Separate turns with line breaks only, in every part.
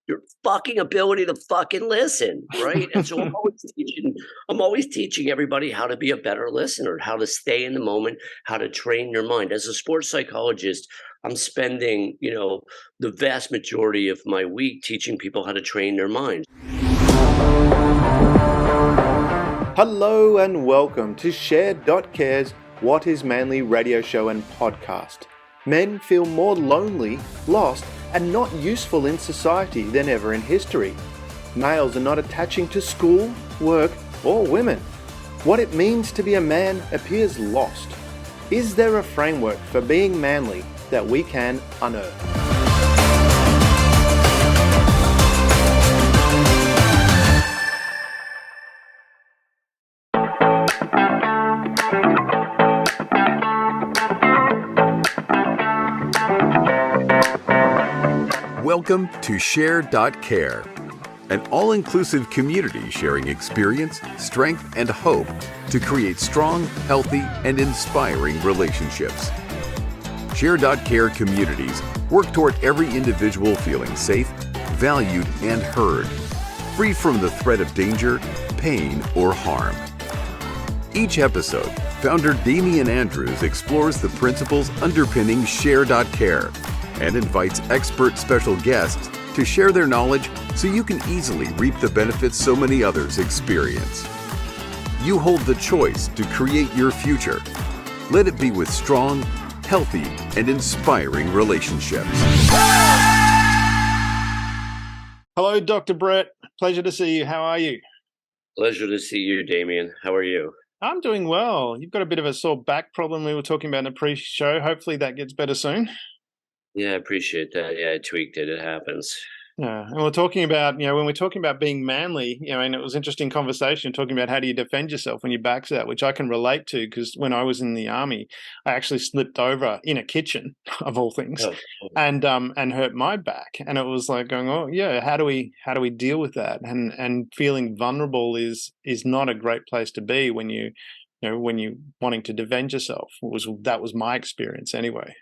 your fucking ability to fucking listen, right? And so I'm always teaching everybody how to be a better listener, how to stay in the moment, how to train your mind. As a sports psychologist, I'm spending, the vast majority of my week teaching people how to train their mind.
Hello and welcome to Share.care's What is Manly radio show and podcast. Men feel more lonely, lost, and not useful in society than ever in history. Males are not attaching to school, work, or women. What it means to be a man appears lost. Is there a framework for being manly that we can unearth?
Welcome to Share.care, an all-inclusive community sharing experience, strength, and hope to create strong, healthy, and inspiring relationships. Share.care communities work toward every individual feeling safe, valued, and heard, free from the threat of danger, pain, or harm. Each episode, founder Damian Andrews explores the principles underpinning Share.care and invites expert special guests to share their knowledge so you can easily reap the benefits so many others experience. You hold the choice to create your future. Let it be with strong, healthy, and inspiring relationships.
Hello, Dr. Brett. Pleasure to see you. How are you?
Pleasure to see you, Damien. How are you?
I'm doing well. You've got a bit of a sore back problem we were talking about in the pre-show. Hopefully that gets better soon.
Yeah, I appreciate that. Yeah, I tweaked it. It happens.
Yeah, and we're talking about, when we're talking about being manly, and it was interesting conversation talking about how do you defend yourself when your back's out, which I can relate to because when I was in the army, I actually slipped over in a kitchen of all things,
Oh,
and hurt my back, and it was like going, oh yeah, how do we deal with that? And feeling vulnerable is not a great place to be when when you wanting to defend yourself. That was my experience anyway.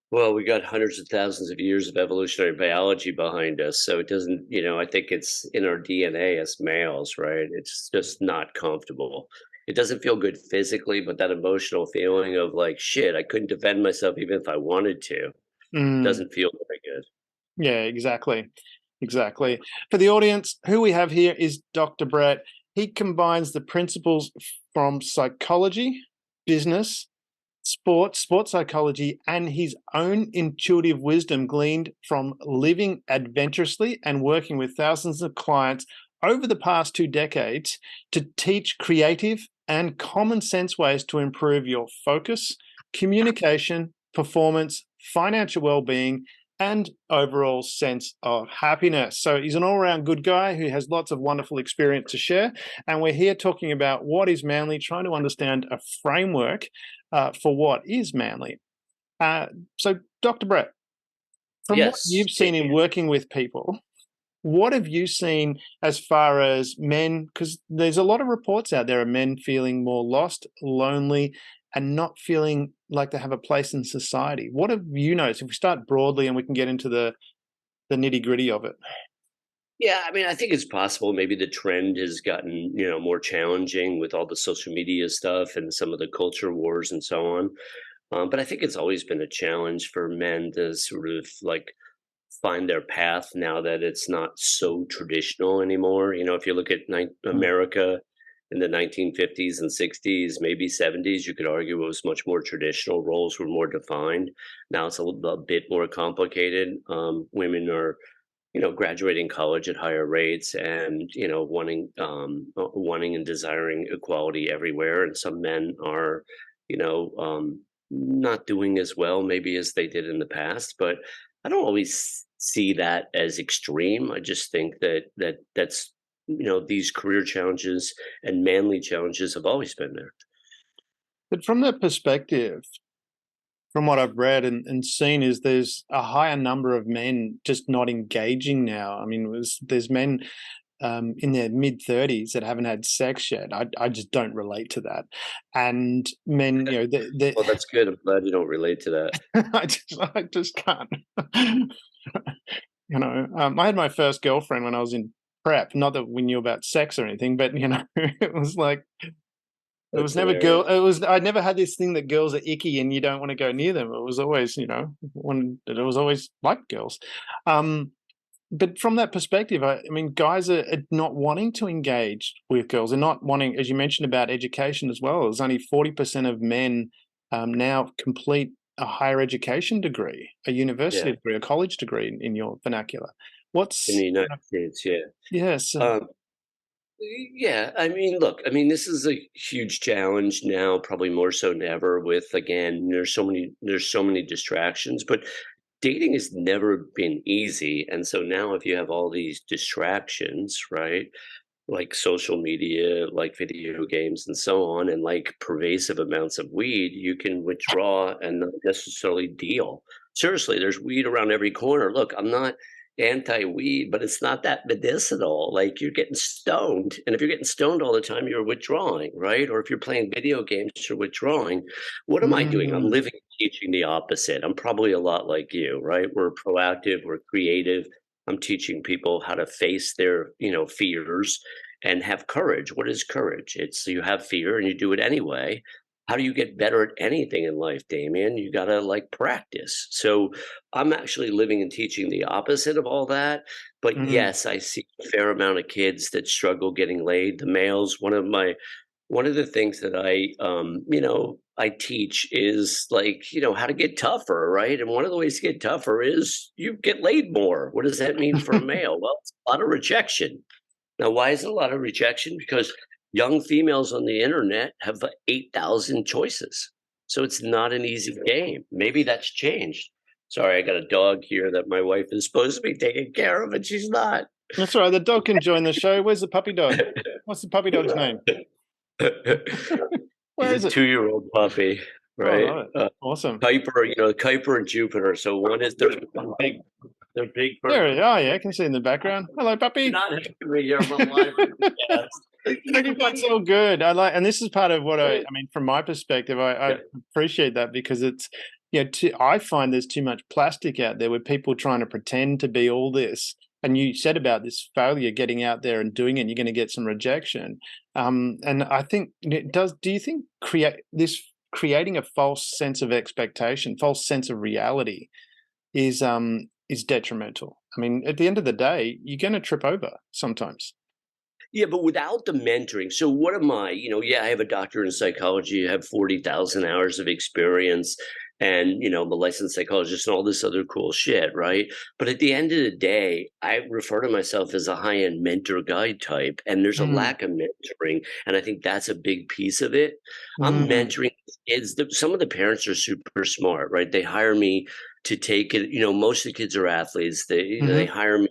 well, we got hundreds of thousands of years of evolutionary biology behind us. So it doesn't, I think it's in our DNA as males, right? It's just not comfortable. It doesn't feel good physically, but that emotional feeling of like, shit, I couldn't defend myself even if I wanted to,
Mm.
doesn't feel very good.
Yeah, exactly. Exactly. For the audience, who we have here is Dr. Brett. He combines the principles from psychology, business, sports psychology, and his own intuitive wisdom gleaned from living adventurously and working with thousands of clients over the past 2 decades to teach creative and common sense ways to improve your focus, communication, performance, financial well-being, and overall sense of happiness. So he's an all-around good guy who has lots of wonderful experience to share. And we're here talking about what is manly, trying to understand a framework for what is manly. So, Dr. Brett, from what
Yes.
you've seen in working with people, what have you seen as far as men? Because there's a lot of reports out there of men feeling more lost, lonely, and not feeling like they have a place in society. What have you noticed? If we start broadly and we can get into the nitty gritty of it.
Yeah, I mean, I think it's possible maybe the trend has gotten, more challenging with all the social media stuff and some of the culture wars and so on. But I think it's always been a challenge for men to sort of like find their path now that it's not so traditional anymore. If you look at America in the 1950s and 60s, maybe 70s, you could argue it was much more traditional. Roles were more defined. Now it's a bit more complicated. Women are graduating college at higher rates and, wanting and desiring equality everywhere. And some men are, not doing as well maybe as they did in the past. But I don't always see that as extreme. I just think that's, these career challenges and manly challenges have always been there.
But from that perspective, from what I've read and seen, is there's a higher number of men just not engaging now. I mean, there's men in their mid-30s that haven't had sex yet. I just don't relate to that. And men,
Well, that's good. I'm glad you don't relate to that.
I just can't. I had my first girlfriend when I was in prep. Not that we knew about sex or anything, but it was like it
That's
was never girl.
hilarious.
It was I never had this thing that girls are icky and you don't want to go near them. It was always it was always like girls. Um, but from that perspective, I mean, guys are not wanting to engage with girls. They're not wanting, as you mentioned about education as well. There's only 40% of men now complete a higher education degree, a
Yeah,
university degree, a college degree in your vernacular.
in the
What's
United States, yeah.
yes,
Um, yeah, I mean, look, I mean, this is a huge challenge now, probably more so than ever. With again, there's so many distractions, but dating has never been easy, and so now if you have all these distractions, right? Like social media, like video games and so on, and like pervasive amounts of weed, you can withdraw and not necessarily deal. Seriously, there's weed around every corner. Look, I'm not anti-weed, but it's not that medicinal. Like you're getting stoned. And if you're getting stoned all the time, you're withdrawing, right? Or if you're playing video games, you're withdrawing. What am I doing? I'm
mm,
living teaching the opposite. I'm probably a lot like you, right? We're proactive, we're creative. I'm teaching people how to face their, fears and have courage. What is courage? It's you have fear and you do it anyway. How do you get better at anything in life, Damien? You got to like practice. So I'm actually living and teaching the opposite of all that. But
mm,
yes, I see a fair amount of kids that struggle getting laid. The males, one of the things that I teach is like, how to get tougher, right? And one of the ways to get tougher is you get laid more. What does that mean for a male? Well, it's a lot of rejection. Now, why is it a lot of rejection? Because young females on the internet have 8,000 choices. So it's not an easy game. Maybe that's changed. Sorry, I got a dog here that my wife is supposed to be taking care of, and she's not.
that's all right. The dog can join the show. Where's the puppy dog? What's the puppy dog's name?
He's
Where
a
is it?
2-year-old puppy,
Oh, I
right?
love it. Awesome.
Kuiper and Jupiter. So one is they're big for
There. Oh, yeah. Can you see in the background? Hello,
you're
puppy.
not helping me here. I'm on live
I think that's all good. And this is part of what
Right.
I mean, from my perspective, I
Yeah.
appreciate that because it's, I find there's too much plastic out there with people trying to pretend to be all this. And you said about this failure, getting out there and doing it, you're going to get some rejection. And I think do you think creating a false sense of expectation, false sense of reality is detrimental? I mean, at the end of the day, you're going to trip over sometimes.
Yeah, but without the mentoring. So what am I? Yeah, I have a doctorate in psychology. I have 40,000 hours of experience and, I'm a licensed psychologist and all this other cool shit, right? But at the end of the day, I refer to myself as a high-end mentor guide type, and there's a
Mm,
lack of mentoring, and I think that's a big piece of it. I'm
mm,
mentoring kids. Some of the parents are super smart, right? They hire me to take it. Most of the kids are athletes. They
mhm,
hire me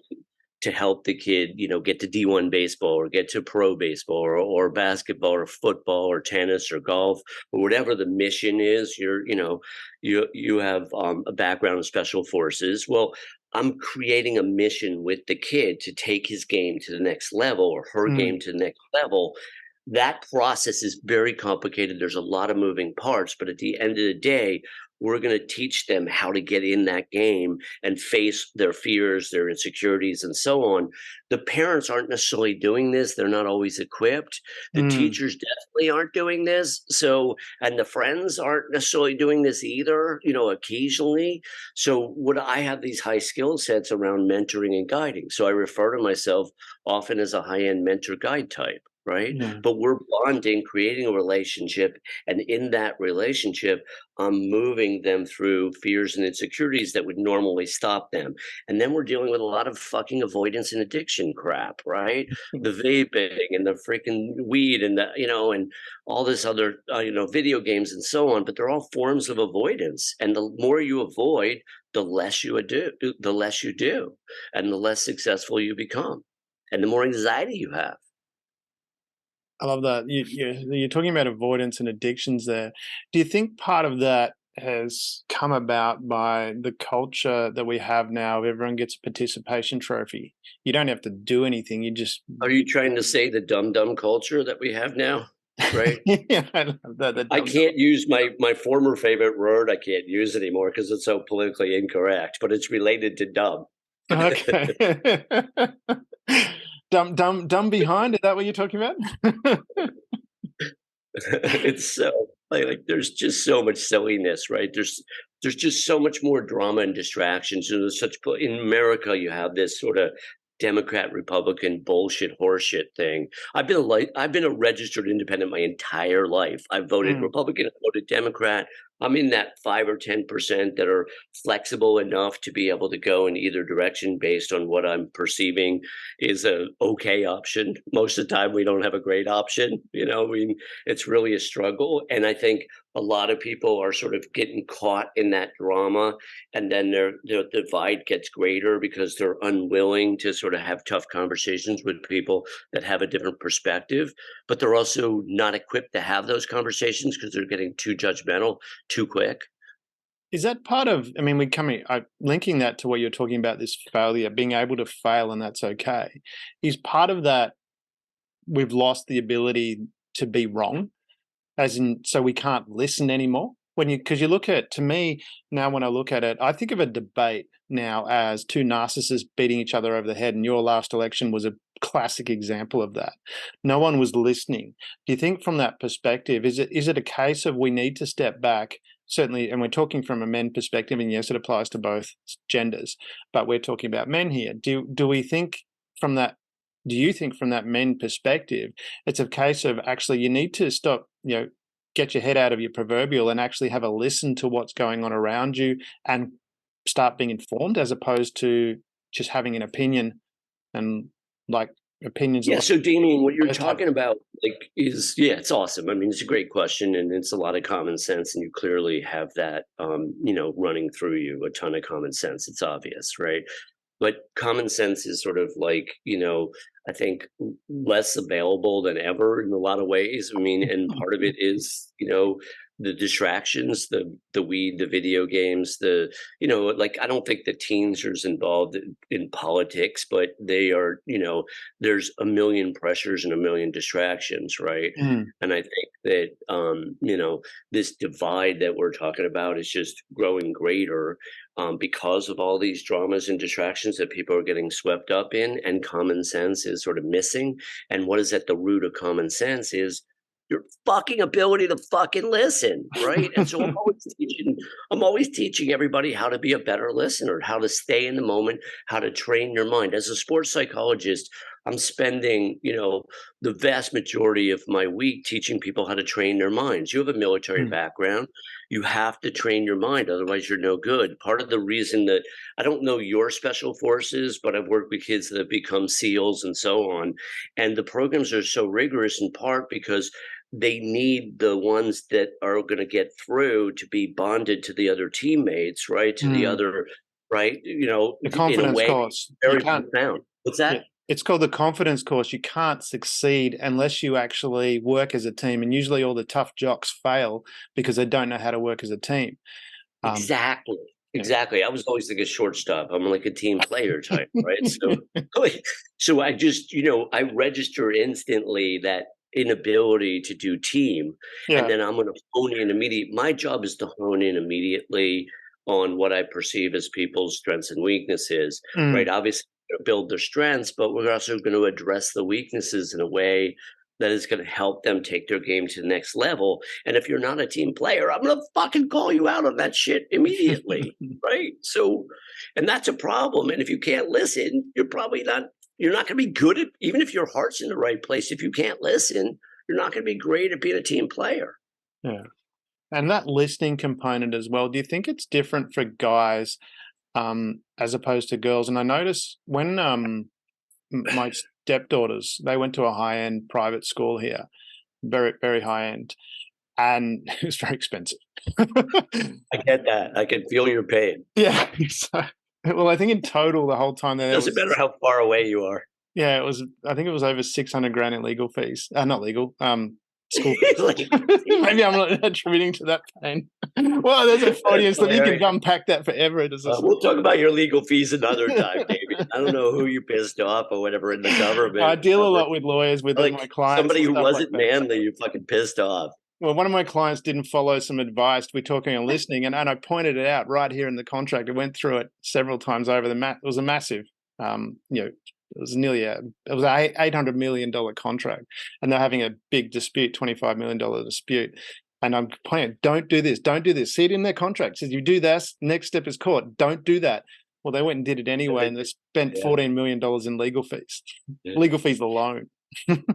to help the kid, get to D1 baseball or get to pro baseball or basketball or football or tennis or golf or whatever the mission is. You have a background in special forces. Well, I'm creating a mission with the kid to take his game to the next level or her
mm,
game to the next level. That process is very complicated. There's a lot of moving parts, but at the end of the day, we're going to teach them how to get in that game and face their fears, their insecurities, and so on. The parents aren't necessarily doing this. They're not always equipped. The
mm,
teachers definitely aren't doing this. So, and the friends aren't necessarily doing this either, occasionally. So, what I have these high skill sets around mentoring and guiding. So, I refer to myself often as a high end mentor guide type. Right.
yeah,
But we're bonding, creating a relationship. And in that relationship, I'm moving them through fears and insecurities that would normally stop them. And then we're dealing with a lot of fucking avoidance and addiction crap, right? The vaping and the freaking weed and and all this other, video games and so on. But they're all forms of avoidance. And the more you avoid, the less you do, and the less successful you become, and the more anxiety you have.
I love that. You're talking about avoidance and addictions there. Do you think part of that has come about by the culture that we have now? Everyone gets a participation trophy. You don't have to do anything. You just
Are you trying to say the dumb dumb culture that we have now? Right?
yeah, I love that. The
I
dumb dumb.
can't use my former favorite word. I can't use anymore because it's so politically incorrect, but it's related to dumb.
Okay. Dumb behind. Is that what you're talking about?
It's so like there's just so much silliness, right? There's just so much more drama and distractions. And there's such in America, you have this sort of Democrat Republican bullshit horseshit thing. I've been a registered independent my entire life. I've voted
Mm.
Republican, I voted Democrat. I'm in that 5 or 10% that are flexible enough to be able to go in either direction based on what I'm perceiving is a okay option. Most of the time we don't have a great option. I mean, it's really a struggle. And I think a lot of people are sort of getting caught in that drama, and then their divide gets greater because they're unwilling to sort of have tough conversations with people that have a different perspective, but they're also not equipped to have those conversations because they're getting too judgmental too quick.
Is that part of? I mean, linking that to what you're talking about, this failure, being able to fail, and that's okay. Is part of that we've lost the ability to be wrong, as in, so we can't listen anymore. Because you look at, to me now, when I look at it, I think of a debate now as two narcissists beating each other over the head, and your last election was a classic example of that. No one was listening. Do you think, from that perspective, is it a case of we need to step back? Certainly, and we're talking from a men perspective, and yes, it applies to both genders, but we're talking about men here. Do we think from that? Do you think from that men perspective, it's a case of actually you need to stop, get your head out of your proverbial and actually have a listen to what's going on around you and start being informed, as opposed to just having an opinion, and like opinions.
Yeah,
Like
so Damien, what you're
first have.
talking about, like, is yeah, it's awesome. I mean, it's a great question, and it's a lot of common sense, and you clearly have that, running through you, a ton of common sense. It's obvious, right? But common sense is sort of like, I think less available than ever in a lot of ways. I mean, and part of it is, the distractions, the weed, the video games, like I don't think the teens are as involved in politics, but they are, there's a million pressures and a million distractions, right?
Mm.
And I think that this divide that we're talking about is just growing greater because of all these dramas and distractions that people are getting swept up in, and common sense is sort of missing. And what is at the root of common sense is your fucking ability to fucking listen, right? And so I'm always teaching everybody how to be a better listener, how to stay in the moment, how to train your mind. As a sports psychologist, I'm spending, the vast majority of my week teaching people how to train their minds. You have a military
Mm.
background. You have to train your mind, otherwise you're no good. Part of the reason that I don't know your special forces, but I've worked with kids that have become SEALs and so on. And the programs are so rigorous in part because they need the ones that are going to get through to be bonded to the other teammates, right? To the
Mm.
other, right?
The
In a
confidence
way,
course. You
very
can't.
profound. What's
Yeah,
that?
it's called the confidence course. You can't succeed unless you actually work as a team, and usually all the tough jocks fail because they don't know how to work as a team. Um,
Exactly.
yeah.
Exactly. I was always like a shortstop. I'm like a team player type, right? So, so I just, I register instantly that inability to do team, and
Yeah.
then I'm going to hone in immediately. My job is to hone in immediately on what I perceive as people's strengths and weaknesses,
Mm.
right? Obviously, we're gonna build their strengths, but we're also going to address the weaknesses in a way that is going to help them take their game to the next level. And if you're not a team player, I'm going to fucking call you out on that shit immediately. Right. So, and that's a problem. And if you can't listen, you're not going to be good at, even if your heart's in the right place, if you can't listen, you're not going to be great at being a team player.
Yeah. And that listening component as well. Do you think it's different for guys as opposed to girls? And I notice when my stepdaughters, they went to a high-end private school here, very, very high-end, and it was very expensive.
I get that. I can feel your pain.
Yeah. So, well, I think in total, the whole time there
Doesn't
was,
matter how far away you are.
yeah, it was, I think it was over 600 grand in legal fees. Not legal, school fees.
Like,
Maybe I'm not attributing to that pain. Well, there's an audience. Look, you can
hilarious.
unpack that forever. It is
We'll talk about your legal fees another time, David. I don't know who you pissed off or whatever in the government.
I deal a lot with lawyers, with my
Like
clients
somebody
and
who
stuff like
wasn't
that.
manly, you fucking pissed off.
Well, one of my clients didn't follow some advice. We're talking and listening, and I pointed it out right here in the contract. I went through it several times over. It was a massive, it was nearly it was a $800 million contract, and they're having a big dispute, $25 million dispute. And I'm pointing, don't do this, don't do this. See it in their contract. It says you do this, next step is court. Don't do that. Well, they went and did it anyway, and they spent $14 million in legal fees, legal fees alone.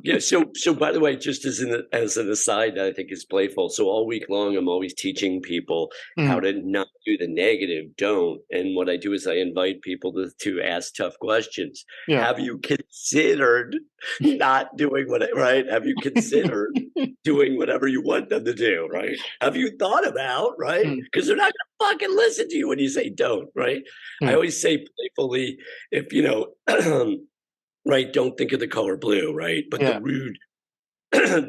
Yeah. So by the way, just as an aside, that I think is playful. So all week long, I'm always teaching people how to not do the negative, don't. And what I do is I invite people to ask tough questions.
Yeah.
Have you considered not doing right? Have you considered doing whatever you want them to do, right? Have you thought about, right? Because they're not going to fucking listen to you when you say don't, right? I always say playfully, if right, don't think of the color blue, right? But the rude,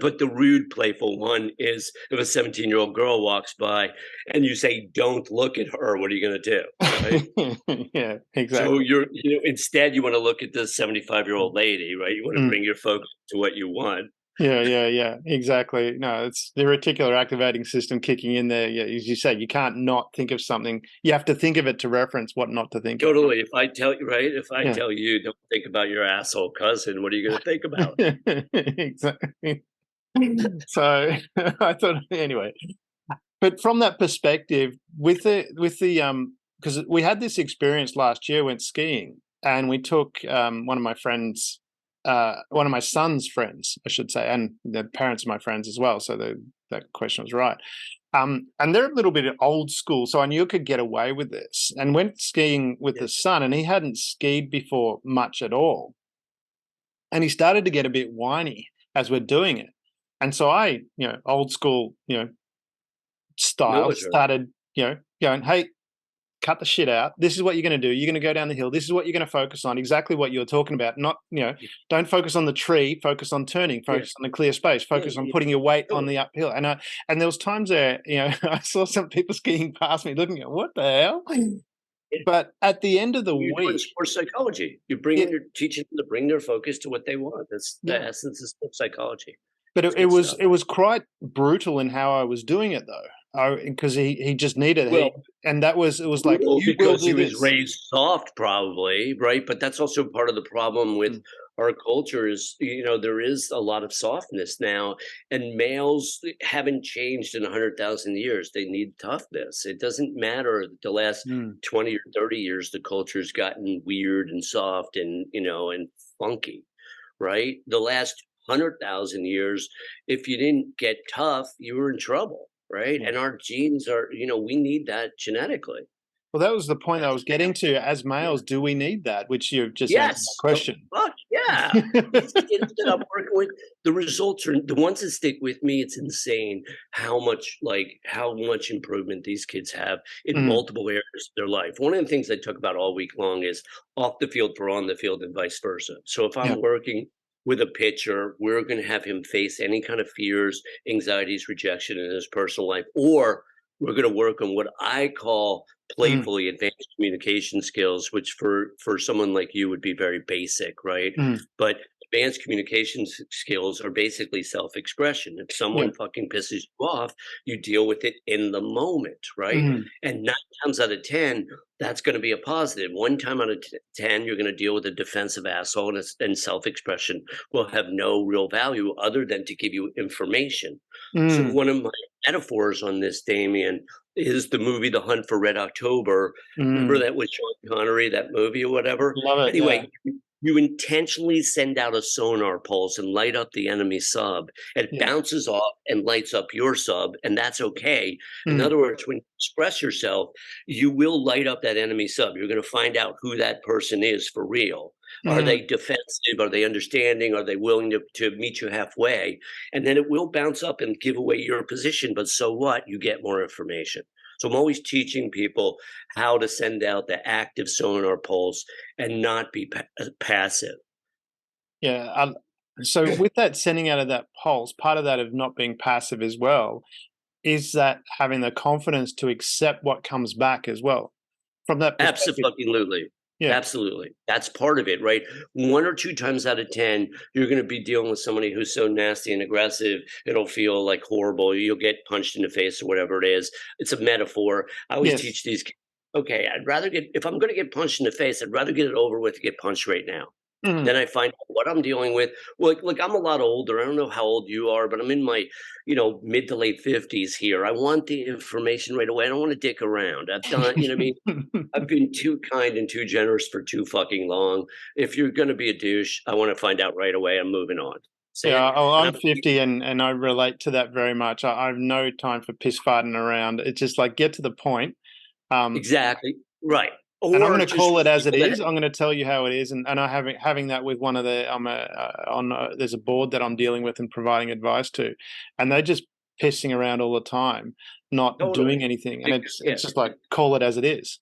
but the rude, playful one is if a 17-year-old girl walks by and you say, "Don't look at her," what are you going to do? Right?
Yeah, exactly.
So instead you want to look at the 75-year-old lady, right? You want to bring your focus to what you want.
Yeah, exactly. No, it's the reticular activating system kicking in there. Yeah, as you say, you can't not think of something. You have to think of it to reference what not to think of.
Totally. If I tell you, right, if I tell you, don't think about your asshole cousin, what are you going to think about?
Exactly. So I thought, anyway, but from that perspective, with the because we had this experience last year, went skiing, and we took one of my friends, one of my son's friends, I should say, and the parents of my friends as well. So that question was right. And they're a little bit old school, so I knew I could get away with this. And went skiing with the son, and he hadn't skied before much at all. And he started to get a bit whiny as we're doing it. And so I, old school, style, started, going, "Hey, cut the shit out. This is what you're going to do. You're going to go down the hill. This is what you're going to focus on. Exactly what you're talking about. Not, don't focus on the tree. Focus on turning. Focus on the clear space. Focus on putting your weight on the uphill." And there was times there, I saw some people skiing past me, looking at what the hell. But at the end of the week,
sports psychology. You're teaching them to bring their focus to what they want. That's the essence of sports psychology.
But it was quite brutal in how I was doing it, though, because he just needed it, and it was like,
because he was raised soft, probably, right? But that's also part of the problem with our culture is, there is a lot of softness now, and males haven't changed in 100,000 years. They need toughness. It doesn't matter the last 20 or 30 years, the culture's gotten weird and soft and, and funky, right? The last 100,000 years, if you didn't get tough, you were in trouble, right? And our genes are, we need that genetically.
Well, that was the point I was getting to. As males, do we need that? Which you've just answered the question.
Fuck yeah. It's kids that I'm working with, the results are the ones that stick with me. It's insane how much improvement these kids have in multiple areas of their life. One of the things I talk about all week long is off the field for on the field and vice versa. So if I'm working with a pitcher, we're going to have him face any kind of fears, anxieties, rejection in his personal life, or we're going to work on what I call playfully advanced communication skills, which for someone like you would be very basic, right? But advanced communication skills are basically self-expression. If someone fucking pisses you off, you deal with it in the moment, right? And 9 times out of 10, that's going to be a positive. 1 time out of 10, you're going to deal with a defensive asshole, and self-expression will have no real value other than to give you information. So one of my metaphors on this, Damien, is the movie The Hunt for Red October. Remember that with Sean Connery, that movie or whatever?
Love it.
Anyway, you intentionally send out a sonar pulse and light up the enemy sub. It bounces off and lights up your sub, and that's okay. In other words, when you express yourself, you will light up that enemy sub. You're going to find out who that person is for real. Are they defensive? Are they understanding? Are they willing to meet you halfway? And then it will bounce up and give away your position. But so what? You get more information. So I'm always teaching people how to send out the active sonar pulse and not be passive.
Yeah. So with that sending out of that pulse, part of that of not being passive as well is that having the confidence to accept what comes back as well. From that perspective,
Absolutely.
Yeah.
Absolutely. That's part of it, right? 1 or 2 times out of 10, you're gonna be dealing with somebody who's so nasty and aggressive, it'll feel, like, horrible. You'll get punched in the face or whatever it is. It's a metaphor. I always
Yes.
teach these kids, "Okay, I'd rather get if I'm gonna get punched in the face, I'd rather get it over with and get punched right now."
Mm.
Then I find out what I'm dealing with. Well, look, I'm a lot older. I don't know how old you are, but I'm in my, mid to late 50s here. I want the information right away. I don't wanna dick around. I've done you know what I mean? I've been too kind and too generous for too fucking long. If you're gonna be a douche, I wanna find out right away. I'm moving on. Say it,
Yeah, oh,
and
I'm
I'm
50 and I relate to that very much. I've no time for piss farting around. It's just like get to the point. Um,
exactly, right.
and I'm
Or
going to
just
call
with
it as it
people that
is. I'm going to tell you how it is. And I having that with one of the there's a board that I'm dealing with and providing advice to, and they're just pissing around all the time, not
totally.
doing anything. And
It yeah.
it's just like call it as it is.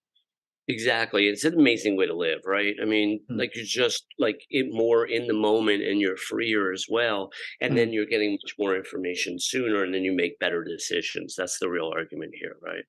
Exactly. It's an amazing way to live, right? I mean,
Mm,
like you're just like more in the moment and you're freer as well. And
mm.
then you're getting much more information sooner and then you make better decisions. That's the real argument here, right?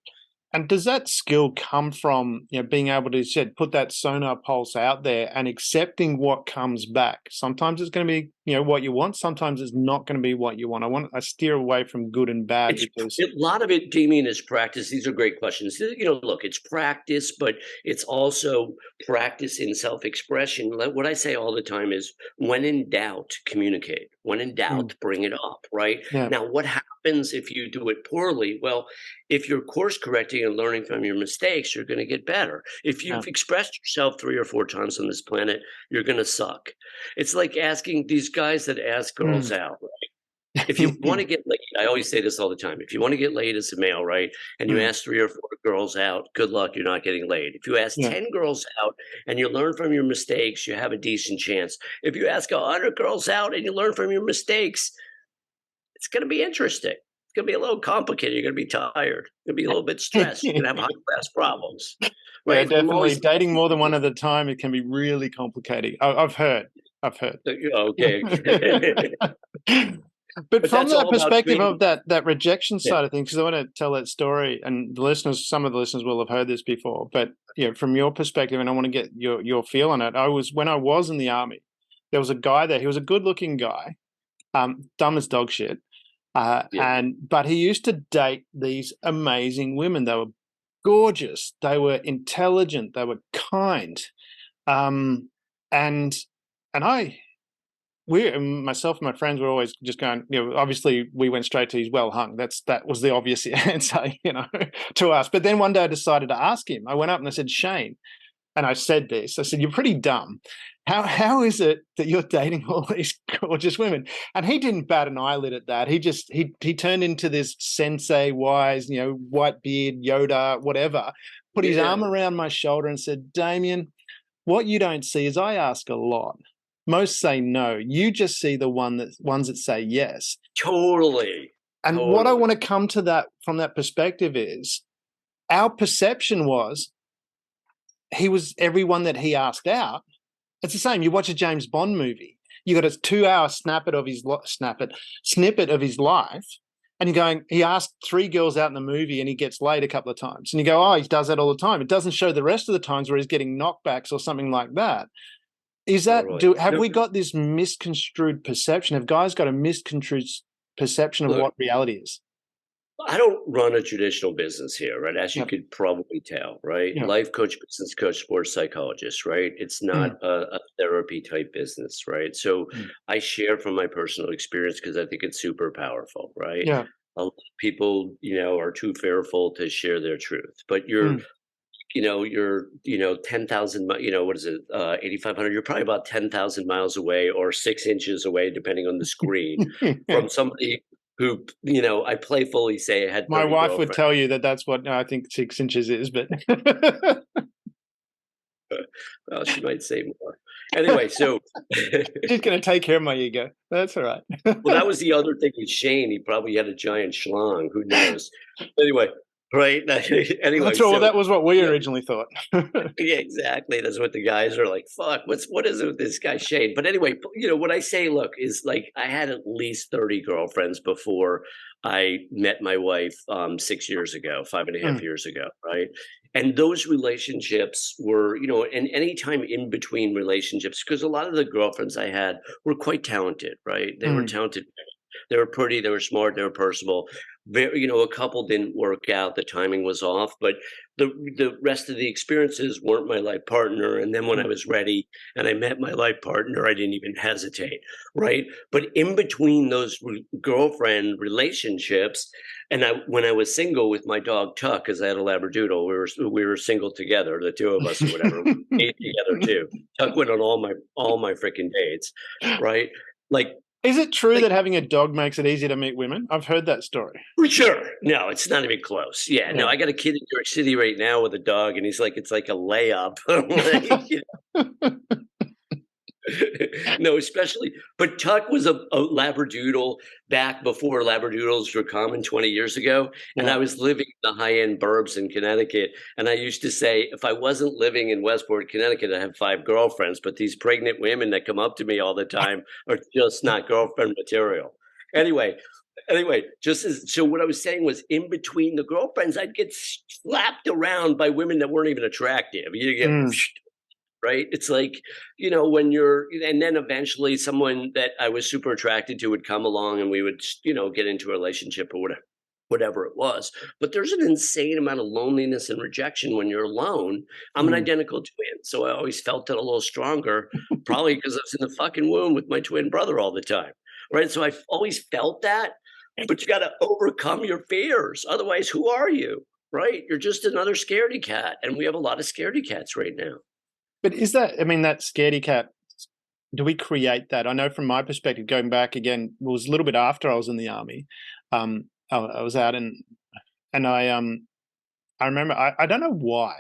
And does that skill come from, being able to said put that sonar pulse out there and accepting what comes back? Sometimes it's going to be, what you want. Sometimes it's not going to be what you want. I steer away from good and bad because
A lot of it, Damien, is practice. These are great questions. Look, it's practice, but it's also practice in self-expression. What I say all the time is, when in doubt, communicate. When in
mm,
doubt, bring it up. Right
yeah,
now, what happens if you do it poorly? Well, if you're course correcting and learning from your mistakes, you're going to get better. If
yeah.
you've expressed yourself 3 or 4 times on this planet, you're going to suck. It's like asking these guys that ask girls
Mm.
out. If you wanna get laid, I always say this all the time, if you wanna get laid as a male, right, and you
Mm,
ask 3 or 4 girls out, good luck, you're not getting laid. If you ask
yeah.
10 girls out and you learn from your mistakes, you have a decent chance. If you ask 100 girls out and you learn from your mistakes, it's gonna be interesting. It's gonna be a little complicated, you're gonna be tired, you're gonna be a little bit stressed, you're gonna have high-class problems,
Yeah,
right? I'm
definitely.
always
Dating more than one at a time, it can be really complicated. I've heard. I've heard.
okay.
But
But
from
that's
that
all about
perspective
training.
of that rejection
Yeah,
side of things, because I want to tell that story, and some of the listeners will have heard this before. But from your perspective, and I want to get your feel on it. When I was in the army, there was a guy there. He was a good-looking guy, dumb as dog shit,
yeah.
but he used to date these amazing women. They were gorgeous. They were intelligent. They were kind, um, and and I myself and my friends were always just going, obviously we went straight to he's well hung. That was the obvious answer, to us. But then one day I decided to ask him. I went up and I said, Shane, and I said this. I said, you're pretty dumb. How is it that you're dating all these gorgeous women? And he didn't bat an eyelid at that. He turned into this sensei wise, white beard, Yoda, whatever, put his
Yeah,
arm around my shoulder and said, Damien, what you don't see is I ask a lot. Most say no. You just see the ones that say yes.
totally,
And what I
totally.
want to come to that from that perspective is our perception was he was everyone that he asked out. It's the same. You watch a James Bond movie, you got a 2 hour snippet of his life, and you're going, he asked 3 girls out in the movie and he gets laid a couple of times. And you go, oh, he does that all the time. It doesn't show the rest of the times where he's getting knockbacks or something like that.
Totally.
Have
No,
we got this misconstrued perception? Have guys got a misconstrued perception of
look,
what reality is?
I don't run a traditional business here, right? As you
Yep.
could probably tell, right?
Yeah.
Life coach, business coach, sports psychologist, right? It's not
Mm,
a therapy type business, right? So
mm.
I share from my personal experience because I think it's super powerful, right?
Yeah.
A lot of people, are too fearful to share their truth, but
Mm.
you're 10,000 what is it, 8,500, you're probably about 10,000 miles away or 6 inches away depending on the screen from somebody who, I playfully say I had
My
30
wife would
girlfriends.
tell you that that's what I think 6 inches is, but
Well, she might say more. Anyway, so
she's going to take care of my ego. That's all right.
well, that was the other thing with Shane. He probably had a giant schlong. Who knows? Anyway, right? Anyway,
That's all.
so
That was what we
yeah,
originally thought.
yeah, exactly. That's what the guys are like. Fuck, what is it with this guy Shane? But anyway, what I say, look, is like I had at least 30 girlfriends before I met my wife 6 years ago, five and a half
Mm,
years ago, right? And those relationships were, and any time in between relationships, because a lot of the girlfriends I had were quite talented, right? They were
mm,
talented. They were pretty, they were smart, they were personable. Very, a couple didn't work out, the timing was off, but the rest of the experiences weren't my life partner. And then when I
mm,
was ready and I met my life partner, I didn't even hesitate, right? But in between those girlfriend relationships, and when I was single with my dog Tuck, because I had a Labradoodle, we were single together, the two of us or whatever. We ate together too. Tuck went on all my freaking dates, right? Like
Is it true
like
that having a dog makes it easier to meet women? I've heard that story.
For sure. No, it's not even close. Yeah, no,
Yeah.
I got a kid in New York City right now with a dog, and he's like, it's like a layup. I'm like, no, especially, but Tuck was a Labradoodle back before Labradoodles were common 20 years ago. And
Yeah.
I was living in the high end burbs in Connecticut. And I used to say, if I wasn't living in Westport, Connecticut, I have 5 girlfriends, but these pregnant women that come up to me all the time are just not girlfriend material. Anyway, so what I was saying was in between the girlfriends, I'd get slapped around by women that weren't even attractive. You get
Mm,
right? It's like, when and then eventually someone that I was super attracted to would come along and we would, get into a relationship or whatever it was. But there's an insane amount of loneliness and rejection when you're alone. I'm an
mm,
identical twin. So I always felt it a little stronger, probably because I was in the fucking womb with my twin brother all the time. Right. So I've always felt that, but you got to overcome your fears. Otherwise, who are you? Right. You're just another scaredy cat. And we have a lot of scaredy cats right now.
but is that, I mean, that scaredy cat, do we create that? I know from my perspective, going back again, it was a little bit after I was in the army. I was out and I remember, I don't know why,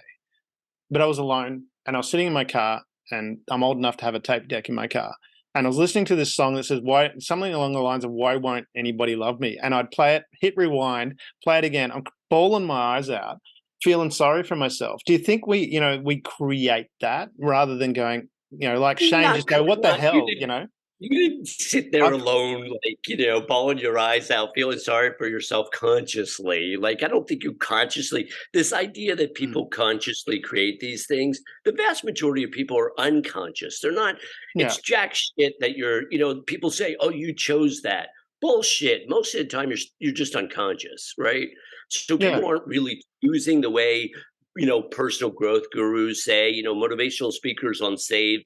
but I was alone and I was sitting in my car and I'm old enough to have a tape deck in my car. And I was listening to this song that says, why, something along the lines of, why won't anybody love me? And I'd play it, hit rewind, play it again. I'm bawling my eyes out, feeling sorry for myself. Do you think we create that rather than going, like Shane,
Not
just go, what the
not you
hell,
didn't you didn't sit there
I've,
alone, like, bawling your eyes out, feeling sorry for yourself consciously. Like, I don't think you consciously this idea that
mm,
people consciously create these things, the vast majority of people are unconscious. They're not
yeah,
it's jack shit that people say, "Oh, you chose that." Bullshit. Most of the time you're just unconscious, right? So
yeah,
people aren't really using the way personal growth gurus say, motivational speakers on stage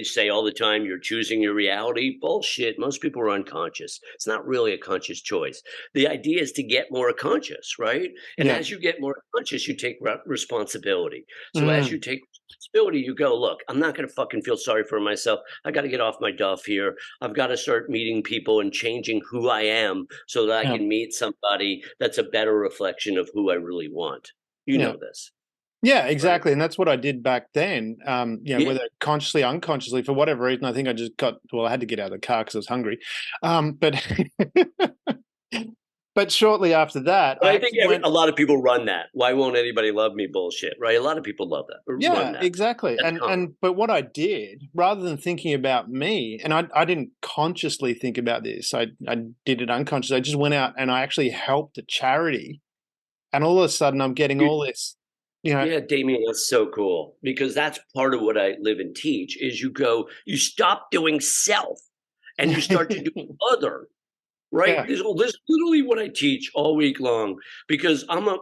say all the time, you're choosing your reality. Bullshit. Most people are unconscious. It's not really a conscious choice. The idea is to get more conscious, right? And
yeah,
as you get more conscious, you take responsibility. So as you
mm,
take responsibility, you go, look, I'm not going to fucking feel sorry for myself. I got to get off my duff here. I've got to start meeting people and changing who I am so that I
yeah,
can meet somebody that's a better reflection of who I really want. You
yeah.
know this,
Yeah,
right?
exactly, and that's what I did back then,
Yeah.
whether consciously, unconsciously, for whatever reason, I think I just I had to get out of the car because I was hungry, but but shortly after that,
But
I
I think
actually went.
a lot of people run that. Why won't anybody love me bullshit, right? A lot of people love that or run
Yeah,
that.
exactly,
That's common.
and but what I did, rather than thinking about me, and I didn't consciously think about this, I did it unconsciously, I just went out and I actually helped a charity, and all of a sudden, I'm getting
You
all this, you know
Yeah, Damien, that's so cool because that's part of what I live and teach is you stop doing self and you start to do other. Right?
Yeah,
This is literally what I teach all week long because I'm a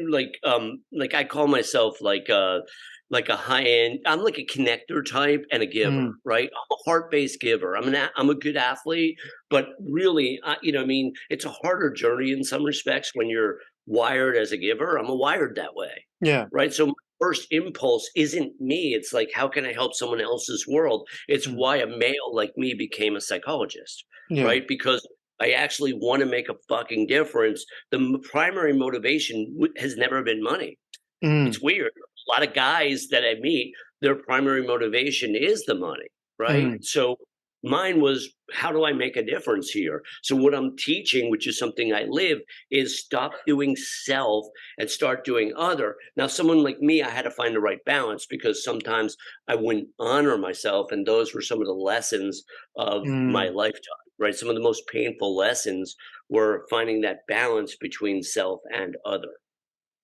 like I call myself like a high end. I'm like a connector type and a giver,
mm,
right? I'm a heart based giver. I'm a good athlete, but really, I mean, it's a harder journey in some respects when you're wired as a giver. I'm a wired that way,
yeah,
right? So my first impulse isn't me. It's like, how can I help someone else's world? It's
mm,
why a male like me became a psychologist,
yeah,
right? Because I actually want to make a fucking difference. The primary motivation has never been money.
mm,
It's weird. A lot of guys that I meet, their primary motivation is the money, right?
mm,
So Mine was, how do I make a difference here? So what I'm teaching, which is something I live, is stop doing self and start doing other. Now, someone like me, I had to find the right balance because sometimes I wouldn't honor myself. And those were some of the lessons of my
Mm,
lifetime, right? Some of the most painful lessons were finding that balance between self and other.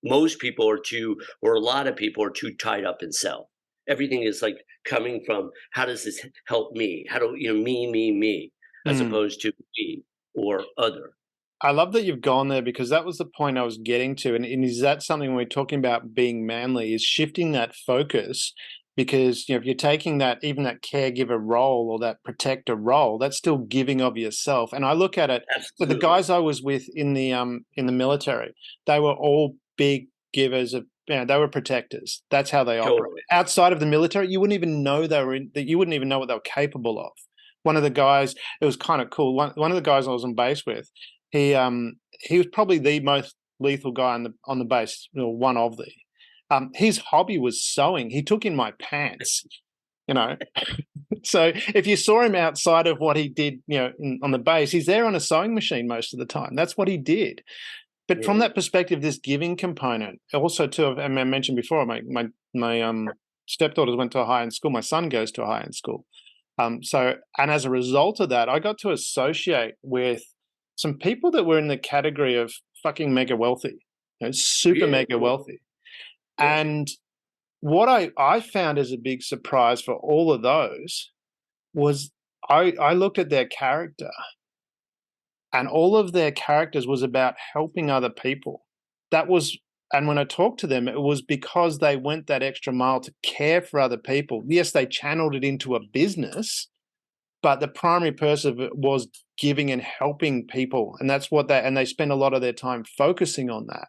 Most people are too, or a lot of people are too tied up in self. Everything is like coming from, how does this help me? How do, me, as
mm.
opposed to me or other.
I love that you've gone there because that was the point I was getting to. And is that something when we're talking about being manly, is shifting that focus? Because if you're taking that, even that caregiver role or that protector role, that's still giving of yourself. And I look at it. So the
Absolutely.
guys I was with in the military, they were all big givers of. They were protectors. That's how they operated.
Totally.
Outside of the military, you wouldn't even know they were in. That you wouldn't even know what they were capable of. One of the guys, it was kind of cool. One of the guys I was on base with, he was probably the most lethal guy on the base, or one of the. His hobby was sewing. He took in my pants, you know. So if you saw him outside of what he did, on the base, he's there on a sewing machine most of the time. That's what he did. But from
Yeah.
that perspective, this giving component, also too, I mentioned before, my stepdaughters went to a high-end school. My son goes to a high-end school. And as a result of that, I got to associate with some people that were in the category of fucking mega wealthy, super
Yeah.
mega
Totally.
wealthy.
Yeah.
And what I found as a big surprise for all of those was I looked at their character, and all of their characters was about helping other people. That was, and when I talked to them, it was because they went that extra mile to care for other people. Yes, they channeled it into a business, but the primary purpose of it was giving and helping people, and that's what they spend a lot of their time focusing on that.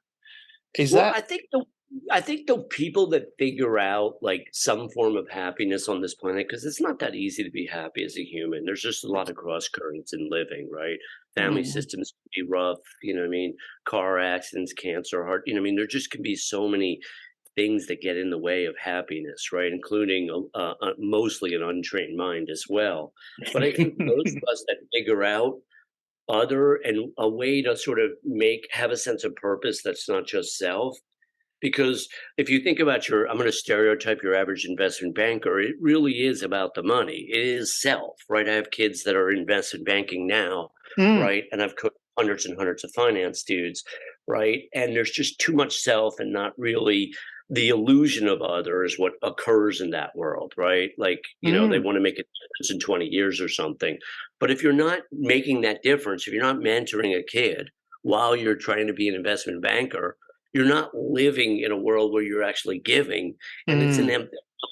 Is
Well,
that
I think the people that figure out like some form of happiness on this planet, because it's not that easy to be happy as a human. There's just a lot of cross currents in living, right? Family
mm,
systems can be rough, what I mean? Car accidents, cancer, heart, what I mean? There just can be so many things that get in the way of happiness, right? Including mostly an untrained mind as well. But I think those of us that figure out other and a way to sort of have a sense of purpose that's not just self, because if you think about I'm going to stereotype your average investment banker, it really is about the money. It is self, right? I have kids that are investment banking now,
mm,
right? And I've coached hundreds and hundreds of finance dudes, right? And there's just too much self and not really the illusion of other is what occurs in that world, right? Like, they
mm,
want to make a difference in 20 years or something. But if you're not making that difference, if you're not mentoring a kid while you're trying to be an investment banker, you're not living in a world where you're actually giving, and it's an
mm,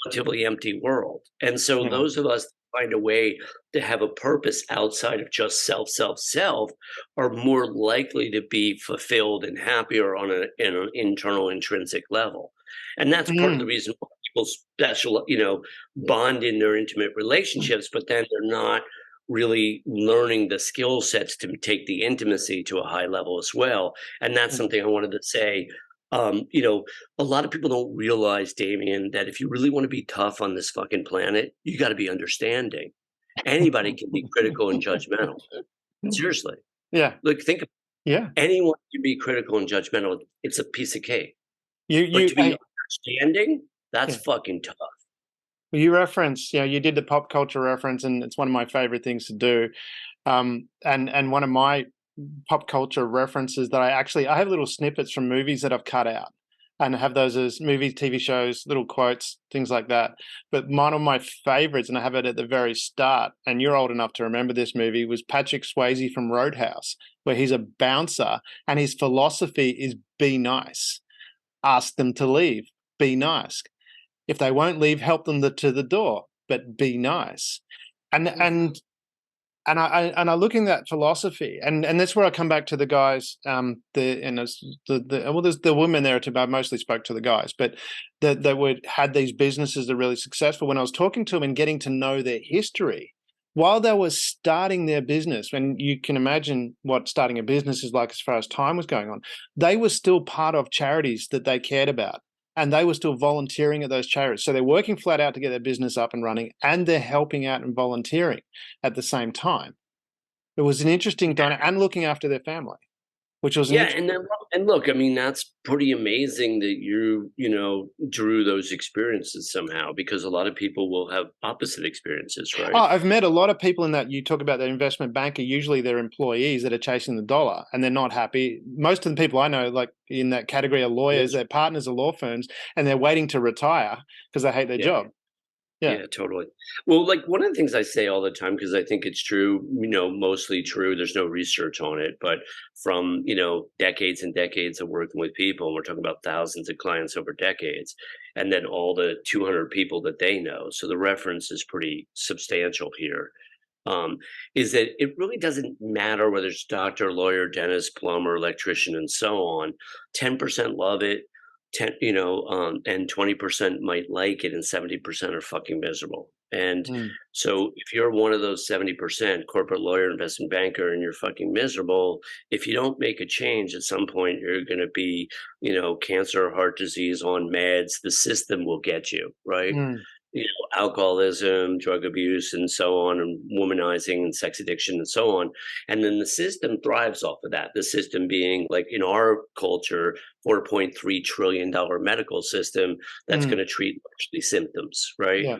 relatively empty world. And so
yeah,
those of us that find a way to have a purpose outside of just self, self, self are more likely to be fulfilled and happier on an internal intrinsic level. And that's part of the
mm,
reason why people bond in their intimate relationships, but then they're not really learning the skill sets to take the intimacy to a high level as well. And that's
mm.
something I wanted to say. You know, a lot of people don't realize, Damien, that if you really want to be tough on this fucking planet, you got to be understanding. Anybody can be critical and judgmental. Seriously.
Yeah,
Like, think of
yeah.
anyone can be critical and judgmental. It's a piece of cake. But
You
to be
hey,
understanding, that's
yeah.
fucking tough.
You reference, you did the pop culture reference, and it's one of my favorite things to do. And one of my pop culture references that I have little snippets from movies that I've cut out and have those as movies, TV shows, little quotes, things like that. But one of my favorites, and I have it at the very start, and you're old enough to remember this movie, was Patrick Swayze from Roadhouse, where he's a bouncer and his philosophy is be nice. Ask them to leave. Be nice. If they won't leave, help them to the door, but be nice. And and and I look in that philosophy, and that's where I come back to the guys. There's the women there too, but I mostly spoke to the guys, but that would had these businesses that are really successful. When I was talking to them and getting to know their history while they were starting their business, and you can imagine what starting a business is like as far as time was going on, they were still part of charities that they cared about. and they were still volunteering at those charities. So they're working flat out to get their business up and running, and they're helping out and volunteering at the same time. It was an interesting dynamic, and looking after their family, which was an
Yeah,
interesting.
and look, I mean, that's pretty amazing that you drew those experiences somehow, because a lot of people will have opposite experiences,
Oh,
right?
I've met a lot of people in that. You talk about that investment banker, usually they're employees that are chasing the dollar and they're not happy. Most of the people I know, like in that category, are lawyers,
Yes.
their partners are law firms, and they're waiting to retire because they hate their
Yeah.
job. Yeah.
Yeah, totally. Well, like one of the things I say all the time, because I think it's true, mostly true, there's no research on it, but from, decades and decades of working with people, and we're talking about thousands of clients over decades, and then all the 200 people that they know. So the reference is pretty substantial here. Um, is that it really doesn't matter whether it's doctor, lawyer, dentist, plumber, electrician, and so on. 10% love it, and 20% might like it, and 70% are fucking miserable. And
Mm,
so if you're one of those 70%, corporate lawyer, investment banker, and you're fucking miserable, if you don't make a change at some point, you're going to be, cancer, heart disease, on meds. The system will get you, right?
mm,
Alcoholism, drug abuse, and so on, and womanizing and sex addiction and so on. And then the system thrives off of that. The system being, like in our culture, $4.3 trillion medical system that's
mm.
going to treat largely symptoms, right?
Yeah.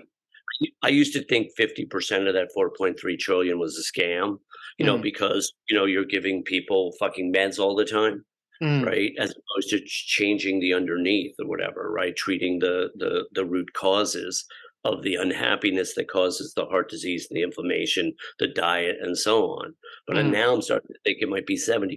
I used to think 50% of that 4.3 trillion was a scam,
Mm,
because, you're giving people fucking meds all the time,
mm,
right? As opposed to changing the underneath or whatever, right? Treating the root causes of the unhappiness that causes the heart disease, the inflammation, the diet, and so on. But
mm,
now I'm starting to think it might be 70%,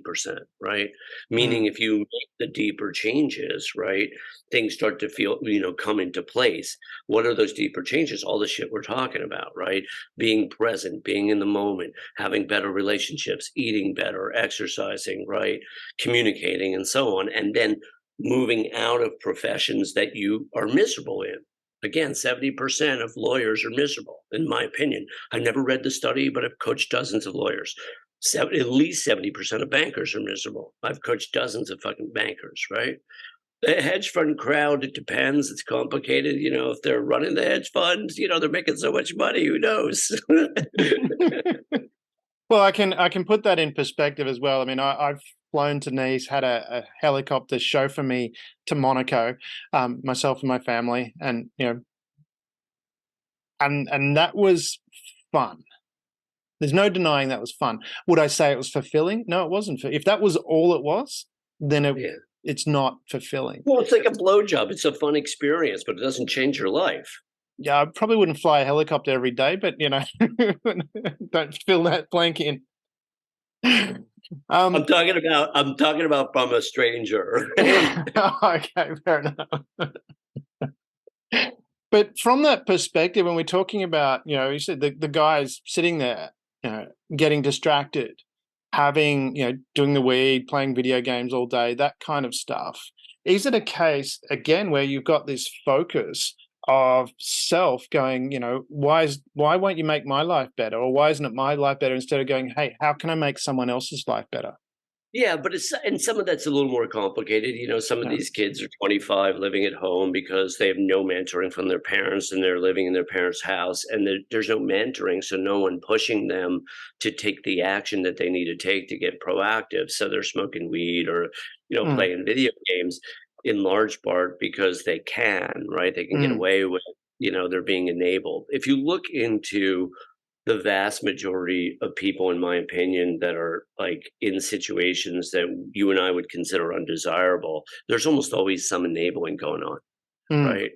right? Meaning
mm,
if you make the deeper changes, right, things start to feel, come into place. What are those deeper changes? All the shit we're talking about, right? Being present, being in the moment, having better relationships, eating better, exercising, right? Communicating, and so on, and then moving out of professions that you are miserable in. Again, 70% of lawyers are miserable, in my opinion. I never read the study, but I've coached dozens of lawyers. At least 70% of bankers are miserable. I've coached dozens of fucking bankers, right? The hedge fund crowd, it depends. It's complicated. If they're running the hedge funds, they're making so much money. Who knows?
mm. Well, I can put that in perspective as well. I mean, I've flown to Nice, had a helicopter chauffeur me to Monaco, myself and my family, and and that was fun. There's no denying that was fun. Would I say it was fulfilling? No, it wasn't. If that was all it was, then
Yeah.
it's not fulfilling.
Well, it's like a blowjob. It's a fun experience, but it doesn't change your life.
Yeah, I probably wouldn't fly a helicopter every day, but don't fill that blank in.
I'm
Um,
talking about from a stranger.
okay, fair enough. But from that perspective, when we're talking about, you said the guys sitting there, getting distracted, having, doing the weed, playing video games all day, that kind of stuff. Is it a case again where you've got this focus of self going, why won't you make my life better? Or why isn't it my life better? Instead of going, hey, how can I make someone else's life better?
Yeah, but and some of that's a little more complicated. Some of
Yeah.
these kids are 25 living at home because they have no mentoring from their parents, and they're living in their parents' house, and there's no mentoring, so no one pushing them to take the action that they need to take to get proactive. So they're smoking weed or,
Mm,
playing video games in large part because they can, right? They can get
mm,
away with, they're being enabled. If you look into the vast majority of people, in my opinion, that are like in situations that you and I would consider undesirable, there's almost always some enabling going on,
mm.
right?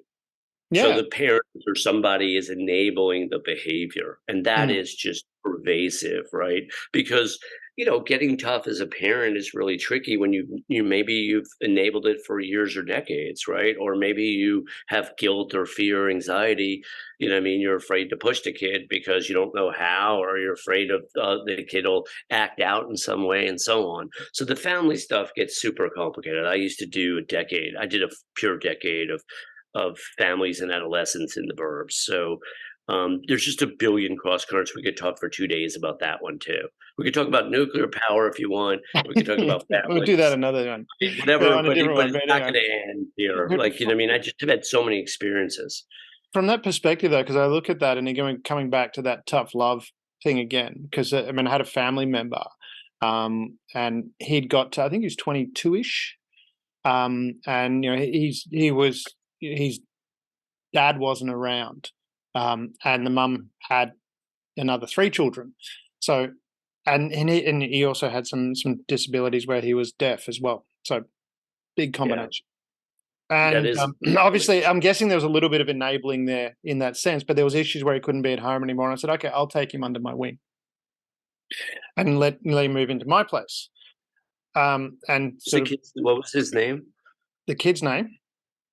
So
Yeah.
the parent or somebody is enabling the behavior, and that
Mm,
is just pervasive, right? Because getting tough as a parent is really tricky when you maybe you've enabled it for years or decades, right? Or maybe you have guilt or fear or anxiety. What I mean, you're afraid to push the kid because you don't know how, or you're afraid of the kid will act out in some way, and so on. So the family stuff gets super complicated. I used to do a decade. I did a pure decade of families and adolescents in the burbs. So There's just a billion cross currents. We could talk for 2 days about that one too. We could talk about nuclear power if you want. We could talk about
We'll do that
families,
another one. Yeah,
whatever.
on a different
But
one.
it's
But
not
anyway,
going to end here. Like, you know, what I mean, I just have had so many experiences.
from that perspective, though, because I look at that and coming back to that tough love thing again, because I mean, I had a family member, and he'd got to, I think he was 22-ish, and you know, his dad wasn't around, and the mum had another 3 children, so and he also had some disabilities where he was deaf as well, so big
Yeah,
combination.
that
And
is.
obviously, I'm guessing there was a little bit of enabling there in that sense, but there was issues where he couldn't be at home anymore. And I said, okay, I'll take him under my wing and let him move into my place. And sort of
What was his name?
the kid's name.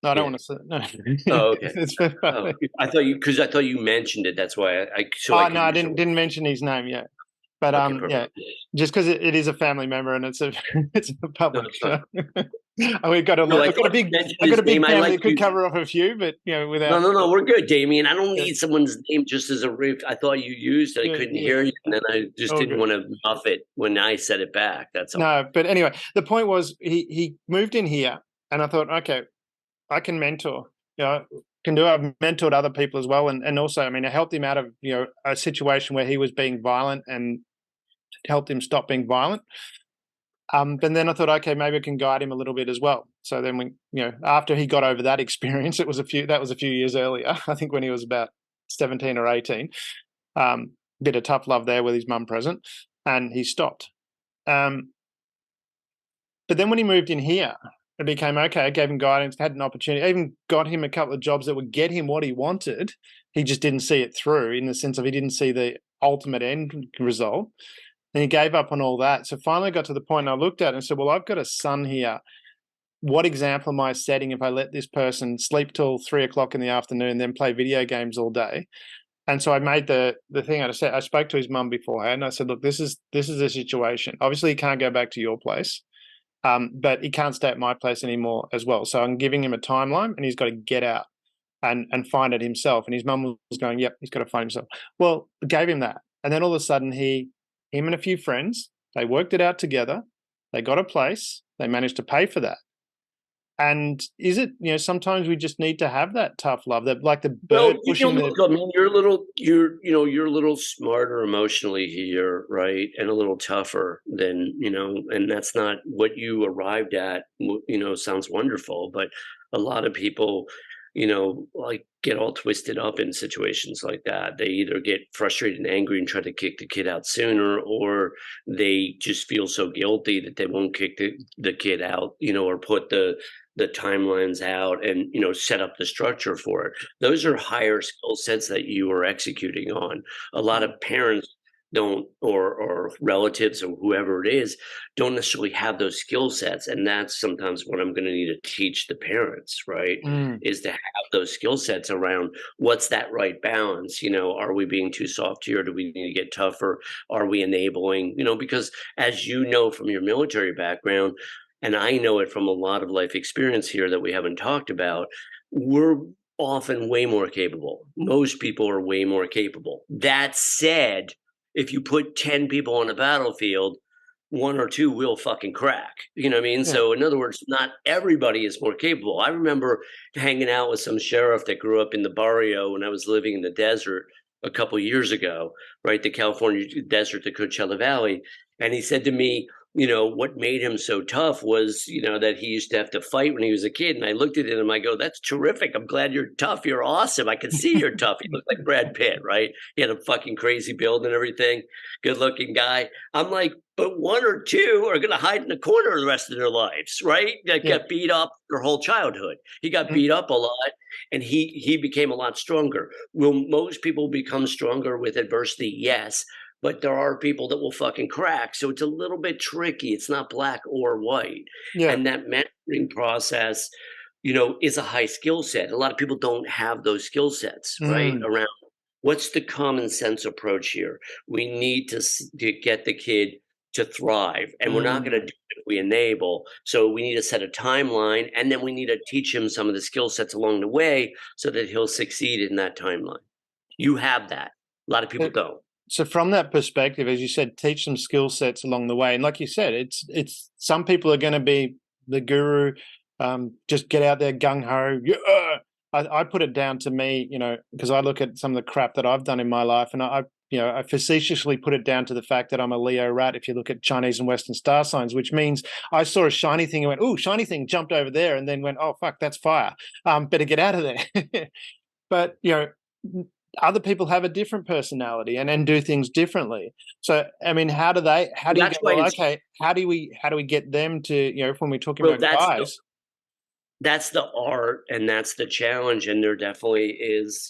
No, I don't
Yeah.
want to say. No.
Oh, okay.
It's
Oh, I thought you mentioned it. That's why so I
oh
could
no, I
use it.
didn't mention his name yet. But
Okay,
yeah,
perfect.
just because it is a family member and it's a it's a
No,
public
it's
show.
fine.
And we've got a
No,
lot.
I
We've got a
thought you
big.
mentioned
I've got
his
a big
name. I
family
like
that could
you.
cover off a few, but you know,
No,
without.
no, no. We're good, Damien. I don't
Yeah,
need someone's name just as a riff. I thought you used it. I
yeah,
couldn't
yeah.
hear you, and then I just
All
didn't
good.
want to muff it when I said it back. That's all.
No, but anyway, the point was he moved in here, and I thought, okay, I can mentor. You know, can do. I've mentored other people as well, and also, I mean, I helped him out of a situation where he was being violent and helped him stop being violent. But then I thought, okay, maybe I can guide him a little bit as well. So then after he got over that experience, that was a few years earlier. I think when he was about 17 or 18. Bit of tough love there with his mum present, and he stopped. But then when he moved in here, it became okay. I gave him guidance, had an opportunity, I even got him a couple of jobs that would get him what he wanted. He just didn't see it through in the sense of he didn't see the ultimate end result. And he gave up on all that. So finally I got to the point and I looked at it and said, well, I've got a son here. What example am I setting if I let this person sleep till 3 o'clock in the afternoon, then play video games all day? And so I made the thing I said, I spoke to his mum beforehand and I said, look, this is the situation. Obviously he can't go back to your place. But he can't stay at my place anymore as well. So I'm giving him a timeline and he's got to get out and find it himself. And his mum was going, yep, he's got to find himself. Well, I gave him that. And then all of a sudden him and a few friends, they worked it out together. They got a place. They managed to pay for that. And is it, sometimes we just need to have that tough love, that like the
Well,
bird pushing the.
look, I mean, you're a little smarter emotionally here, right? And a little tougher than, and that's not what you arrived at, sounds wonderful. But a lot of people, like get all twisted up in situations like that. They either get frustrated and angry and try to kick the kid out sooner, or they just feel so guilty that they won't kick the kid out, or put the timelines out and set up the structure for it. Those are higher skill sets that you are executing on. A lot of parents don't, or relatives or whoever it is, don't necessarily have those skill sets, and that's sometimes what I'm going to need to teach the parents, right?
Mm,
Is to have those skill sets around what's that right balance. Are we being too soft here? Do we need to get tougher? Are we enabling? Because as you know from your military background, and I know it from a lot of life experience here that we haven't talked about, we're often way more capable. Most people are way more capable. That said, if you put 10 people on a battlefield, 1 or 2 will fucking crack. You know what I mean?
yeah.
So in other words, not everybody is more capable. I remember hanging out with some sheriff that grew up in the barrio when I was living in the desert a couple years ago, right? The California desert, the Coachella Valley. And he said to me, what made him so tough was, that he used to have to fight when he was a kid. And I looked at him, I go, that's terrific. I'm glad you're tough. You're awesome. I can see you're tough. He looked like Brad Pitt, right? He had a fucking crazy build and everything. Good looking guy. I'm like, but 1 or 2 are going to hide in the corner the rest of their lives, right? That
Yeah.
got beat up their whole childhood. He got
Mm.
beat up a lot and he became a lot stronger. Will most people become stronger with adversity? Yes. But there are people that will fucking crack. So it's a little bit tricky. It's not black or white.
Yeah.
And that mentoring process, is a high skill set. A lot of people don't have those skill sets, right?
Mm,
Around what's the common sense approach here? We need to get the kid to thrive. And we're not going to
mm.
do it if we enable. So we need to set a timeline. And then we need to teach him some of the skill sets along the way so that he'll succeed in that timeline. You have that. A lot of people
Uh,
don't.
So from that perspective, as you said, teach them skill sets along the way. And like you said, it's some people are going to be the guru, just get out there gung ho. Yeah. I put it down to me, because I look at some of the crap that I've done in my life, and I facetiously put it down to the fact that I'm a Leo rat. If you look at Chinese and Western star signs, which means I saw a shiny thing and went, "Oh, shiny thing," jumped over there, and then went, "Oh fuck, that's fire. Better get out of there." But other people have a different personality and do things differently. So I mean, how do you go,
That's why
well,
it's
okay, how do we get them to, when we're talking
well,
about guys?
that's the art and that's the challenge, and there definitely is,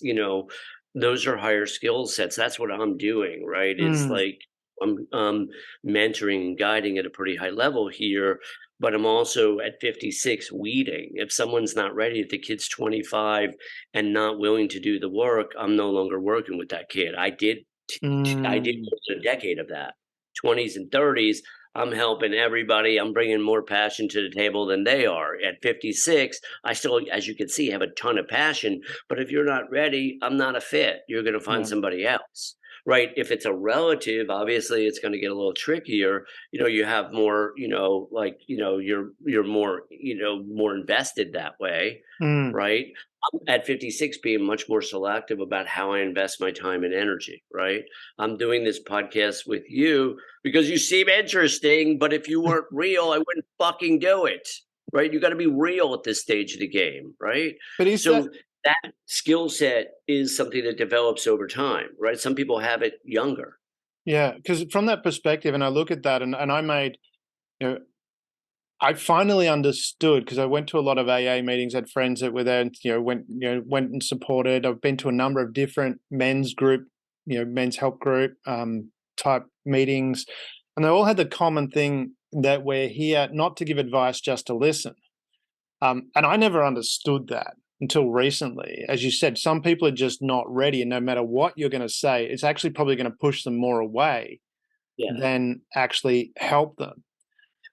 those are higher skill sets. That's what I'm doing, right? It's
Mm,
like I'm mentoring and guiding at a pretty high level here, but I'm also at 56 weeding. If someone's not ready, if the kid's 25 and not willing to do the work, I'm no longer working with that kid. I did
mm,
close to a decade of that. 20s and 30s, I'm helping everybody. I'm bringing more passion to the table than they are. At 56, I still, as you can see, have a ton of passion. But if you're not ready, I'm not a fit. You're going to find
yeah.
somebody else, right? If it's a relative, obviously it's going to get a little trickier. You have more, you're more, more invested that way,
Mm,
right? I'm at 56 being much more selective about how I invest my time and energy, right? I'm doing this podcast with you because you seem interesting, but if you weren't real, I wouldn't fucking do it, right? You got to be real at this stage of the game, right?
but is that
So that skill set is something that develops over time, right? Some people have it younger.
yeah, because from that perspective, and I look at that, and I made, you know I finally understood, because I went to a lot of AA meetings, had friends that were there, and went and supported. I've been to a number of different men's group, men's help group type meetings, and they all had the common thing that we're here not to give advice, just to listen. And I never understood that until recently. As you said, some people are just not ready, and no matter what you're going to say, it's actually probably going to push them more away
Yeah.
than actually help them.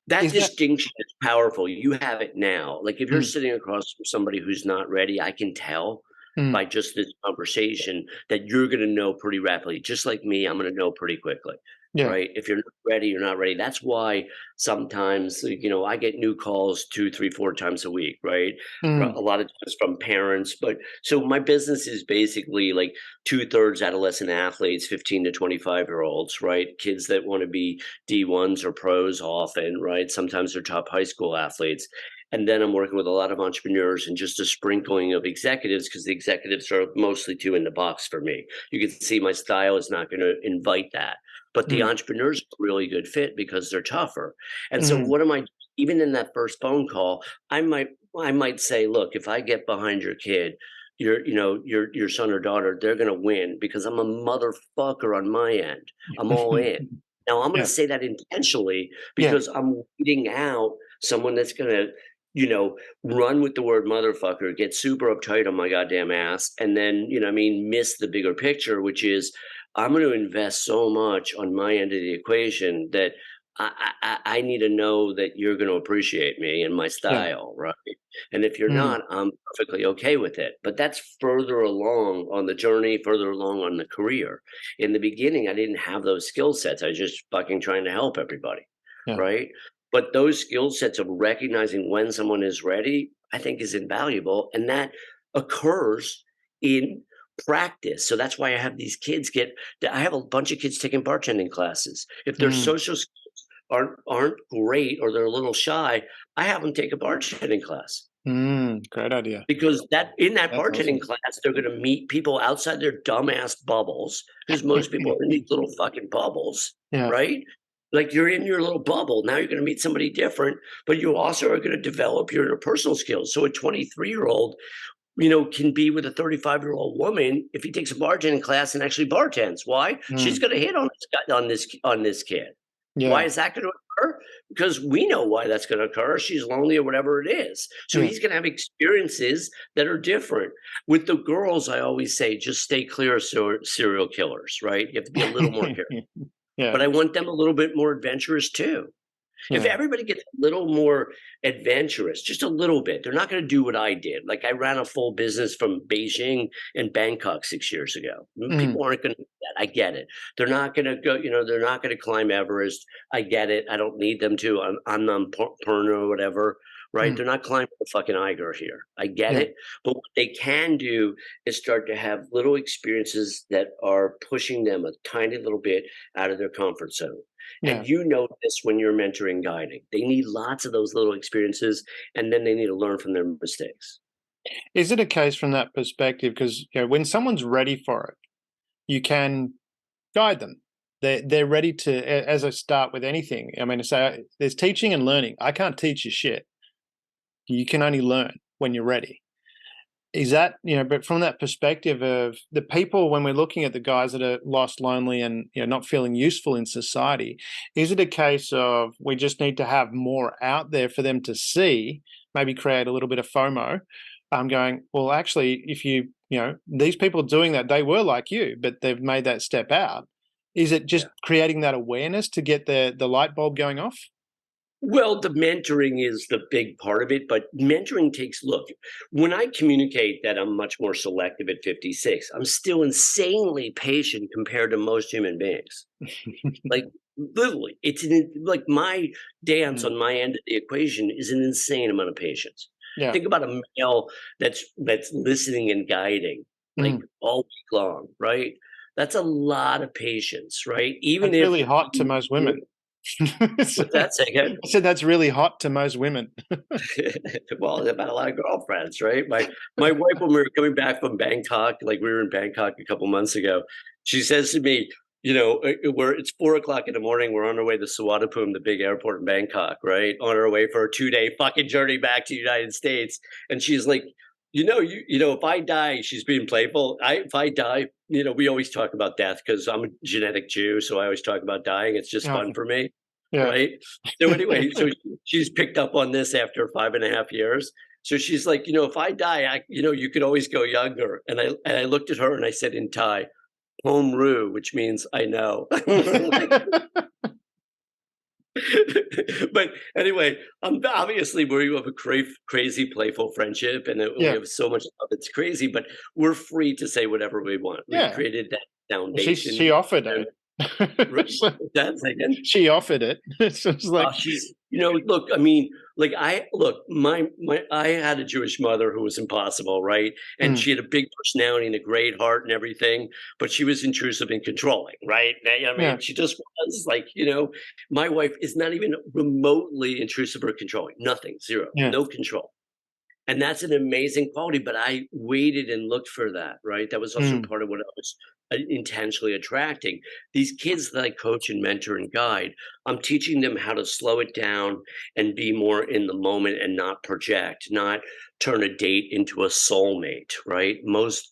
That
Is that?
distinction is powerful. You have it now. Like if you're
Mm,
sitting across from somebody who's not ready, I can tell
mm,
by just this conversation that you're going to know pretty rapidly. Just like me, I'm going to know pretty quickly.
yeah.
Right. If you're not ready, you're not ready. That's why sometimes, I get new calls 2, 3, 4 times a week. Right.
Mm,
A lot of times from parents. But so my business is basically like 2/3 adolescent athletes, 15 to 25-year-olds, right? Kids that want to be D1s or pros often, right? Sometimes they're top high school athletes. And then I'm working with a lot of entrepreneurs and just a sprinkling of executives because the executives are mostly two in the box for me. You can see my style is not going to invite that. But the
mm,
entrepreneurs are a really good fit because they're tougher. And so
mm.
what am I even in that first phone call, I might say, look, if I get behind your kid, your son or daughter, they're gonna win because I'm a motherfucker on my end. I'm all in. Now I'm gonna
Yeah,
say that intentionally
yeah.
because I'm weeding out someone that's gonna, run with the word motherfucker, get super uptight on my goddamn ass, and then, miss the bigger picture, which is I'm gonna invest so much on my end of the equation that I need to know that you're gonna appreciate me and my
Yeah.
style, right? And if you're
Mm,
not, I'm perfectly okay with it. But that's further along on the journey, further along on the career. In the beginning, I didn't have those skill sets. I was just fucking trying to help everybody,
yeah.
right? But those skill sets of recognizing when someone is ready, I think is invaluable. And that occurs in practice. So that's why I have these kids I have a bunch of kids taking bartending classes. If their
Mm,
social skills aren't great or they're a little shy, I have them take a bartending class
great idea.
because that in that
That's
bartending
awesome.
class they're going to meet people outside their dumbass bubbles because most people are in these little fucking bubbles,
Yeah.
right? Like you're in your little bubble. Now you're going to meet somebody different, but you also are going to develop your interpersonal skills. So a 23-year-old, can be with a 35-year-old woman if he takes a bartending class and actually bartends. Why? She's
Mm,
going to hit on this guy, on this kid. Why
yeah.
is that going to occur? Because we know why that's going to occur. She's lonely or whatever it is. So
Yeah.
he's going to have experiences that are different. With the girls, I always say just stay clear of serial killers, right? You have to be a little more careful.
Yeah.
But I want them a little bit more adventurous too. If
Yeah.
everybody gets a little more adventurous, just a little bit, they're not going to do what I did. Like I ran a full business from Beijing and Bangkok 6 years ago.
Mm.
People aren't going to do that. I get it. They're not going to go, they're not going to climb Everest. I get it. I don't need them to. I'm on porn or whatever, right?
Mm.
They're not climbing the fucking Eiger here. I get
Yeah.
it. But what they can do is start to have little experiences that are pushing them a tiny little bit out of their comfort zone.
Yeah.
And you know this when you're mentoring, guiding. They need lots of those little experiences, and then they need to learn from their mistakes.
Is it a case from that perspective? Because when someone's ready for it, you can guide them. They're ready to. As I start with anything, I mean, to say there's teaching and learning. I can't teach you shit. You can only learn when you're ready. Is that, but from that perspective of the people, when we're looking at the guys that are lost, lonely, and not feeling useful in society, is it a case of we just need to have more out there for them to see, maybe create a little bit of FOMO, going, well, actually, if these people doing that, they were like you, but they've made that step out. Is it just creating that awareness to get the light bulb going off?
Well, the mentoring is the big part of it, but mentoring look, when I communicate that I'm much more selective at 56, I'm still insanely patient compared to most human beings. Like, literally, like my dance on my end of the equation is an insane amount of patience.
Yeah.
Think about a male that's listening and guiding like all week long, right? That's a lot of patience, right? Even
That's
if
really hot to most women.
What's that? Say again?
I said that's really hot to most women.
Well, I've had a lot of girlfriends, right? My wife, when we were coming back from Bangkok, like we were in Bangkok a couple months ago, she says to me, it's 4 o'clock in the morning. We're on our way to Suvarnabhumi, the big airport in Bangkok, right? On our way for a 2-day fucking journey back to the United States. And she's like, if I die, she's being playful. If I die, we always talk about death because I'm a genetic Jew. So I always talk about dying. It's just fun for me.
Yeah.
Right. So anyway, so she's picked up on this after 5.5 years. So she's like, if I die, you could always go younger. And I looked at her and I said in Thai, Home Ru, which means I know. But anyway, obviously we have a crazy, playful friendship, and we have so much love. It's crazy, but we're free to say whatever we want. We created that foundation.
She offered it.
That's again.
She offered it. So it's like
she's, look. I mean, like I had a Jewish mother who was impossible, right? And she had a big personality and a great heart and everything, but she was intrusive and controlling, right? I mean, she just was like, my wife is not even remotely intrusive or controlling. Nothing, zero, no control. And that's an amazing quality, but I waited and looked for that, right? That was also part of what I was intentionally attracting. These kids that I coach and mentor and guide, I'm teaching them how to slow it down and be more in the moment and not project, not turn a date into a soulmate, right?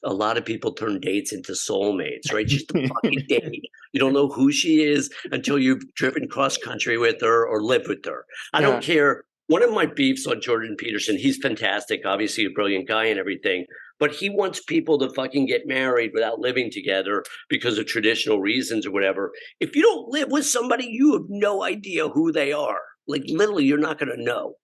A lot of people turn dates into soulmates, right? She's the fucking date. You don't know who she is until you've driven cross country with her or lived with her. I don't care. One of my beefs on Jordan Peterson, he's fantastic, obviously a brilliant guy and everything, but he wants people to fucking get married without living together because of traditional reasons or whatever. If you don't live with somebody, you have no idea who they are. Like literally, you're not going to know.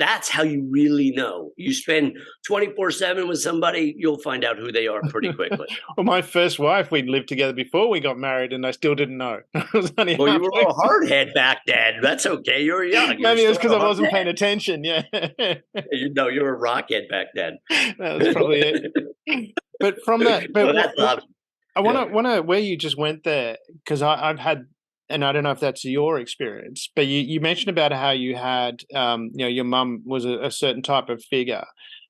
That's how you really know. You spend 24/7 with somebody, you'll find out who they are pretty quickly.
Well, my first wife, we'd lived together before we got married, and I still didn't know.
Well, you were a hardhead back then. That's okay. You were young.
Maybe it's because I wasn't paying attention. Yeah.
You were a rockhead back then.
That's probably it. But from that, I want to where you just went there, because I've had. And I don't know if that's your experience, but you mentioned about how you had, your mum was a certain type of figure,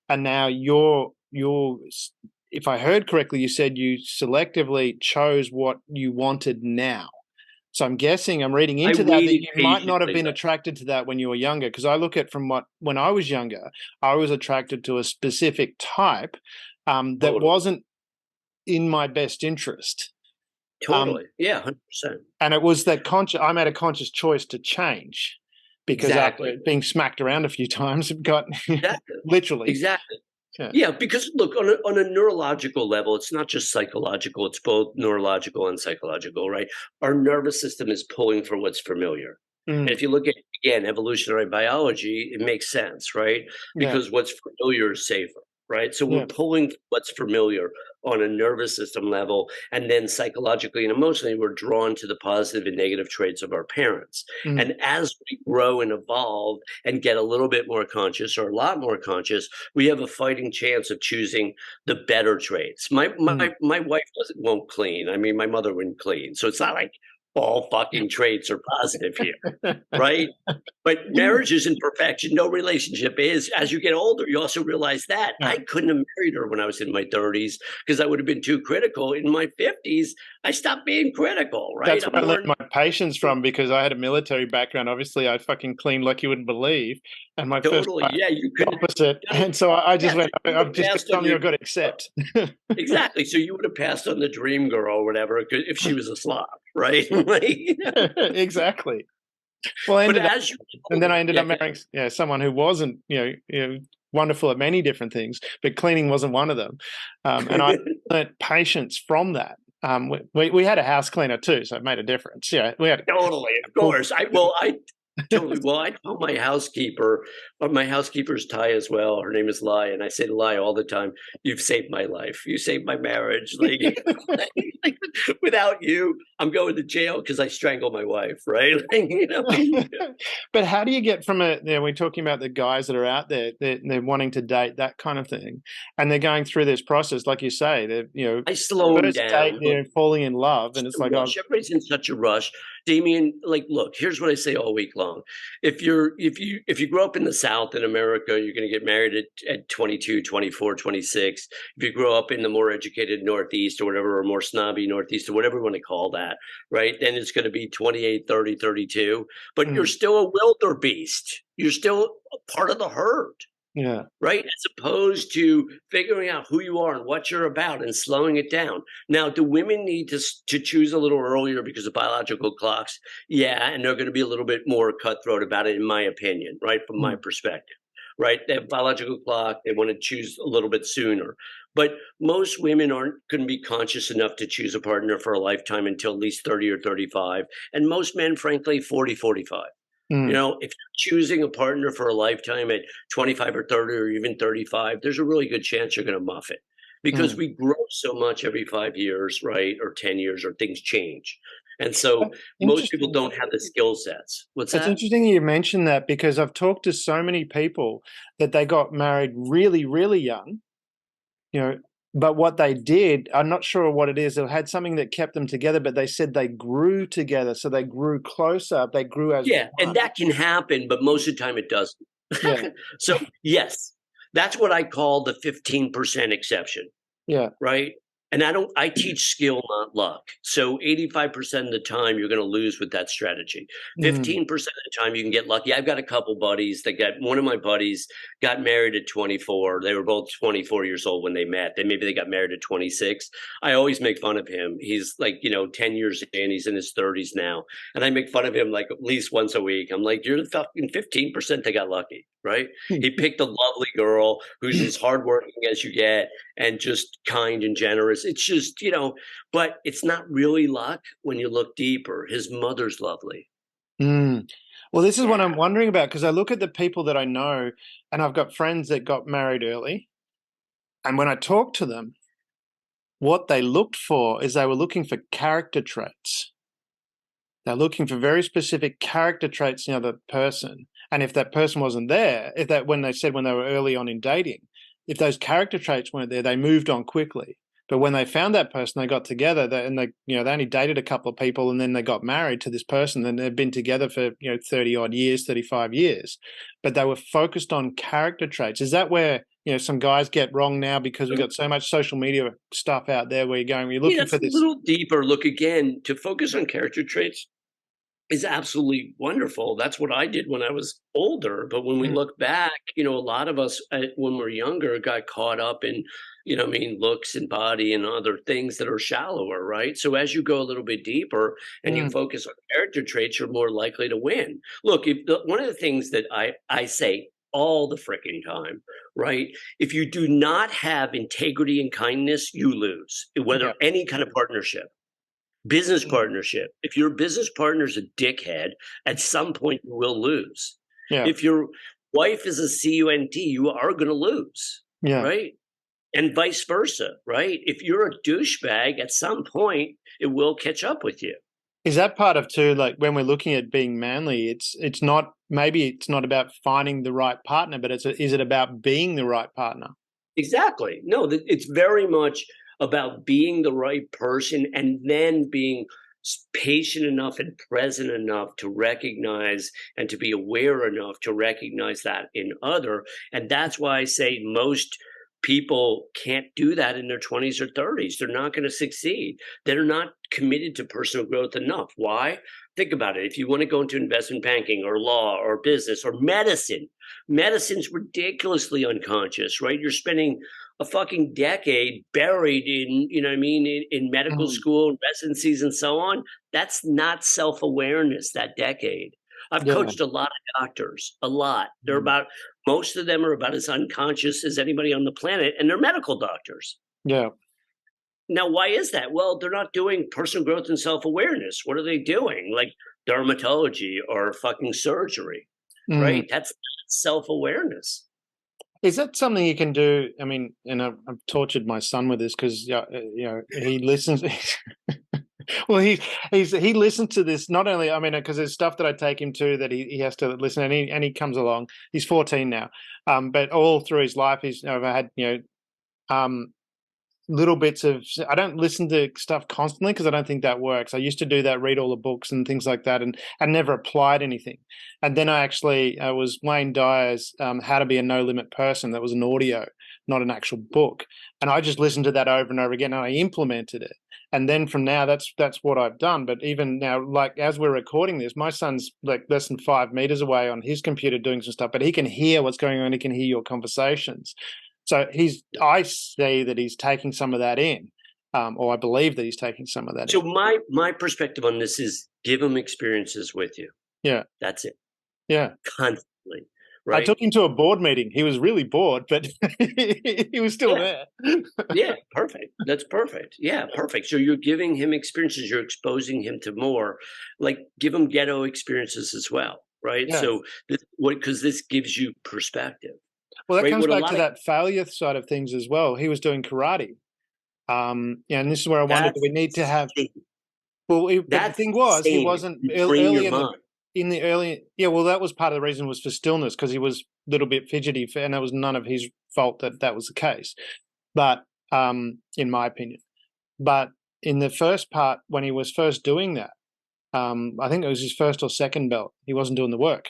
and now you're, if I heard correctly, you said you selectively chose what you wanted now. So I'm guessing, I'm reading into that you might not have been attracted to that when you were younger, because I look at when I was younger, I was attracted to a specific type that wasn't in my best interest.
Totally. 100%.
And it was that I made a conscious choice to change, because after being smacked around a few times, it got literally.
Exactly. Yeah, because look, on a neurological level, it's not just psychological, it's both neurological and psychological, right? Our nervous system is pulling for what's familiar. And
Mm.
if you look at, again, evolutionary biology, it makes sense, right?
Yeah.
Because what's familiar is safer, right? So we're
Yeah.
pulling what's familiar on a nervous system level. And then psychologically and emotionally, we're drawn to the positive and negative traits of our parents.
Mm.
And as we grow and evolve and get a little bit more conscious or a lot more conscious, we have a fighting chance of choosing the better traits. My
Mm.
my my wife won't clean. I mean, my mother wouldn't clean. So it's not like all fucking traits are positive here, right? But marriage isn't perfection. No relationship is. As you get older, you also realize that
Yeah.
I couldn't have married her when I was in my 30s because I would have been too critical. In my 50s, I stopped being critical, right?
That's
I'm
where I
more
learned my patience from because I had a military background. Obviously, I fucking cleaned like you wouldn't believe, and my first
totally,
wife
yeah, you
the
couldn't have
opposite.
done it.
And so I just
Yeah, so
went,
you would
"I've
have
just got
passed on
something
the
I've got to accept."
exactly. So you would have passed on the dream girl or whatever if she was a slob, right? Like,
Exactly. Well, I
but
ended up,
as you get
and then
older,
I ended
yeah,
up marrying, someone who wasn't, wonderful at many different things, but cleaning wasn't one of them. And I learnt patience from that. We had a house cleaner too, so it made a difference. Yeah, we had
totally, of
full.
course. I totally. Well, I tell my housekeeper, or my housekeeper's Thai as well. Her name is Lai, and I say to Lai all the time, "You've saved my life. You saved my marriage. Like, like, without you, I'm going to jail because I strangled my wife." Right? Like,
But how do you get from we're talking about the guys that are out there, they're wanting to date, that kind of thing, and they're going through this process, like you say, they're,
I slow them
first date,
down.
they're falling in love, and it's
A
like, oh,
rush. Everybody's in such a rush. Damien, like, look, here's what I say all week long. If you grow up in the South in America, you're gonna get married at 22, 24, 26. If you grow up in the more educated Northeast or whatever, or more snobby Northeast or whatever you want to call that, right? Then it's gonna be 28, 30, 32. But you're
mm,
still a wildebeest. You're still a part of the herd,
yeah,
right? As opposed to figuring out who you are and what you're about and slowing it down. Now, do women need to choose a little earlier because of biological clocks? Yeah, and they're going to be a little bit more cutthroat about it, in my opinion, right? From my
mm,
perspective, right? They have biological clock; they want to choose a little bit sooner. But most women aren't going to be conscious enough to choose a partner for a lifetime until at least 30 or 35. And most men, frankly, 40, 45.
mm,
If you're choosing a partner for a lifetime at 25 or 30 or even 35, there's a really good chance you're going to muff it because
mm.
we grow so much every 5 years, right? Or 10 years, or things change. And so
That's
most people
interesting.
don't have the skill sets. What's
It's
that?
interesting you mentioned that because I've talked to so many people that they got married really, really young, you know, but what they did, I'm not sure what it is. They had something that kept them together, but they said they grew together. So they grew closer. They grew as
Yeah. And
one.
that can happen, but most of the time it doesn't.
Yeah.
So, yes, that's what I call the 15% exception.
Yeah.
Right? And I teach skill, not luck. So 85% of the time you're going to lose with that strategy.
Mm,
15% of the time you can get lucky. I've got a couple buddies that got one of my buddies got married at 24. They were both 24 years old when they met. Then maybe they got married at 26. I always make fun of him. He's like, 10 years in, he's in his 30s now. And I make fun of him like at least once a week. I'm like, you're the fucking 15% that got lucky, right? He picked a lovely girl who's as hardworking as you get and just kind and generous. It's just, but it's not really luck when you look deeper. His mother's lovely.
mm. Well, this is what
Yeah.
I'm wondering about because I look at the people that I know, and I've got friends that got married early. And when I talk to them, what they looked for is they were looking for character traits. They're looking for very specific character traits in the other person. And if that person wasn't there, if that when they said when they were early on in dating, if those character traits weren't there, they moved on quickly. But when they found that person, they got together, and they only dated a couple of people, and then they got married to this person, and they've been together for 30 odd years, 35 years. But they were focused on character traits. Is that where some guys get wrong now because we've got so much social media stuff out there where you're
Yeah,
looking
that's
for
a
this?
little deeper look again. To focus on character traits is absolutely wonderful. That's what I did when I was older. But when we
Mm,
look back, a lot of us when we're younger got caught up in, looks and body and other things that are shallower, right? So as you go a little bit deeper and you
mm,
focus on character traits, you're more likely to win. Look, one of the things that I say all the freaking time, right? If you do not have integrity and kindness, you lose, whether
yeah.
any kind of partnership. Business partnership. If your business partner's a dickhead, at some point you will lose.
Yeah.
If your wife is a cunt, you are going to lose,
Yeah.
right? And vice versa, right? If you're a douchebag, at some point it will catch up with you.
Is that part of too, like when we're looking at being manly, it's not, maybe it's not about finding the right partner, but is it about being the right partner?
Exactly. No, it's very much about being the right person and then being patient enough and present enough to recognize and to be aware enough to recognize that in other. And that's why I say most people can't do that in their 20s or 30s. They're not going to succeed. They're not committed to personal growth enough. Why? Think about it. If you want to go into investment banking or law or business or medicine, medicine's ridiculously unconscious, right? You're spending a fucking decade buried in, you know what I mean, in medical school, residencies, and so on. That's not self-awareness, that decade. I've
Yeah.
coached a lot of doctors, a lot. Most of them are about as unconscious as anybody on the planet, and they're medical doctors.
Yeah.
Now, why is that? Well, they're not doing personal growth and self-awareness. What are they doing? Like dermatology or fucking surgery, right? That's self-awareness.
Is that something you can do? I mean, and I've tortured my son with this because he listens. Well, he listens to this not only. I mean, because there's stuff that I take him to that he has to listen, and he comes along. He's 14 now, but all through his life, he's had little bits of. I don't listen to stuff constantly because I don't think that works. I used to do that, read all the books and things like that, and never applied anything. And then I was Wayne Dyer's How to Be a No Limit Person. That was an audio, not an actual book. And I just listened to that over and over again, and I implemented it. And then from now, that's what I've done. But even now, like as we're recording this, my son's like less than 5 meters away on his computer doing some stuff, but he can hear what's going on. He can hear your conversations. So I see that he's taking some of that in, or I believe that he's taking some of that in.
So my perspective on this is give him experiences with you.
Yeah.
That's it.
Yeah.
Constantly. Right?
I took him to a board meeting. He was really bored, but he was still there.
Yeah, perfect. That's perfect. Yeah, perfect. So you're giving him experiences. You're exposing him to more. Like give him ghetto experiences as well, right?
Yeah.
So because this gives you perspective.
Well, that
right?
comes back to that failure side of things as well. He was doing karate. And this is where I wondered, do we need to have... Well, but the thing was, he wasn't early in the early... Yeah, well, that was part of the reason was for stillness, because he was a little bit fidgety, and it was none of his fault that was the case. But, in my opinion. But in the first part, when he was first doing that, I think it was his first or second belt, he wasn't doing the work.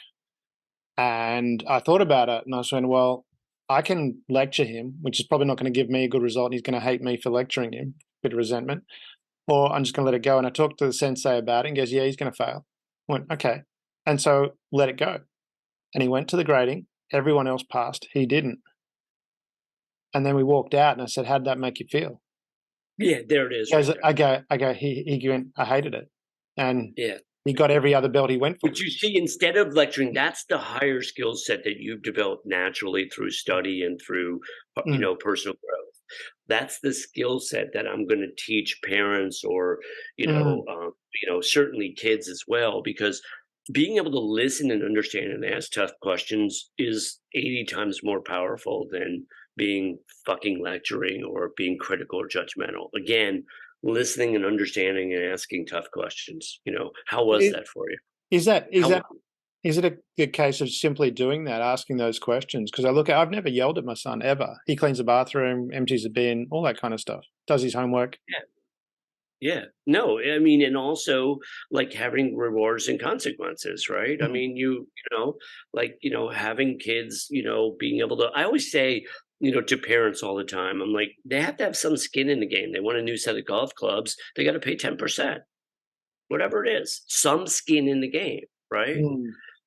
And I thought about it, and I was saying, well, I can lecture him, which is probably not going to give me a good result, and he's going to hate me for lecturing him, a bit of resentment, or I'm just going to let it go. And I talked to the sensei about it, and he goes, yeah, he's going to fail. I went, okay. And so let it go. And he went to the grading. Everyone else passed. He didn't. And then we walked out, and I said, how did that make you feel?
Yeah, there it is.
I go, he went, I hated it. And
yeah.
He got every other belt he went for.
But you see, instead of lecturing, that's the higher skill set that you've developed naturally through study and through, personal growth. That's the skill set that I'm going to teach parents or, certainly kids as well, because being able to listen and understand and ask tough questions is 80 times more powerful than being fucking lecturing or being critical or judgmental. Again, listening and understanding and asking tough questions. How was that for you?
Is it a case of simply doing that, asking those questions? Because I've never yelled at my son ever. He cleans the bathroom, empties the bin, all that kind of stuff. Does his homework.
Yeah. No, I mean, and also like having rewards and consequences, right? I mean, having kids, being able to, I always say, to parents all the time, I'm like, they have to have some skin in the game. They want a new set of golf clubs. They got to pay 10%, whatever it is, some skin in the game, right?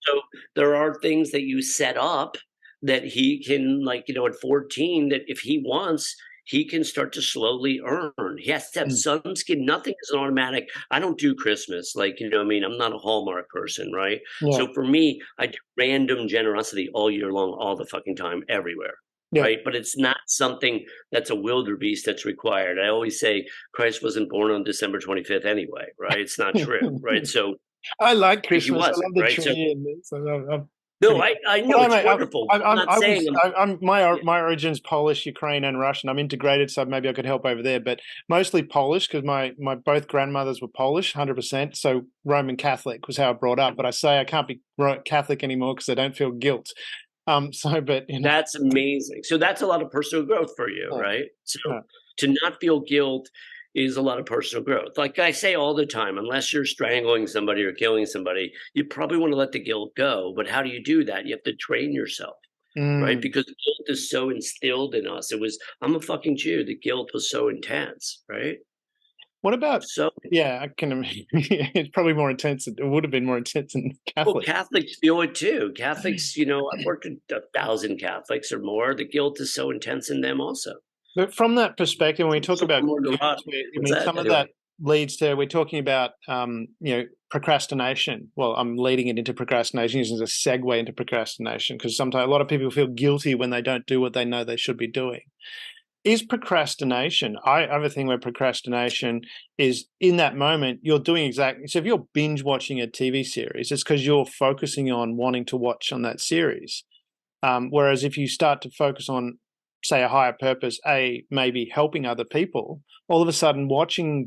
So there are things that you set up that he can, at 14, that if he wants, he can start to slowly earn. He has to have some skin. Nothing is an automatic. I don't do Christmas. I'm not a Hallmark person, right? Yeah. So for me, I do random generosity all year long, all the fucking time, everywhere.
Yeah.
right? But it's not something that's a wildebeest that's required. I always say Christ wasn't born on December 25th anyway, right? It's not true, right? So
I like
he
Christmas. I
wasn't,
love the
right? So
tree, and so I'm
no,
pretty.
I
But
know it's wonderful. I'm not saying
I'm my
yeah.
my origin's Polish, Ukraine, and Russian. I'm integrated, so maybe I could help over there, but mostly Polish because my both grandmothers were Polish, 100%. So Roman Catholic was how I brought up. But I say I can't be Catholic anymore because I don't feel guilt. So, but
That's amazing. So that's a lot of personal growth for you,
yeah,
right? So
yeah.
to not feel guilt is a lot of personal growth. Like I say all the time, unless you're strangling somebody or killing somebody, you probably want to let the guilt go. But how do you do that? You have to train yourself, right?
Mm.
Because guilt is so instilled in us. It was, I'm a fucking Jew. The guilt was so intense, right?
What about?
So
Yeah, I can. It's probably more intense. It would have been more intense in
well,
Catholic.
Catholics feel it too. Catholics, I've worked with 1,000 Catholics or more. The guilt is so intense in them also.
But from that perspective, when we talk
So
about
more
guilt,
neurotic.
I
What's
mean,
that?
some of
Anyway.
that leads to we're talking about procrastination. Well, I'm leading it into procrastination using a segue into procrastination because sometimes a lot of people feel guilty when they don't do what they know they should be doing. Is procrastination? I have a thing where procrastination is in that moment you're doing exactly. So if you're binge watching a TV series, it's because you're focusing on wanting to watch on that series. Whereas if you start to focus on, say, a higher purpose, maybe helping other people, all of a sudden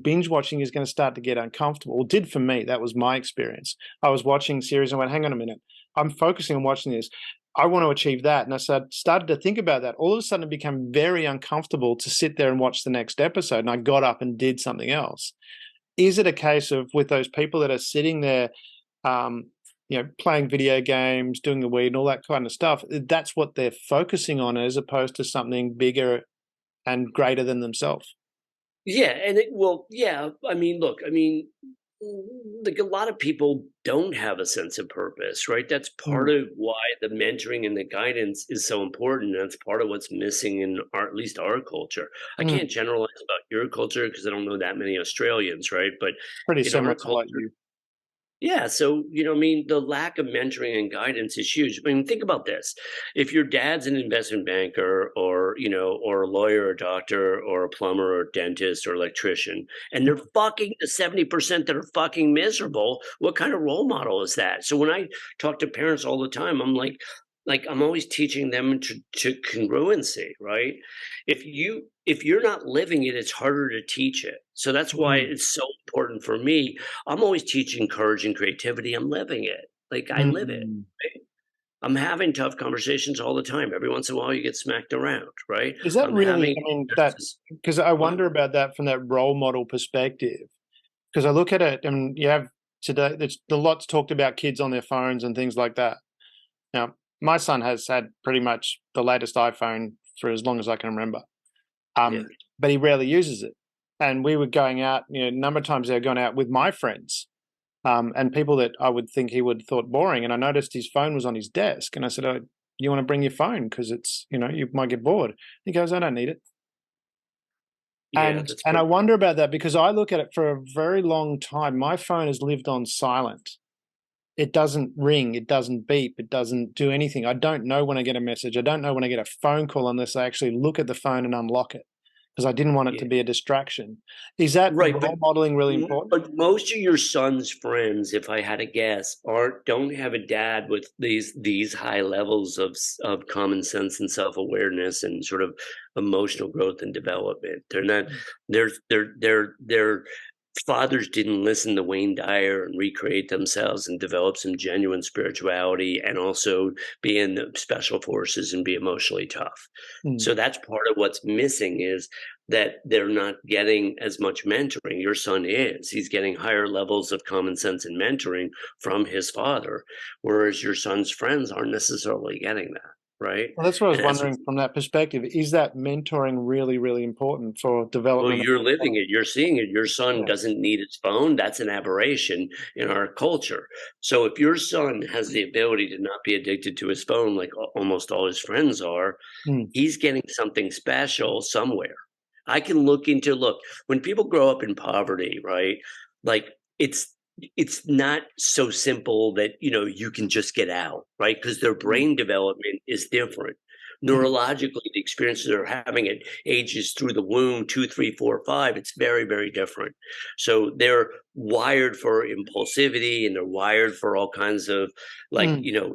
binge watching is going to start to get uncomfortable. It did for me. That was my experience. I was watching series and I went, hang on a minute, I'm focusing on watching this. I want to achieve that. And I started to think about that. All of a sudden it became very uncomfortable to sit there and watch the next episode. And I got up and did something else. Is it a case of with those people that are sitting there, um, playing video games, doing the weed and all that kind of stuff, that's what they're focusing on as opposed to something bigger and greater than themselves?
Yeah, and yeah. I mean, look, like a lot of people don't have a sense of purpose, right? That's part
Mm,
of why the mentoring and the guidance is so important. That's part of what's missing in at least our culture. I
mm,
can't generalize about your culture because I don't know that many Australians, right? But
pretty
in our
similar to
culture,
like you.
yeah, so, the lack of mentoring and guidance is huge. I mean, think about this. If your dad's an investment banker or a lawyer or doctor or a plumber or dentist or electrician, and they're fucking the 70% that are fucking miserable, what kind of role model is that? So when I talk to parents all the time, I'm like I'm always teaching them to congruency, right? If you're not living it, it's harder to teach it. So that's why
Mm,
it's so important for me. I'm always teaching courage and creativity. I'm living it. Like I live it.
mm.
Right? I'm having tough conversations all the time. Every once in a while, you get smacked around, right?
Is that
I'm
really,
having
I mean,
there's
that
this,
because I
what?
wonder about that from that role model perspective. Because I look at it and you have today, there's a lot's talked about kids on their phones and things like that. Now, my son has had pretty much the latest iPhone for as long as I can remember,
Yeah,
but he rarely uses it. And we were going out, a number of times they were going out with my friends and people that I would think he would have thought boring. And I noticed his phone was on his desk. And I said, oh, you want to bring your phone? Because it's, you might get bored. He goes, I don't need it.
yeah,
And
that's
and I
pretty.
wonder about that because I look at it for a very long time. My phone has lived on silent. It doesn't ring, it doesn't beep, it doesn't do anything. I don't know when I get a message. I don't know when I get a phone call unless I actually look at the phone and unlock it because I didn't want it to
Yeah.
be a distraction. Is that
Right,
role modeling really important?
but most of your son's friends, if I had to guess, don't have a dad with these high levels of common sense and self-awareness and sort of emotional growth and development. They're not their fathers didn't listen to Wayne Dyer and recreate themselves and develop some genuine spirituality and also be in the special forces and be emotionally tough.
Mm,
So that's part of what's missing is that they're not getting as much mentoring. Your son is. He's getting higher levels of common sense and mentoring from his father, whereas your son's friends aren't necessarily getting that, right?
well, that's what I was
And that's
wondering from that perspective. Is that mentoring really, really important for
well,
development
you're
of
living it. You're seeing it. Your son
yeah.
doesn't need his phone. That's an aberration in our culture. So if your son has the ability to not be addicted to his phone like almost all his friends are,
Mm,
he's getting something special somewhere. I can look when people grow up in poverty, right? Like it's not so simple that you can just get out, right? Because their
mm,
brain development is different. Neurologically, the experiences they're having at ages through the womb, 2, 3, 4, 5, it's very, very different. So they're wired for impulsivity, and they're wired for all kinds of like,
Mm,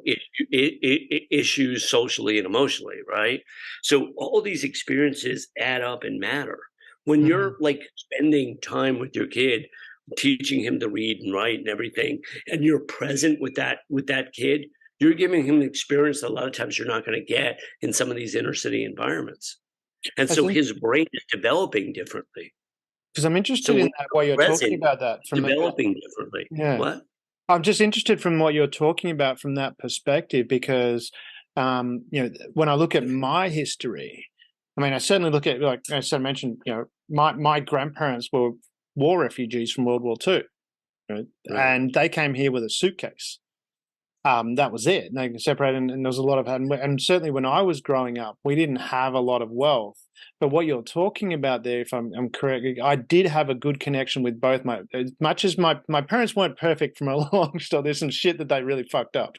issues socially and emotionally, right? So all these experiences add up and matter. When
mm.
you're like spending time with your kid, teaching him to read and write and everything, and you're present with that kid, you're giving him an experience that a lot of times you're not going to get in some of these inner city environments. And
I
so
think
his brain is developing differently.
because I'm
So
interested
when
in that while you're
you're
talking
present,
about that from
developing differently.
yeah.
What?
I'm just interested from what you're talking about from that perspective because, when I look at my history, I mean, I certainly look at, like I said, I mentioned, my grandparents were war refugees from World War II,
Right.
and they came here with a suitcase. That was it. They separated, and there was a lot of, and certainly when I was growing up, we didn't have a lot of wealth. But what you're talking about there, if I'm correct, I did have a good connection with both my, as much as my parents weren't perfect from a long story. There's some shit that they really fucked up.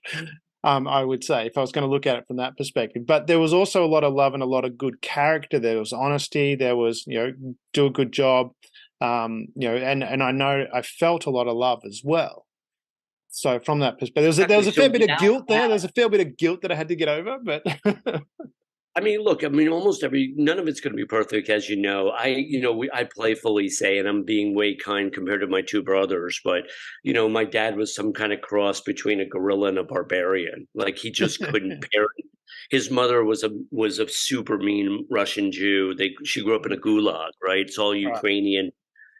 I would say if I was going to look at it from that perspective, but there was also a lot of love and a lot of good character. There was honesty. There was, do a good job. And I know I felt a lot of love as well. So from that perspective, there
Exactly.
was a
So
fair bit of
without
guilt there.
that,
There's a fair bit of guilt that I had to get over, but
I mean, look, I mean, almost none of it's going to be perfect, as you know. I playfully say, and I'm being way kind compared to my two brothers, but my dad was some kind of cross between a gorilla and a barbarian. Like he just couldn't parent. His mother was a super mean Russian Jew. She grew up in a gulag, right?
right.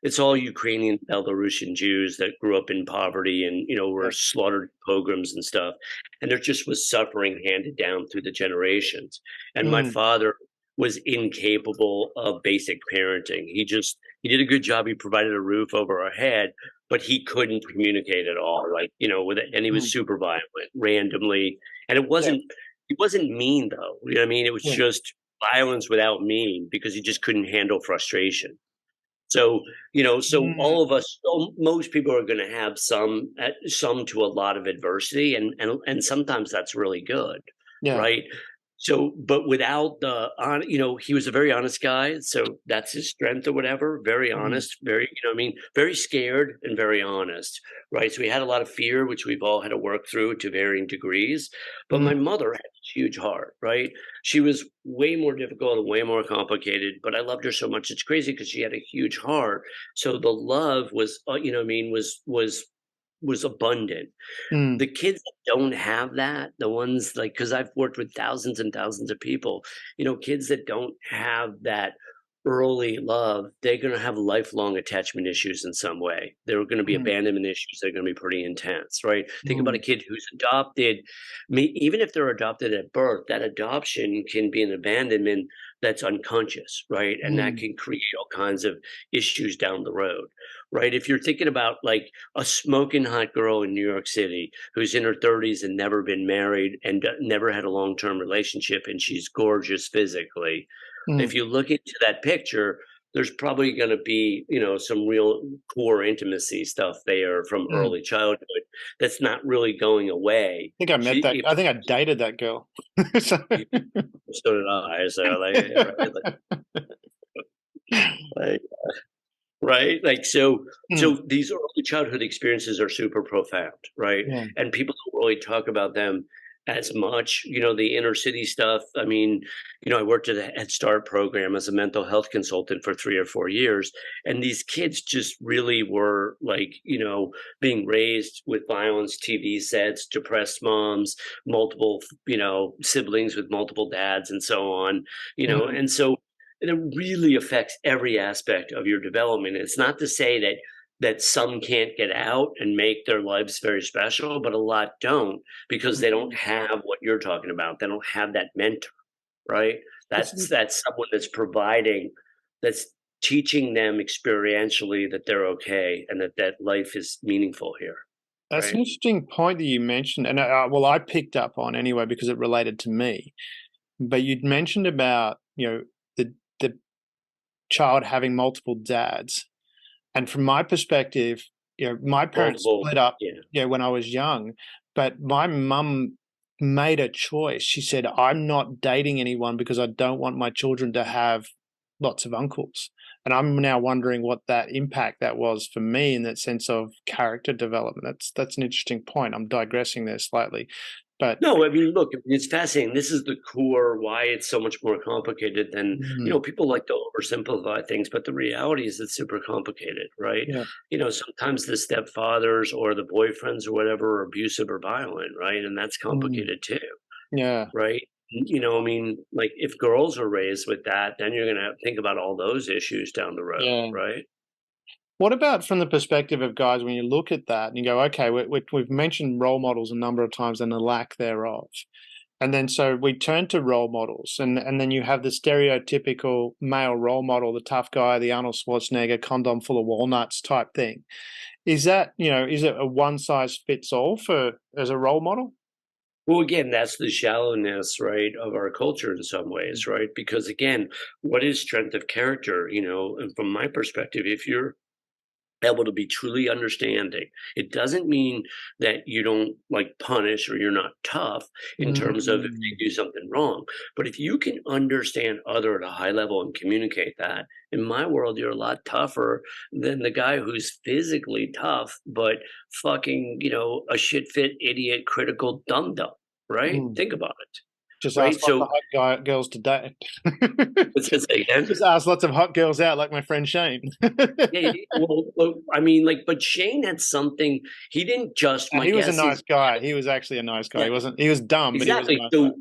It's all Ukrainian Belarusian Jews that grew up in poverty and were
Yeah.
slaughtered in pogroms and stuff. And there just was suffering handed down through the generations. And my
Mm,
father was incapable of basic parenting. He did a good job. He provided a roof over our head, but he couldn't communicate at all. Like, with it, and he was
mm,
super violent randomly. And
yeah,
it wasn't mean though. You know what I mean? It was
yeah.
just violence without mean because he just couldn't handle frustration. So, so
Mm,
all of us, most people are going to have some to a lot of adversity, and sometimes that's really good,
yeah.
right? So, but without he was a very honest guy, so that's his strength or whatever. Very
Mm,
honest, very, I mean, very scared and very honest, right? So he had a lot of fear, which we've all had to work through to varying degrees. But
mm,
my mother had a huge heart, right? She was way more difficult and way more complicated, but I loved her so much. It's crazy because she had a huge heart. So the love was, was abundant.
mm,
The kids that don't have that, the ones like, because I've worked with thousands and thousands of people, kids that don't have that early love, they're going to have lifelong attachment issues in some way. There are going to be
mm,
abandonment issues that are going to be pretty intense, right? Think about a
mm,
kid who's adopted. Even if they're adopted at birth, that adoption can be an abandonment that's unconscious, right? And that
mm,
can create all kinds of issues down the road, right? If you're thinking about like a smoking hot girl in New York City who's in her 30s and never been married and never had a long-term relationship, and she's gorgeous physically, if
mm,
you look into that picture, there's probably going to be, some real core intimacy stuff there from
mm.
early childhood that's not really going away.
I think I met that.
If
I think I dated that girl. So,
so did I. So like, right, like
mm,
so these early childhood experiences are super profound, right?
yeah.
And people don't really talk about them as much. The inner city stuff. I mean, I worked at a Head Start program as a mental health consultant for 3 or 4 years, and these kids just really were like, being raised with violence, TV sets, depressed moms, multiple, siblings with multiple dads, and so on.
Mm,
And so it really affects every aspect of your development. It's not to say that some can't get out and make their lives very special, but a lot don't because they don't
mm.
have what you're talking about. They don't have that mentor, right?
That's
That's someone that's teaching them experientially that they're okay and that life is meaningful here,
that's an
right?
interesting point that you mentioned, and well, I picked up on anyway because it related to me. But you'd mentioned about the child having multiple dads, and from my perspective, my parents
Multiple,
split up,
yeah,
when I was young, but my mum made a choice. She said, I'm not dating anyone because I don't want my children to have lots of uncles. And I'm now wondering what that impact that was for me in that sense of character development. That's an interesting point. I'm digressing there slightly. But
No, I mean, look, it's fascinating. This is the core why it's so much more complicated than, people like to oversimplify things, but the reality is it's super complicated, right?
yeah,
Sometimes the stepfathers or the boyfriends or whatever are abusive or violent, right? And that's
mm,
complicated too,
yeah,
right? I mean, like if girls are raised with that, then you're going to think about all those issues down the road,
yeah.
right?
What about from the perspective of guys, when you look at that and you go, okay, we've mentioned role models a number of times and the lack thereof. And then so we turn to role models, and then you have the stereotypical male role model, the tough guy, the Arnold Schwarzenegger, condom full of walnuts type thing. Is that, is it a one size fits all for as a role model?
Well, again, that's the shallowness, right, of our culture in some ways, right? Because again, what is strength of character? And from my perspective, if you're able to be truly understanding, it doesn't mean that you don't like punish or you're not tough in terms of if
Mm,
they do something wrong. But if you can understand other at a high level and communicate that, in my world, you're a lot tougher than the guy who's physically tough, but fucking, a shit fit idiot, critical dum dum, right?
mm.
Think about it.
Just
Right.
ask lots of
So
hot girls to date.
let's
just,
just say again.
just ask lots of hot girls out, like my friend Shane.
Yeah, well, I mean, like, but Shane had something. He didn't just. My
He was a
guess
nice
is,
guy. He was actually a nice guy.
yeah,
He wasn't. He was dumb, but he was a
exactly.
nice guy.
So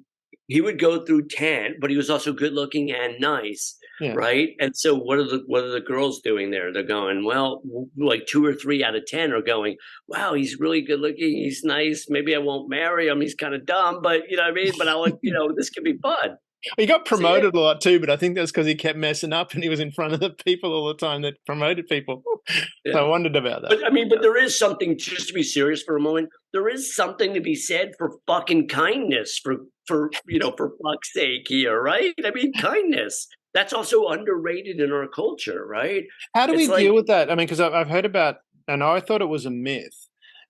he would go through 10, but he was also good looking and nice,
Yeah.
right? And so what are the girls doing there? They're going, well, like 2 or 3 out of 10 are going, wow, he's really good looking, he's nice. Maybe I won't marry him. He's kind of dumb, but you know what I mean? But I like, this could be fun.
He got
So yeah,
promoted a lot too, but I think that's because he kept messing up and he was in front of the people all the time that promoted people. So
yeah.
I wondered about that.
But I mean, but there is something, just to be serious for a moment, there is something to be said for fucking kindness, for fuck's sake here, right? I mean, kindness. That's also underrated in our culture, right?
How do we
It's
deal
like,
with that? I mean, because I've heard about, and I thought it was a myth.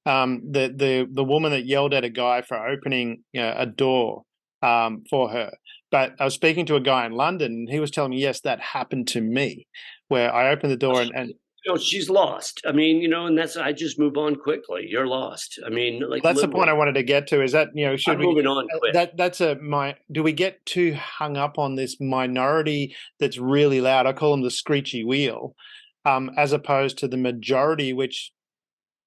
The woman that yelled at a guy for opening a door for her. But I was speaking to a guy in London, and he was telling me, yes, that happened to me, where I opened the door and
she's lost. I mean, and that's, I just move on quickly. You're lost. I mean, like,
that's the
live with
point I
it.
wanted to get to. Is that should
I'm
we?
moving on quick.
Do we get too hung up on this minority that's really loud? I call them the screechy wheel, as opposed to the majority, which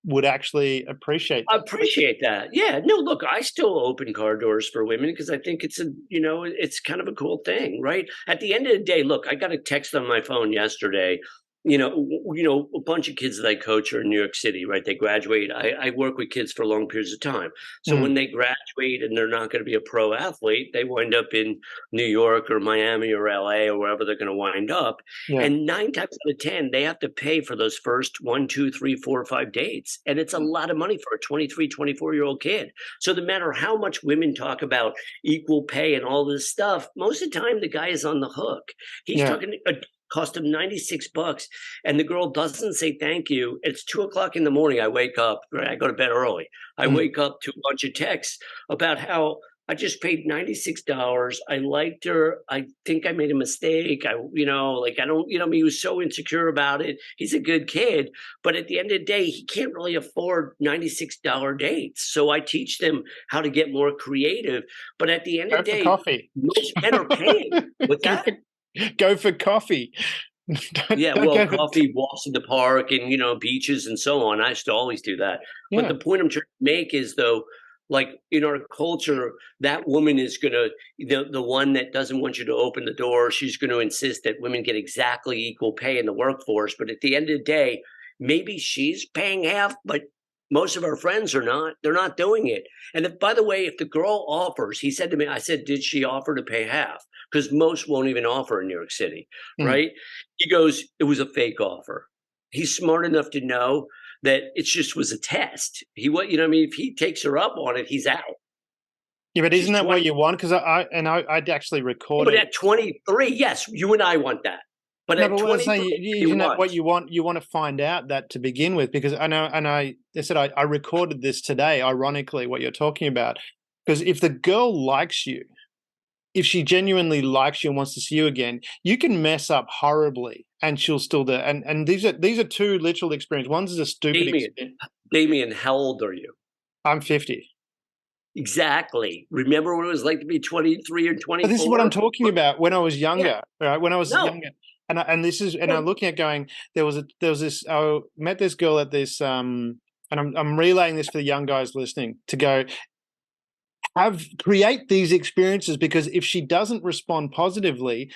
would actually appreciate
I
that.
appreciate that. Yeah. No, look, I still open car doors for women because I think it's kind of a cool thing, right? At the end of the day, look, I got a text on my phone yesterday. A bunch of kids that I coach are in New York City, right? They graduate. I work with kids for long periods of time. So
Mm,
when they graduate and they're not going to be a pro athlete, they wind up in New York or Miami or LA or wherever they're going to wind up.
yeah,
And 9 times out of 10, they have to pay for those first 1, 2, 3, 4, 5 dates. And it's a lot of money for a 23, 24-year-old kid. So no matter how much women talk about equal pay and all this stuff, most of the time the guy is on the hook. He's
yeah.
talking a cost him $96, and the girl doesn't say thank you. It's 2 o'clock in the morning. I wake up, right? I go to bed early. I
Mm.
wake up to a bunch of texts about how I just paid $96. I liked her. I think I made a mistake. I don't, he was so insecure about it. He's a good kid, but at the end of the day, he can't really afford $96 dates. So I teach them how to get more creative. But at the end of
Go
the
for
day,
coffee.
most men are paying. What's
Go
that?
go for coffee.
Yeah,
Don't
well,
go for
coffee, walks in the park, and beaches and so on. I used to always do that. But
yeah.
the point I'm trying to make is, though, like in our culture, that woman is gonna the one that doesn't want you to open the door. She's going to insist that women get exactly equal pay in the workforce. But at the end of the day, maybe she's paying half, but most of our friends are not. They're not doing it. And if, by the way, if the girl offers, he said to me, I said, did she offer to pay half? Because most won't even offer in New York City,
Mm.
right? He goes, it was a fake offer. He's smart enough to know that it just was a test. If he takes her up on it, he's out.
Yeah, but
She's
isn't that what
20.
you want? Because I'd actually
But
recorded.
at 23, yes, you and I want that. But
No,
at
but what I'm
23,
saying,
you
isn't that
want.
what you want? You want to find out that to begin with, because I know, and I said I recorded this today. Ironically, what you're talking about, Because if the girl likes you, if she genuinely likes you and wants to see you again, you can mess up horribly and she'll still do. And these are two literal experiences. One's is a stupid experience.
Damien, how old are you?
I'm 50.
Exactly. Remember what it was like to be 23 or 24?
But this is what I'm talking about. When I was younger, right? When I was
No.
younger, and I'm looking at going. There was this. I met this girl at this. And I'm relaying this for the young guys listening to go. Create these experiences, because if she doesn't respond positively,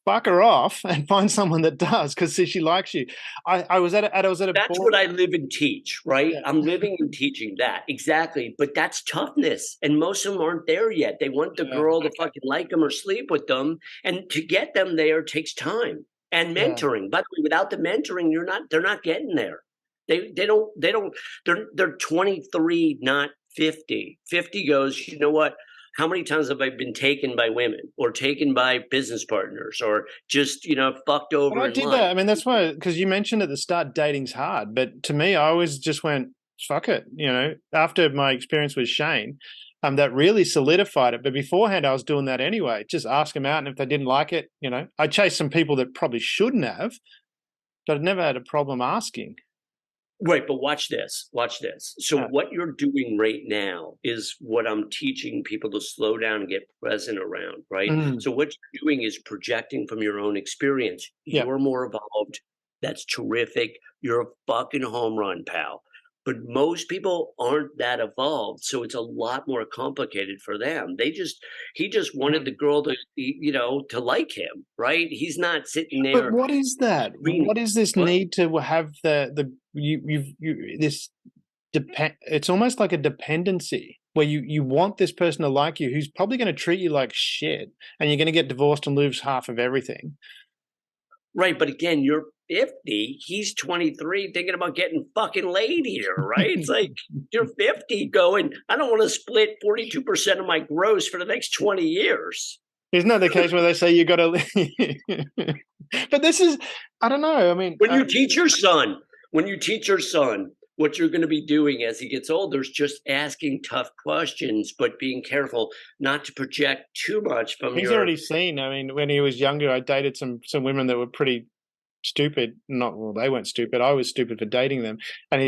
fuck her off and find someone that does, because she likes you. I was at a
That's what I live and teach, right?
Yeah.
I'm living and teaching that. Exactly. But that's toughness. And most of them aren't there yet. They want the girl to fucking like them or sleep with them. And to get them there takes time and mentoring. By the way, without the mentoring, they're not getting there. They're 23, not 50. 50 goes, you know what? How many times have I been taken by women or taken by business partners or just, fucked over?
But I did that. I mean, that's why, because you mentioned at the start, dating's hard. But to me, I always just went, fuck it. After my experience with Shane, that really solidified it. But beforehand, I was doing that anyway. Just ask them out. And if they didn't like it, I chased some people that probably shouldn't have, but I'd never had a problem asking.
Right, but watch this. So what you're doing right now is what I'm teaching people to slow down and get present around, right? So what you're doing is projecting from your own experience. You're more evolved. That's terrific. You're a fucking home run, pal. But most people aren't that evolved, so it's a lot more complicated for them. He just wanted the girl to, to like him, right? He's not sitting there.
But what is that? What is this need to have it's almost like a dependency where you want this person to like you, who's probably going to treat you like shit, and you're going to get divorced and lose half of everything.
Right, but again, you're 50, he's 23, thinking about getting fucking laid here, right? It's like you're 50 going, I don't want to split 42% of my gross for the next 20 years.
Isn't that the case where they say you got to But this is, I don't know. I mean,
when you teach your son what you're going to be doing as he gets older is just asking tough questions, but being careful not to project too much from
He's already seen. I mean, when he was younger, I dated some women that were pretty stupid. They weren't stupid. I was stupid for dating them. And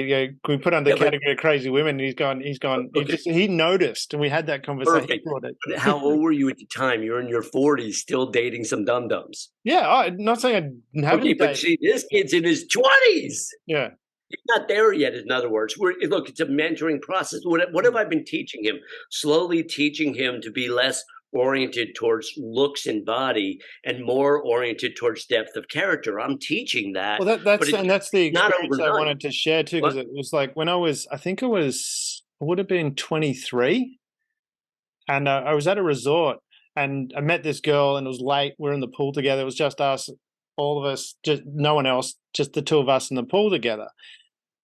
we put under the category of crazy women. And he's gone. Okay. He noticed, and we had that conversation.
But how old were you at the time? You're in your 40s, still dating some dum-dums.
Yeah, I'm not saying I haven't. Okay,
but see, this kid's in his 20s.
Yeah.
He's not there yet, in other words. Look, it's a mentoring process. What have I been teaching him? Slowly teaching him to be less oriented towards looks and body and more oriented towards depth of character. I'm teaching that.
Well, that's the experience I wanted to share too, because it was like when I would have been 23, and I was at a resort and I met this girl, and it was late. We're in the pool together. It was just us, all of us, just no one else, just the two of us in the pool together.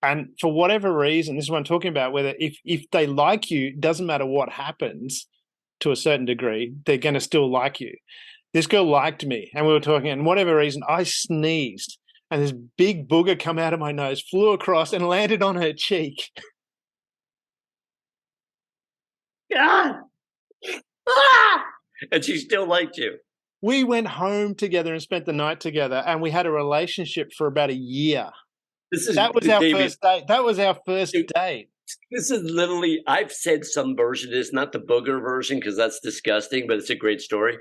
And for whatever reason, this is what I'm talking about, whether if they like you, it doesn't matter what happens to a certain degree, they're going to still like you. This girl liked me, and we were talking, and whatever reason, I sneezed, and this big booger come out of my nose, flew across, and landed on her cheek.
God! Ah! And she still liked you.
We went home together and spent the night together, and we had a relationship for about a year. That was our first date. That was our first date.
This is literally, I've said some version of this, not the booger version, because that's disgusting, but it's a great story.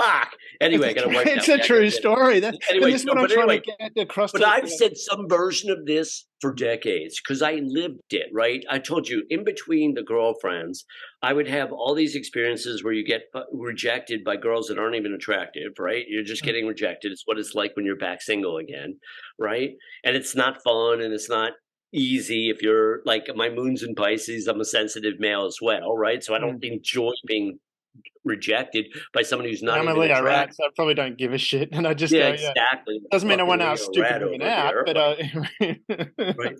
Fuck. Anyway, I got to wipe that.
It's a true story. This is what I'm trying to get across.
But I've said some version of this for decades because I lived it, right? I told you, in between the girlfriends, I would have all these experiences where you get rejected by girls that aren't even attractive, right? You're just getting rejected. It's what it's like when you're back single again, right? And it's not fun, and it's not easy if you're like, my moon's in Pisces. I'm a sensitive male as well, right? So I don't enjoy being rejected by someone who's not even attractive.
Right, so I probably don't give a shit, and I just
exactly.
Doesn't mean I want to ask stupid women out, but
right.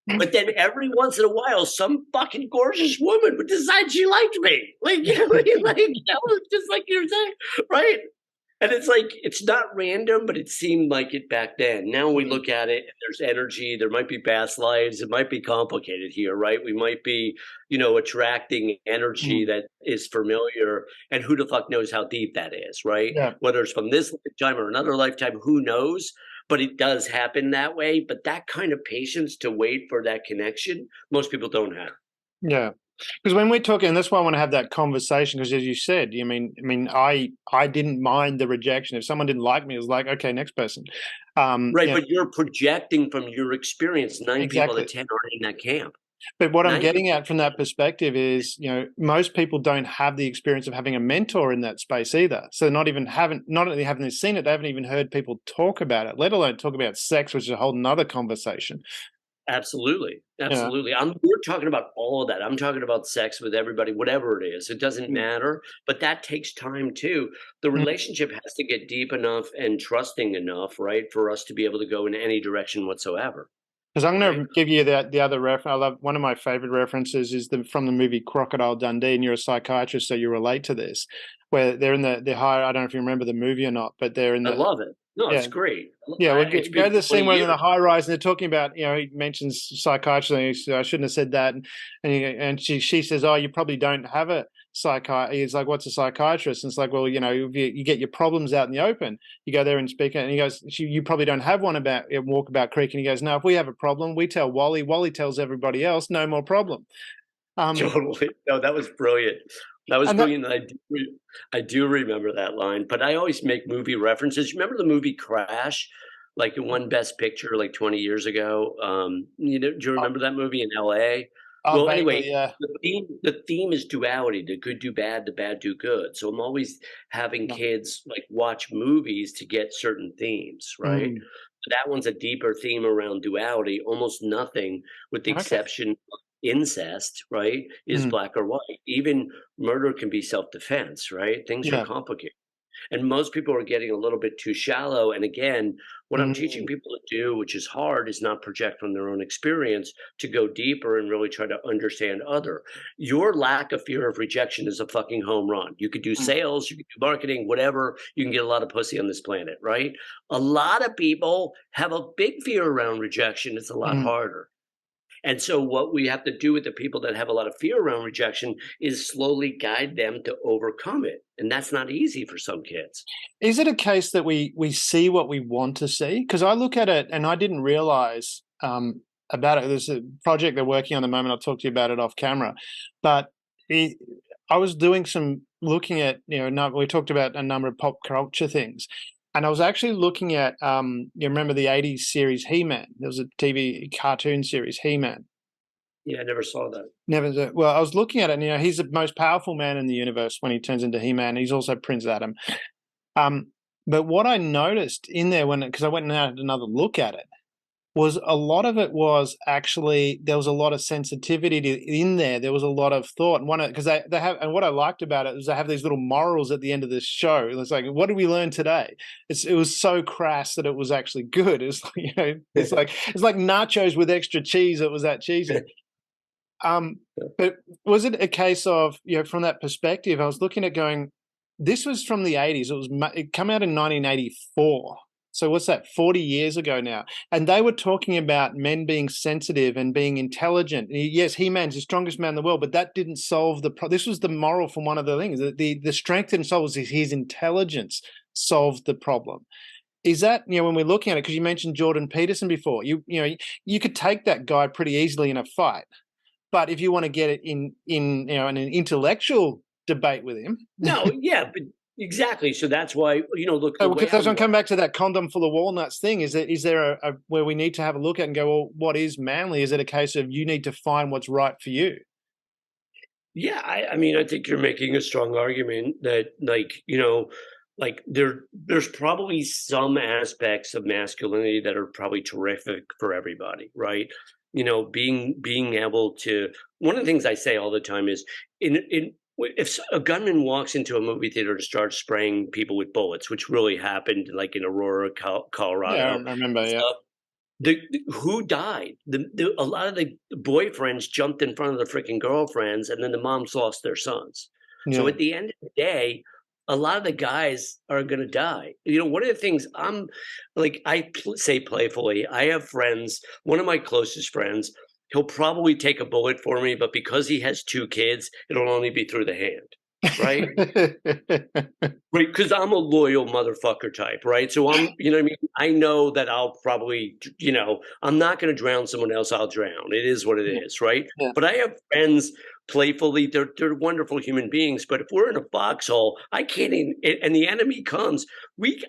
But then every once in a while, some fucking gorgeous woman would decide she liked me, just like you're saying, right? And it's like, it's not random, but it seemed like it back then. Now we look at it and there's energy, there might be past lives, it might be complicated here, right? We might be, attracting energy
Mm.
that is familiar, and who the fuck knows how deep that is, right?
Yeah.
Whether it's from this lifetime or another lifetime, who knows? But it does happen that way. But that kind of patience to wait for that connection, most people don't have.
Yeah. Because when we're talking, and that's why I want to have that conversation. Because as you said, I didn't mind the rejection. If someone didn't like me, it was like, okay, next person.
Right, but you're projecting from your experience. 9 people out
Exactly.
of 10 aren't in that camp.
But what I'm
9
getting
people.
at from that perspective is, most people don't have the experience of having a mentor in that space either. So not only haven't they seen it, they haven't even heard people talk about it, let alone talk about sex, which is a whole nother conversation.
Absolutely,
Yeah.
absolutely. We're talking about all of that. I'm talking about sex with everybody, whatever it is. It doesn't
Mm.
matter, but that takes time too. The
Mm.
relationship has to get deep enough and trusting enough, right, for us to be able to go in any direction whatsoever,
'Cause I'm
right?
gonna give you the other reference. I love one of my favorite references is from the movie Crocodile Dundee, and you're a psychiatrist, so you relate to this, where they're in the higher. I don't know if you remember the movie or not, but they're in
I
the
love it. No, it's
yeah.
great.
Yeah, well,
It's
go
been
to the
20
scene where they're in the
years.
high rise and they're talking about, he mentions psychiatrist, and he says, I shouldn't have said that. And she says, oh, you probably don't have a psychiatrist. He's like, what's a psychiatrist? And it's like, well, if you get your problems out in the open, you go there and speak. And he goes, you probably don't have one about Walkabout Creek. And he goes, no, if we have a problem, we tell Wally. Wally tells everybody else, no more problem.
Totally. No, that was brilliant. That was
And that,
brilliant. I do remember that line, but I always make movie references. You remember the movie Crash? Like, it won Best Picture like 20 years ago. Do you
oh,
remember that movie in LA?
oh,
Well,
vaguely,
anyway,
yeah.
the theme is duality. The good do bad, the bad do good. So I'm always having
No.
kids like watch movies to get certain themes, right?
Mm,
That one's a deeper theme around duality. Almost nothing, with the
okay.
exception of incest, right, is
Mm,
black or white. Even murder can be self-defense, right? Things are
yeah.
complicated. And most people are getting a little bit too shallow. And again, what I'm teaching
Mm,
people to do, which is hard, is not project from their own experience, to go deeper and really try to understand other. Your lack of fear of rejection is a fucking home run. You could do
mm,
sales, you could do marketing, whatever. You can get a lot of pussy on this planet, right? A lot of people have a big fear around rejection. It's a lot
mm.
harder. And so what we have to do with the people that have a lot of fear around rejection is slowly guide them to overcome it. And that's not easy for some kids.
Is it a case that we see what we want to see? Because I look at it and I didn't realize about it. There's a project they're working on at the moment. I'll talk to you about it off camera. But I was doing some looking at, we talked about a number of pop culture things. And I was actually looking at, you remember the 80s series He-Man? There was a TV cartoon series, He-Man.
Yeah, I never saw that.
Never. Well, I was looking at it, and he's the most powerful man in the universe when he turns into He-Man. He's also Prince Adam. Um, but what I noticed in there because I went and had another look at it, was a lot of it was actually there was a lot of sensitivity in there. There was a lot of thought, and because they have, and what I liked about it is they have these little morals at the end of this show. It's like, what did we learn today? It was so crass that it was actually good. It's like, it's like nachos with extra cheese. It was that cheesy. But was it a case of, from that perspective, I was looking at going, this was from the 80s. It came out in 1984. So what's that, 40 years ago now? And they were talking about men being sensitive and being intelligent. Yes, He-Man's the strongest man in the world, but that didn't solve the problem. This was the moral from one of the things. The strength in soul was his intelligence solved the problem. Is that, when we're looking at it, because you mentioned Jordan Peterson before, you could take that guy pretty easily in a fight. But if you want to get it in an intellectual debate with him,
No, yeah, but exactly. So that's why, look, the way
because
I
that's going to
look.
come back to that condom full of walnuts thing. Is there a where we need to have a look at and go, well, what is manly? Is it a case of you need to find what's right for you?
Yeah, I mean, I think you're making a strong argument that, like there's probably some aspects of masculinity that are probably terrific for everybody, right? Being able to. One of the things I say all the time is, if a gunman walks into a movie theater to start spraying people with bullets, which really happened, like in Aurora,
Yeah, I
Colorado,
remember. Yeah,
stuff. Who died? A lot of the boyfriends jumped in front of the freaking girlfriends, and then the moms lost their sons. So
yeah,
at the end of the day, a lot of the guys are gonna die. You know, one of the things I'm like, say playfully, I have friends, one of my closest friends, he'll probably take a bullet for me, but because he has 2 kids, it'll only be through the hand, right? Right, because I'm a loyal motherfucker type, right? So you know what I mean? I know that I'll probably, I'm not gonna drown someone else, I'll drown. It is what it
Yeah,
is, right?
yeah,
But I have friends playfully, they're wonderful human beings, but if we're in a foxhole, I can't even and the enemy comes,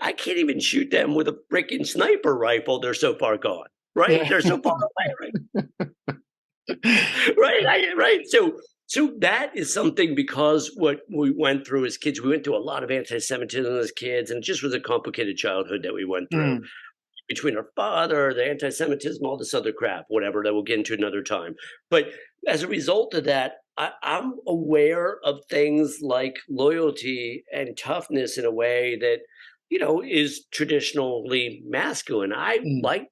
I can't even shoot them with a freaking sniper rifle, they're so far gone, right?
yeah.
They're so far away, right? Right, right. So that is something because what we went through as kids, we went through a lot of anti-Semitism as kids, and it just was a complicated childhood that we went through
Mm,
between our father, the anti-Semitism, all this other crap, whatever that we'll get into another time. But as a result of that, I'm aware of things like loyalty and toughness in a way that, is traditionally masculine. I
mm,
like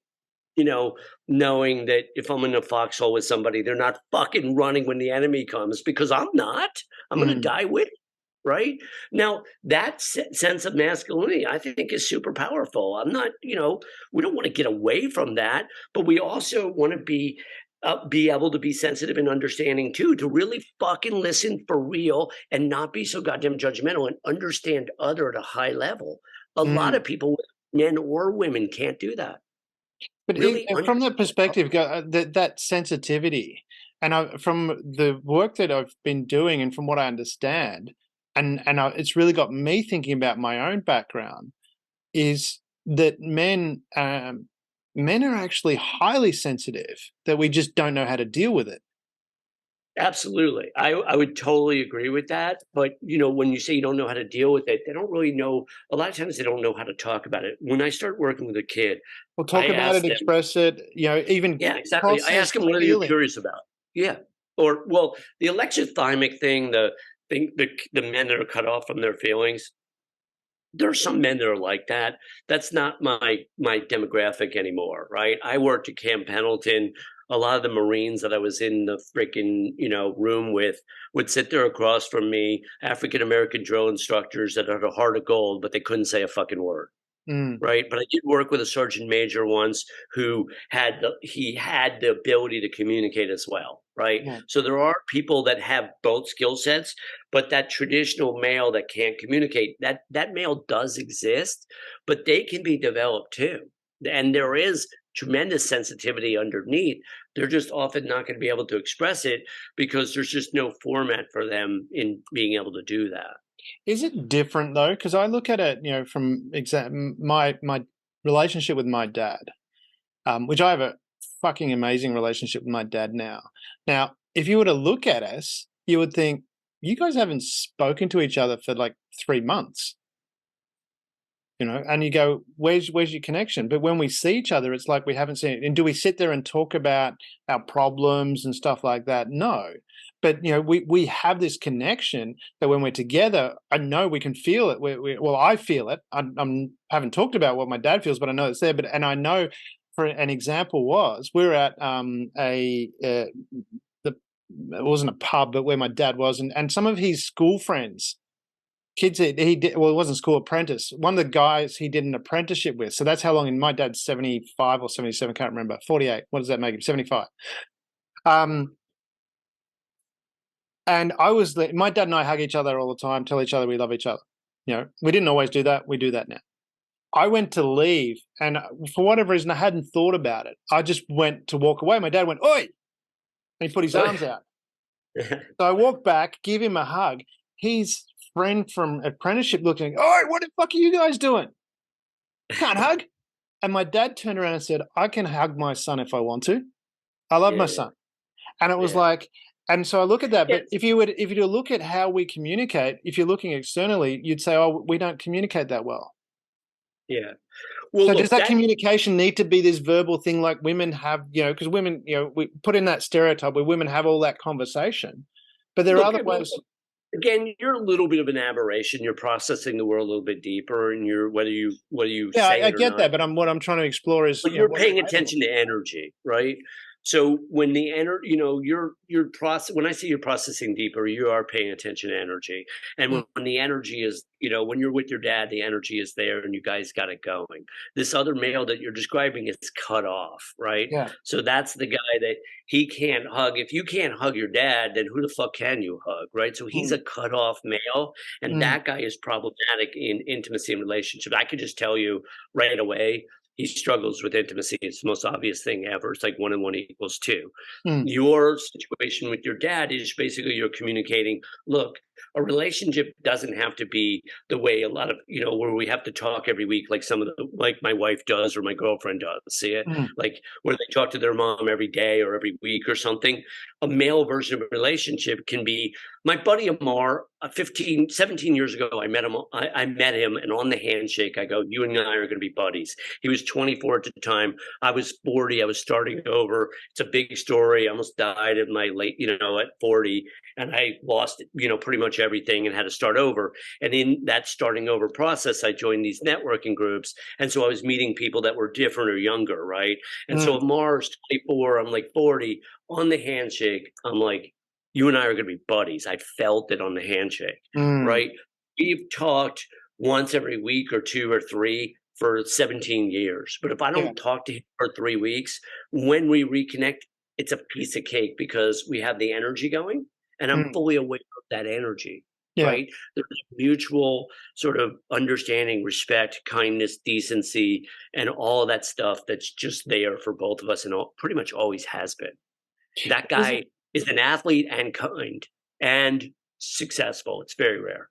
you know, knowing that if I'm in a foxhole with somebody, they're not fucking running when the enemy comes because I'm not. I'm going to
mm.
die with it, right? Now, that sense of masculinity, I think, is super powerful. I'm not, we don't want to get away from that, but we also want to be able to be sensitive and understanding too, to really fucking listen for real and not be so goddamn judgmental and understand other at a high level. A lot
Mm.
of people, men or women, can't do that.
But
Really
from that perspective, that sensitivity, and from the work that I've been doing, and from what I understand, it's really got me thinking about my own background, is that men are actually highly sensitive. That we just don't know how to deal with it.
Absolutely. I would totally agree with that. But, when you say you don't know how to deal with it, they don't really know. A lot of times they don't know how to talk about it. When I start working with a kid,
We'll talk
I
about
ask
it,
them,
express it. Even
yeah, exactly. I
process
ask them,
the
what are you
feeling.
curious about? Yeah. Or, well, the alexithymic thing, the men that are cut off from their feelings, there are some men that are like that. That's not my demographic anymore, right? I worked at Camp Pendleton. A lot of the Marines that I was in the freaking, room with would sit there across from me, African American drill instructors that had a heart of gold, but they couldn't say a fucking word.
Mm,
Right, but I did work with a sergeant major once who he had the ability to communicate as well, right?
yeah.
So there are people that have both skill sets, but that traditional male that can't communicate, that male does exist, but they can be developed too. And there is tremendous sensitivity underneath. They're just often not going to be able to express it because there's just no format for them in being able to do that.
Is it different though? Because I look at it, from my relationship with my dad, which I have a fucking amazing relationship with my dad now. Now, if you were to look at us, you would think you guys haven't spoken to each other for like 3 months, and you go, where's your connection? But when we see each other, it's like we haven't seen it. And do we sit there and talk about our problems and stuff like that? No. But we have this connection that when we're together, I know we can feel it. Well, I feel it. Haven't talked about what my dad feels, but I know it's there. And I know, for an example, we're at it wasn't a pub, but where my dad was, and some of his school friends, kids that he did, well, it wasn't school, apprentice. One of the guys he did an apprenticeship with. So that's how long. And my dad's 75 or 77, can't remember. 48. What does that make him? 75. And my dad and I hug each other all the time, tell each other we love each other. We didn't always do that. We do that now. I went to leave, and for whatever reason, I hadn't thought about it. I just went to walk away. My dad went, "Oi!" And he put his arms out. So I walked back, give him a hug. His friend from apprenticeship looked at me, "Oi, what the fuck are you guys doing? Can't hug." And my dad turned around and said, "I can hug my son if I want to. I love my
Yeah,
son." And it was
yeah.
like, and so I look at that. But
Yes.
if you look at how we communicate, if you're looking externally, you'd say, "Oh, we don't communicate that well."
Yeah. Well,
So does
look,
that communication need to be this verbal thing like women have, because women, we put in that stereotype where women have all that conversation, but there are
look,
other
I mean,
ways.
again, you're a little bit of an aberration. You're processing the world a little bit deeper, and whether you
Yeah,
say
I
it or
get
not,
that, but what I'm trying to explore is,
but you're
what's
paying
available.
attention to energy, right? So when the energy, you're process. When I say you're processing deeper, you are paying attention to energy. And
Mm,
when the energy is, when you're with your dad, the energy is there, and you guys got it going. This other male that you're describing is cut off, right?
yeah.
So that's the guy that he can't hug. If you can't hug your dad, then who the fuck can you hug, right? So he's
Mm,
a cut off male, and
mm,
that guy is problematic in intimacy and relationships. I could just tell you right away he struggles with intimacy. It's the most obvious thing ever. It's like 1 and 1 equals 2.
mm,
Your situation with your dad is basically you're communicating, look, a relationship doesn't have to be the way a lot of, where we have to talk every week, like like my wife does or my girlfriend does. See it?
mm,
Like where they talk to their mom every day or every week or something. A male version of a relationship can be my buddy Amar, 15, 17 years ago, I met him. I met him, and on the handshake, I go, you and I are going to be buddies. He was 24 at the time. I was 40. I was starting over. It's a big story. I almost died at my late, at 40, and I lost, pretty much everything and had to start over. And in that starting over process, I joined these networking groups. And so I was meeting people that were different or younger, right? And so
mm,
Amar's 24, I'm like 40. On the handshake, I'm like, you and I are going to be buddies. I felt it on the handshake,
mm.
right? We've talked once every week or 2 or 3 for 17 years. But if I
Yeah.
don't talk to him for 3 weeks, when we reconnect, it's a piece of cake because we have the energy going and I'm
Mm,
fully aware of that energy,
yeah.
right? There's mutual sort of understanding, respect, kindness, decency, and all of that stuff that's just there for both of us and pretty much always has been. That
Is it?
guy is an athlete and kind and successful. It's very rare.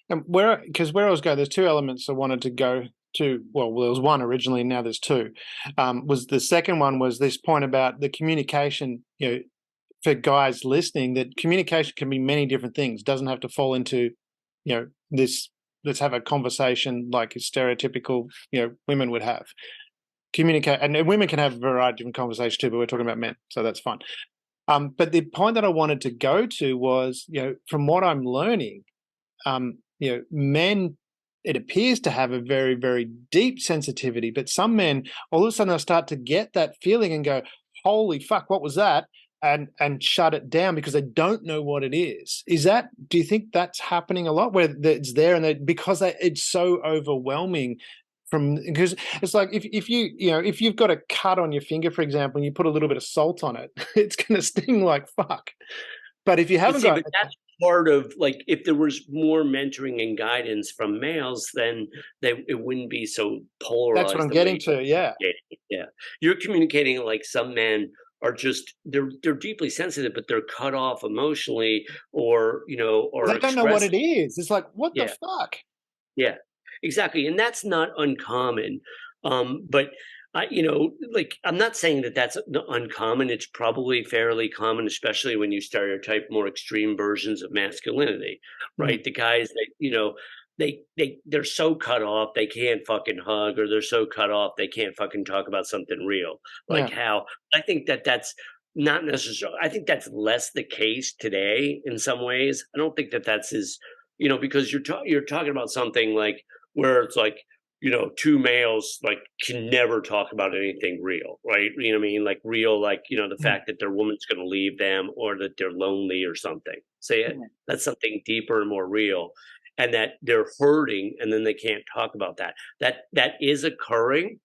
And where I was going, there's two elements I wanted to go to. Well, there was one originally, and now there's two. Was the second one was this point about the communication, for guys listening, that communication can be many different things. Doesn't have to fall into, this. Let's have a conversation like a stereotypical, women would have. Communicate, and women can have a variety of different conversations too, but we're talking about men, so that's fine. But the point that I wanted to go to was, from what I'm learning, men, it appears to have a very, very deep sensitivity, but some men, all of a sudden, they'll start to get that feeling and go, "Holy fuck, what was that?" and shut it down because they don't know what it is. Do you think that's happening a lot, where it's there and it's so overwhelming? Because it's like if you've got a cut on your finger, for example, and you put a little bit of salt on it, it's going to sting like fuck. But if you
But
haven't
see,
got,
but that's part of like if there was more mentoring and guidance from males, then it wouldn't be so
that's what
polarized
I'm
the way
getting to. Yeah,
you're communicating. Yeah. You're communicating like some men are just they're deeply sensitive, but they're cut off emotionally or
well,
or
they don't know what
express.
it is. It's like, what the
Yeah.
fuck?
Yeah, exactly, and that's not uncommon. But like I'm not saying that that's uncommon. It's probably fairly common, especially when you stereotype more extreme versions of masculinity,
Mm,
right? The guys that they're so cut off they can't fucking hug, or they're so cut off they can't fucking talk about something real. Like
yeah,
how I think that's not necessarily. I think that's less the case today in some ways. I don't think that that's as because you're talking about something like where it's like, two males like can never talk about anything real, right? You know what I mean? Like real, like, the
mm,
fact that their woman's going to leave them or that they're lonely or something. Say it.
mm,
That's something deeper and more real. And that they're hurting and then they can't talk about that. That is occurring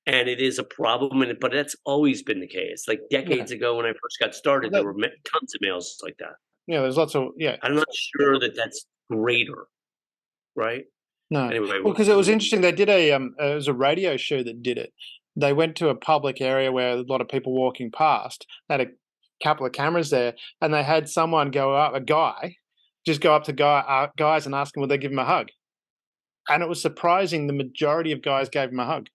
and it is a problem. But that's always been the case. Like
yeah.
decades ago when I first got
Well,
started, there were tons of males like that.
there's lots of
I'm not sure that that's greater, right?
no.
Anyway,
Well, because it was interesting. They did it was a radio show that did it. They went to a public area where a lot of people walking past. They had a couple of cameras there, and they had someone just go up to guys and ask them would they give him a hug. And it was surprising the majority of guys gave him a hug.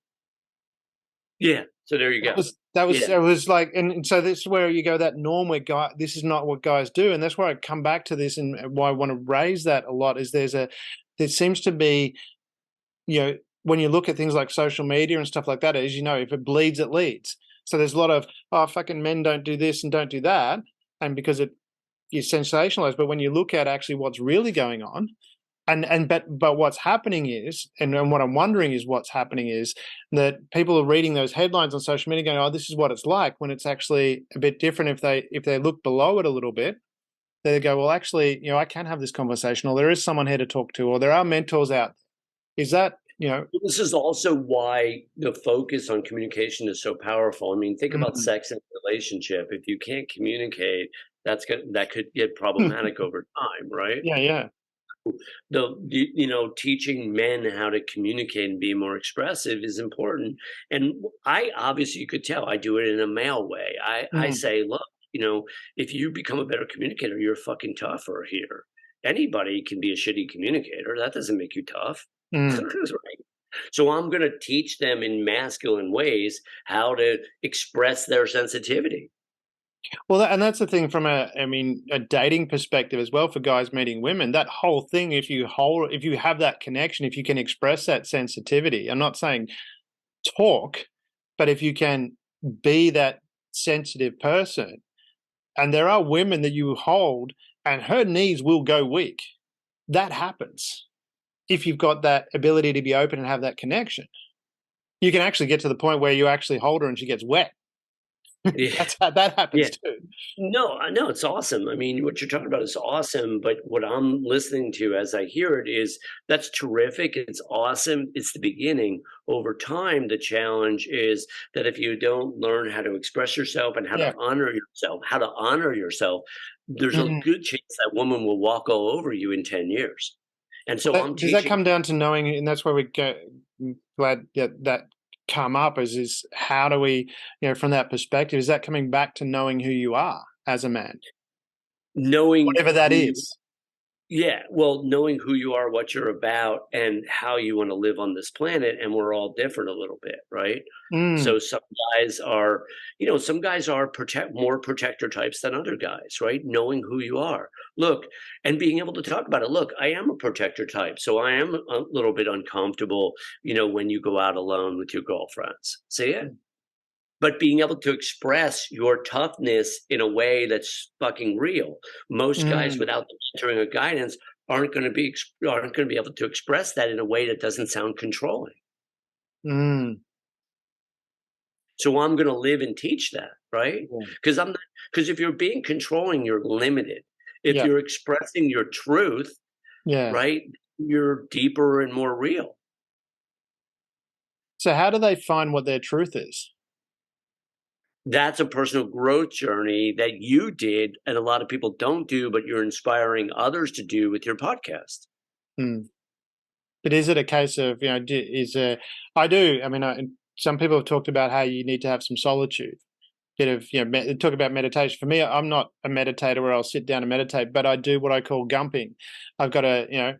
yeah, so there you go.
It was like, and so this is where you go, that norm where this is not what guys do. And that's where I come back to this, and why I want to raise that a lot is there seems to be, when you look at things like social media and stuff like that, as you know, if it bleeds, it leads. So there's a lot of, oh, fucking men don't do this and don't do that. And because you sensationalize, but when you look at actually what's really going on, but what's happening is, and what I'm wondering is what's happening is that people are reading those headlines on social media going, oh, this is what it's like, when it's actually a bit different. If they look below it a little bit, they go, well, actually, I can have this conversation, or there is someone here to talk to, or there are mentors out. Is that,
This is also why the focus on communication is so powerful. I mean, think about
mm,
sex and relationship. If you can't communicate, that could get problematic over time, right?
yeah, yeah.
Teaching men how to communicate and be more expressive is important. And I obviously, you could tell I do it in a male way. I
Mm,
say, look, if you become a better communicator, you're fucking tougher here. Anybody can be a shitty communicator. That doesn't make you tough.
mm.
Right? So I'm going to teach them in masculine ways how to express their sensitivity.
Well, and that's the thing from a dating perspective as well, for guys meeting women. That whole thing, if you have that connection, if you can express that sensitivity, I'm not saying talk, but if you can be that sensitive person, and there are women that you hold, and her knees will go weak. That happens if you've got that ability to be open and have that connection. You can actually get to the point where you actually hold her and she gets wet.
Yeah.
That's how that
Yeah.
happens too.
No, I know it's awesome. I mean, what you're talking about is awesome, but what I'm listening to as I hear it is that's terrific. It's awesome. It's the beginning. Over time, the challenge is that if you don't learn how to express yourself and
Yeah.
how to honor yourself, there's a
Mhm.
good chance that woman will walk all over you in 10 years. And so I'm
Does that
teaching.
come down to knowing, and that's where we go, glad that come up, is how do we, from that perspective, is that coming back to knowing who you are as a man,
Knowing
whatever that
who you
is?
Yeah, well, knowing who you are, what you're about, and how you want to live on this planet, and we're all different a little bit, right?
Mm,
So some guys are more protector types than other guys, right? Knowing who you are, look, and being able to talk about it. Look, I am a protector type, so I am a little bit uncomfortable, when you go out alone with your girlfriends. See it? But being able to express your toughness in a way that's fucking real. Most guys
mm,
without the mentoring or guidance aren't going to be able to express that in a way that doesn't sound controlling.
mm.
So I'm going to live and teach that, right?
Yeah.
Because if you're being controlling, you're limited. If
Yeah.
you're expressing your truth,
Yeah.
right, you're deeper and more real.
So how do they find what their truth is?
That's a personal growth journey that you did and a lot of people don't do, but you're inspiring others to do with your podcast.
Mm. But is it a case of, I do, some people have talked about how you need to have some solitude, bit of, talk about meditation. For me, I'm not a meditator where I'll sit down and meditate, but I do what I call gumping. I've got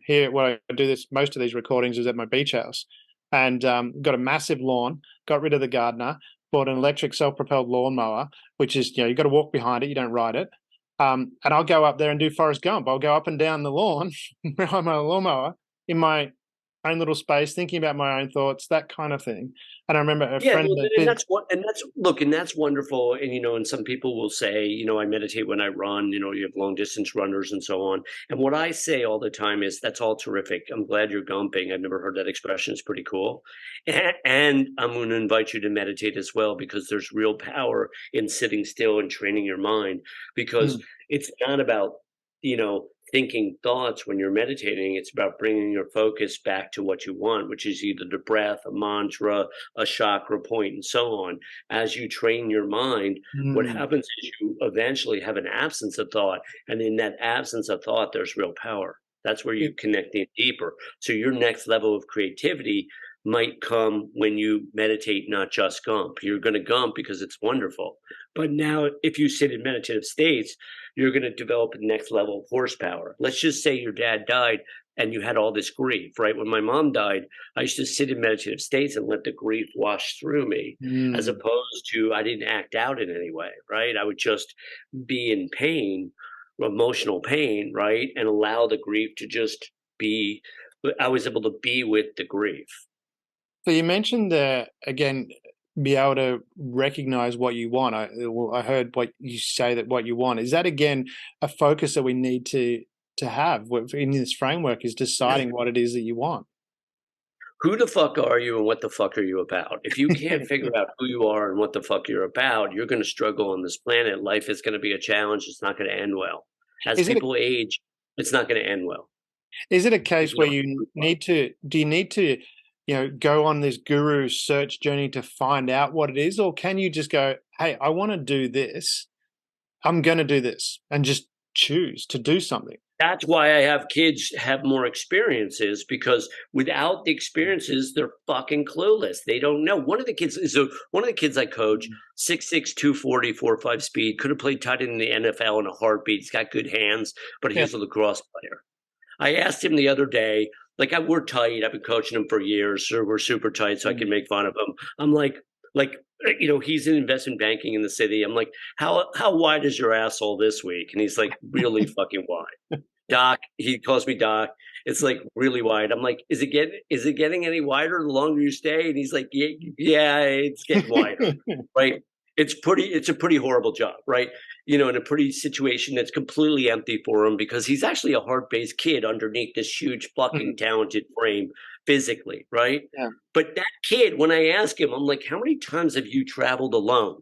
here, what I do this, most of these recordings is at my beach house, and got a massive lawn, got rid of the gardener, bought an electric self-propelled lawnmower, which is, you've got to walk behind it, you don't ride it. And I'll go up there and do Forrest Gump. I'll go up and down the lawn behind my lawnmower in my own little space, thinking about my own thoughts, that kind of thing. And I remember a
Yeah,
friend
well,
that
and
did.
that's what, and that's wonderful. And some people will say, I meditate when I run. You have long distance runners and so on. And what I say all the time is, that's all terrific. I'm glad you're gumping. I've never heard that expression. It's pretty cool. And I'm going to invite you to meditate as well, because there's real power in sitting still and training your mind. Because
Mm,
it's not about thinking thoughts when you're meditating. It's about bringing your focus back to what you want, which is either the breath, a mantra, a chakra point, and so on. As you train your mind, what
mm,
happens is you eventually have an absence of thought. And in that absence of thought, there's real power. That's where you
it-
connect in deeper. So your next level of creativity might come when you meditate, not just gump. You're going to gump because it's wonderful. But now, if you sit in meditative states, you're going to develop the next level of horsepower. Let's just say your dad died and you had all this grief, right? When my mom died, I used to sit in meditative states and let the grief wash through me, as
mm.
opposed to, I didn't act out in any way, right? I would just be in pain, emotional pain, right? And allow the grief to just be. I was able to be with the grief.
So you mentioned again, be able to recognize what you want. I heard what you say, that what you want is that again a focus that we need to to have in this framework is deciding what it is that you want.
Who the fuck are you and what the fuck are you about? If you can't figure out who you are and what the fuck you're about, you're going to struggle on this planet. Life is going to be a challenge. It's not going to end well. As
Is it a,
people age, it's not going to end well.
is it a case
There's
where
no-
you need to, do you need to, go on this guru search journey to find out what it is? Or can you just go, hey, I want to do this. I'm going to do this, and just choose to do something?
That's why I have kids have more experiences, because without the experiences, they're fucking clueless. They don't know. One of the kids I coach, 6'6", 240, 4.5 speed, could have played tight end in the NFL in a heartbeat. He's got good hands, but he's a lacrosse player. I asked him the other day, like, we're tight. I've been coaching him for years, so we're super tight, so I can make fun of him. I'm like, he's in investment banking in the city. I'm like, how wide is your asshole this week? And he's like, really fucking wide. Doc, he calls me Doc. It's like really wide. I'm like, is it getting any wider the longer you stay? And he's like, yeah, it's getting wider, right? It's a pretty horrible job, right? In a pretty situation that's completely empty for him, because he's actually a hard-based kid underneath this huge fucking talented frame physically, right?
Yeah.
But that kid, when I ask him, I'm like, how many times have you traveled alone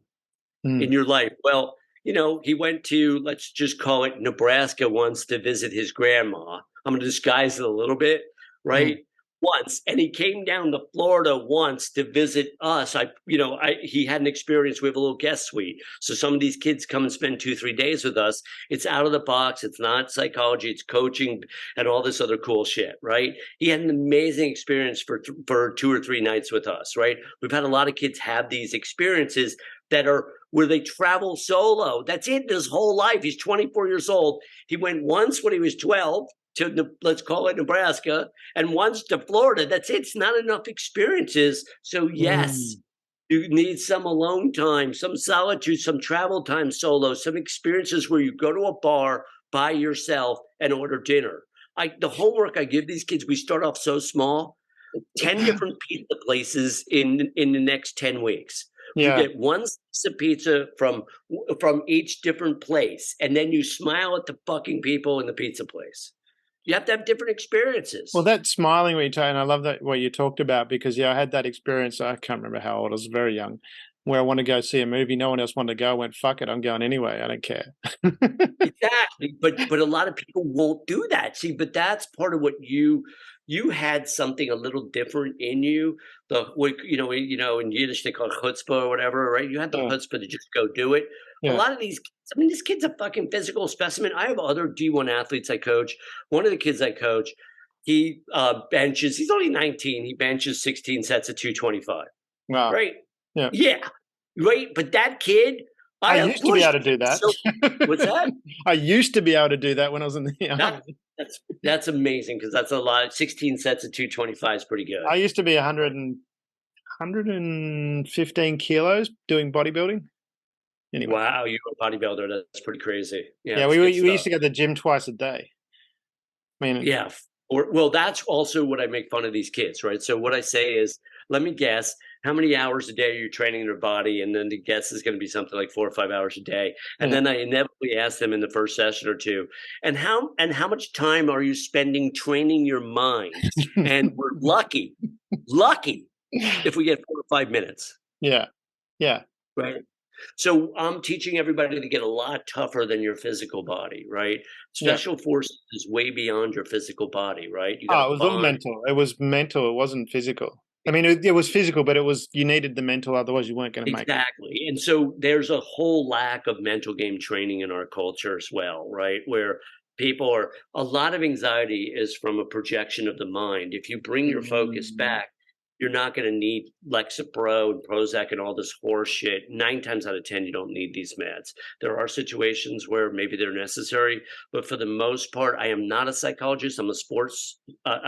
in your life? Well, he went to, let's just call it Nebraska once to visit his grandma. I'm going to disguise it a little bit, right? Once. And he came down to Florida once to visit us. He had an experience. We have a little guest suite. So some of these kids come and spend 2-3 days with us. It's out of the box. It's not psychology. It's coaching and all this other cool shit, right? He had an amazing experience for 2 or 3 nights with us, right? We've had a lot of kids have these experiences that are where they travel solo. That's it, his whole life. He's 24 years old. He went once when he was 12 to, let's call it Nebraska, and once to Florida. That's it. It's not enough experiences. So yes, you need some alone time, some solitude, some travel time solo, some experiences where you go to a bar by yourself and order dinner. The homework I give these kids, we start off so small, 10 different pizza places in the next 10 weeks.
Yeah.
You get one slice of pizza from each different place, and then you smile at the fucking people in the pizza place. You have to have different experiences.
Well, that smiling what you and I love that what you talked about, because I had that experience. I can't remember how old I was, very young, where I want to go see a movie. No one else wanted to go. I went, fuck it, I'm going anyway. I don't care.
Exactly. But a lot of people won't do that. See, but that's part of what you had something a little different in you. In Yiddish they call it chutzpah or whatever, right? You had the chutzpah to just go do it.
Yeah.
A lot of these kids, this kid's a fucking physical specimen. I have other D1 athletes I coach. One of the kids I coach, he benches, he's only 19, he benches 16 sets of 225.
Wow.
Right?
Yeah.
Right. But that kid,
I used to be able to do that.
What's that?
I used to be able to do that when I was in the army.
That's amazing, because that's a lot. 16 sets of 225 is pretty good.
I used to be 115 kilos doing bodybuilding. Anyway.
Wow, you're a bodybuilder. That's pretty crazy.
Yeah, we used to go to the gym twice a day. I mean,
yeah. Well, that's also what I make fun of these kids, right? So what I say is, let me guess, how many hours a day are you training their body? And then the guess is going to be something like 4 or 5 hours a day. And then I inevitably ask them in the first session or two, and how much time are you spending training your mind? And we're lucky if we get 4 or 5 minutes.
Yeah.
Right. So I'm teaching everybody to get a lot tougher than your physical body, right? Special forces is way beyond your physical body, right?
It was all mental. It was mental. It wasn't physical. I mean, it was physical, but you needed the mental, otherwise you weren't going to make it.
Exactly. And so there's a whole lack of mental game training in our culture as well, right? Where a lot of anxiety is from a projection of the mind. If you bring your focus back, you're not going to need Lexapro and Prozac and all this horse shit. 9 times out of 10, you don't need these meds. There are situations where maybe they're necessary, but for the most part, I am not a psychologist. I'm a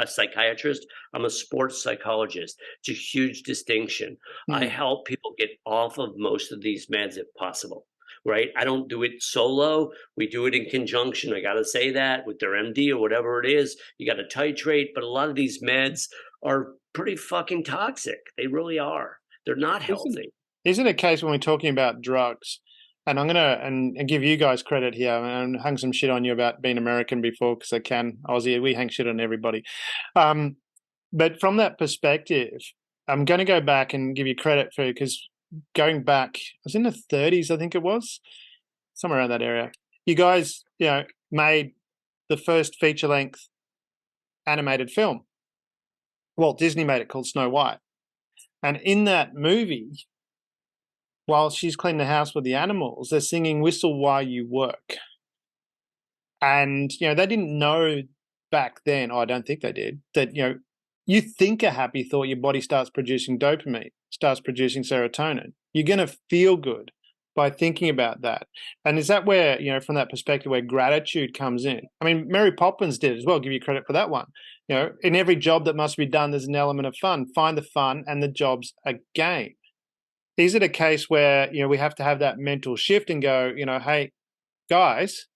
psychiatrist. I'm a sports psychologist. It's a huge distinction. I help people get off of most of these meds if possible. Right? I don't do it solo. We do it in conjunction. I got to say that with their MD or whatever it is. You got to titrate, but a lot of these meds are pretty fucking toxic. They really are. They're not healthy.
Isn't it a case when we're talking about drugs and I'm gonna and give you guys credit here. I mean, I hung some shit on you about being American before because I can. Aussie, we hang shit on everybody. But from that perspective, I'm going to go back and give you credit for, because going back, I was in the 30s, I think it was, somewhere around that area. You guys, made the first feature-length animated film. Walt Disney made it, called Snow White. And in that movie, while she's cleaning the house with the animals, they're singing "Whistle While You Work." And, they didn't know back then, I don't think they did, that, you think a happy thought, your body starts producing dopamine, starts producing serotonin. You're going to feel good by thinking about that. And is that where, from that perspective, where gratitude comes in? I mean, Mary Poppins did it as well. I'll give you credit for that one. In every job that must be done, there's an element of fun. Find the fun and the job's a game. Is it a case where, we have to have that mental shift and go, hey, guys,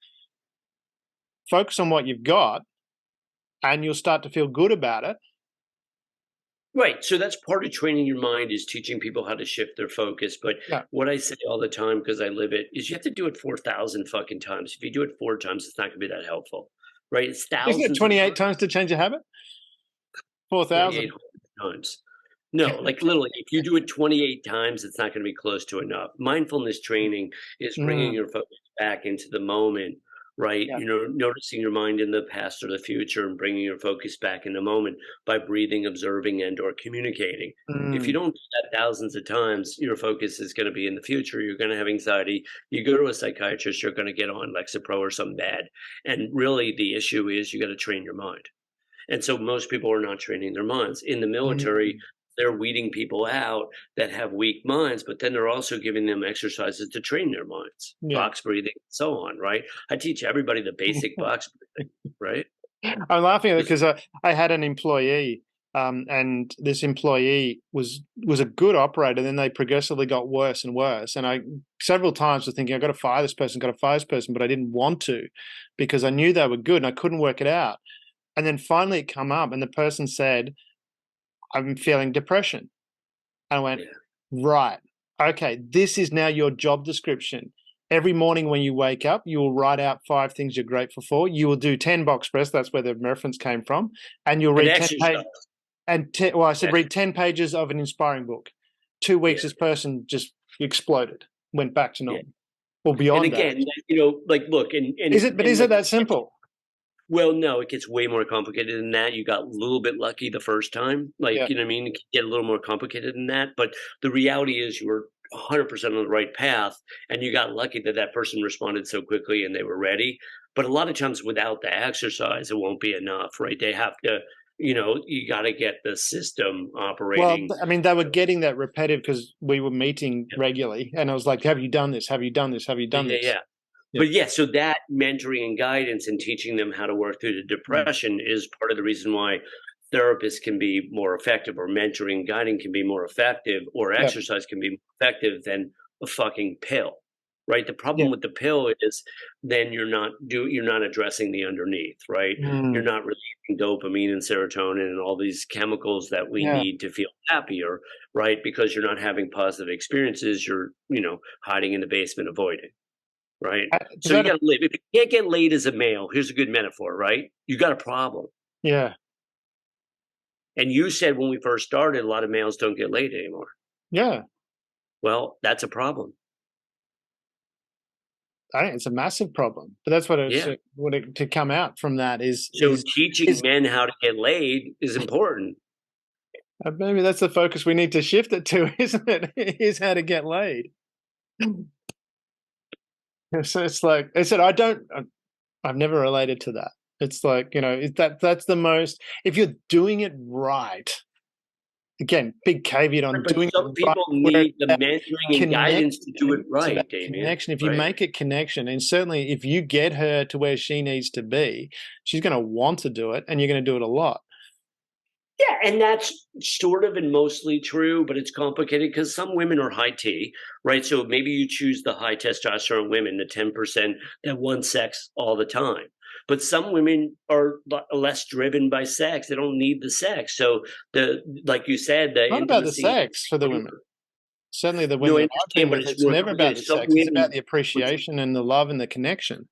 focus on what you've got and you'll start to feel good about it?
Right. So that's part of training your mind, is teaching people how to shift their focus. But what I say all the time, because I live it, is you have to do it 4,000 fucking times. If you do it 4 times, it's not going to be that helpful. Right? It's thousands.
Isn't it 28 times to change a habit? 4,000
times. No, like literally, if you do it 28 times, it's not going to be close to enough. Mindfulness training is bringing your focus back into the moment, right? Noticing your mind in the past or the future and bringing your focus back in the moment by breathing, observing, and or communicating. If you don't do that thousands of times, your focus is going to be in the future. You're going to have anxiety. You go to a psychiatrist, you're going to get on Lexapro or something bad. And really the issue is you got to train your mind. And so most people are not training their minds. In the military, they're weeding people out that have weak minds, but then they're also giving them exercises to train their minds, box breathing, and so on, right? I teach everybody the basic box breathing, right?
I'm laughing at it because I had an employee, and this employee was a good operator. Then they progressively got worse and worse. And I several times was thinking, I've got to fire this person, but I didn't want to because I knew they were good and I couldn't work it out. And then finally it come up and the person said, I'm feeling depression. And I went, right, okay, this is now your job description. Every morning when you wake up, you will write out 5 things you're grateful for. You will do 10 box press. That's where the reference came from. And you'll read 10 pages. I said read 10 pages of an inspiring book. 2 weeks, this person just exploded, went back to normal or beyond.
And again, look,
is it that simple?
Well, no, it gets way more complicated than that. You got a little bit lucky the first time. You know what I mean? It can get a little more complicated than that. But the reality is you were 100% on the right path, and you got lucky that that person responded so quickly and they were ready. But a lot of times without the exercise, it won't be enough, right? They have to, you got to get the system operating.
Well, I mean, they were getting that repetitive because we were meeting regularly. And I was like, have you done this? Have you done this? Have you done this?
Yeah. But so that mentoring and guidance and teaching them how to work through the depression is part of the reason why therapists can be more effective, or mentoring and guiding can be more effective, or exercise can be more effective than a fucking pill, right? The problem with the pill is then you're not addressing the underneath, right? You're not releasing dopamine and serotonin and all these chemicals that we need to feel happier, right? Because you're not having positive experiences. You're, hiding in the basement, avoiding. Right. So you got to live. If you can't get laid as a male, here's a good metaphor, right? You got a problem.
Yeah.
And you said when we first started, a lot of males don't get laid anymore.
Yeah.
Well, that's a problem.
I think it's a massive problem. But that's what to come out from that is.
So teaching men how to get laid is important.
Maybe that's the focus we need to shift it to, isn't it? Is how to get laid. So it's like I said, I've never related to that. It's like, that's the most, if you're doing it right, again, big caveat on doing
some
it right.
People need the mentoring and guidance to do it right, Damien.
Connection. If you make it connection, and certainly if you get her to where she needs to be, she's going to want to do it, and you're going to do it a lot.
Yeah, and that's sort of and mostly true, but it's complicated because some women are high T, right? So maybe you choose the high testosterone women, the 10% that want sex all the time. But some women are less driven by sex. They don't need the sex. So like you said,
not about the sex for the women. Certainly the
No,
women
I
that I've been
understand, but
with,
it's
it's
more
never about
complicated.
the
Some
sex. It's about
women,
the appreciation and the love and the connection.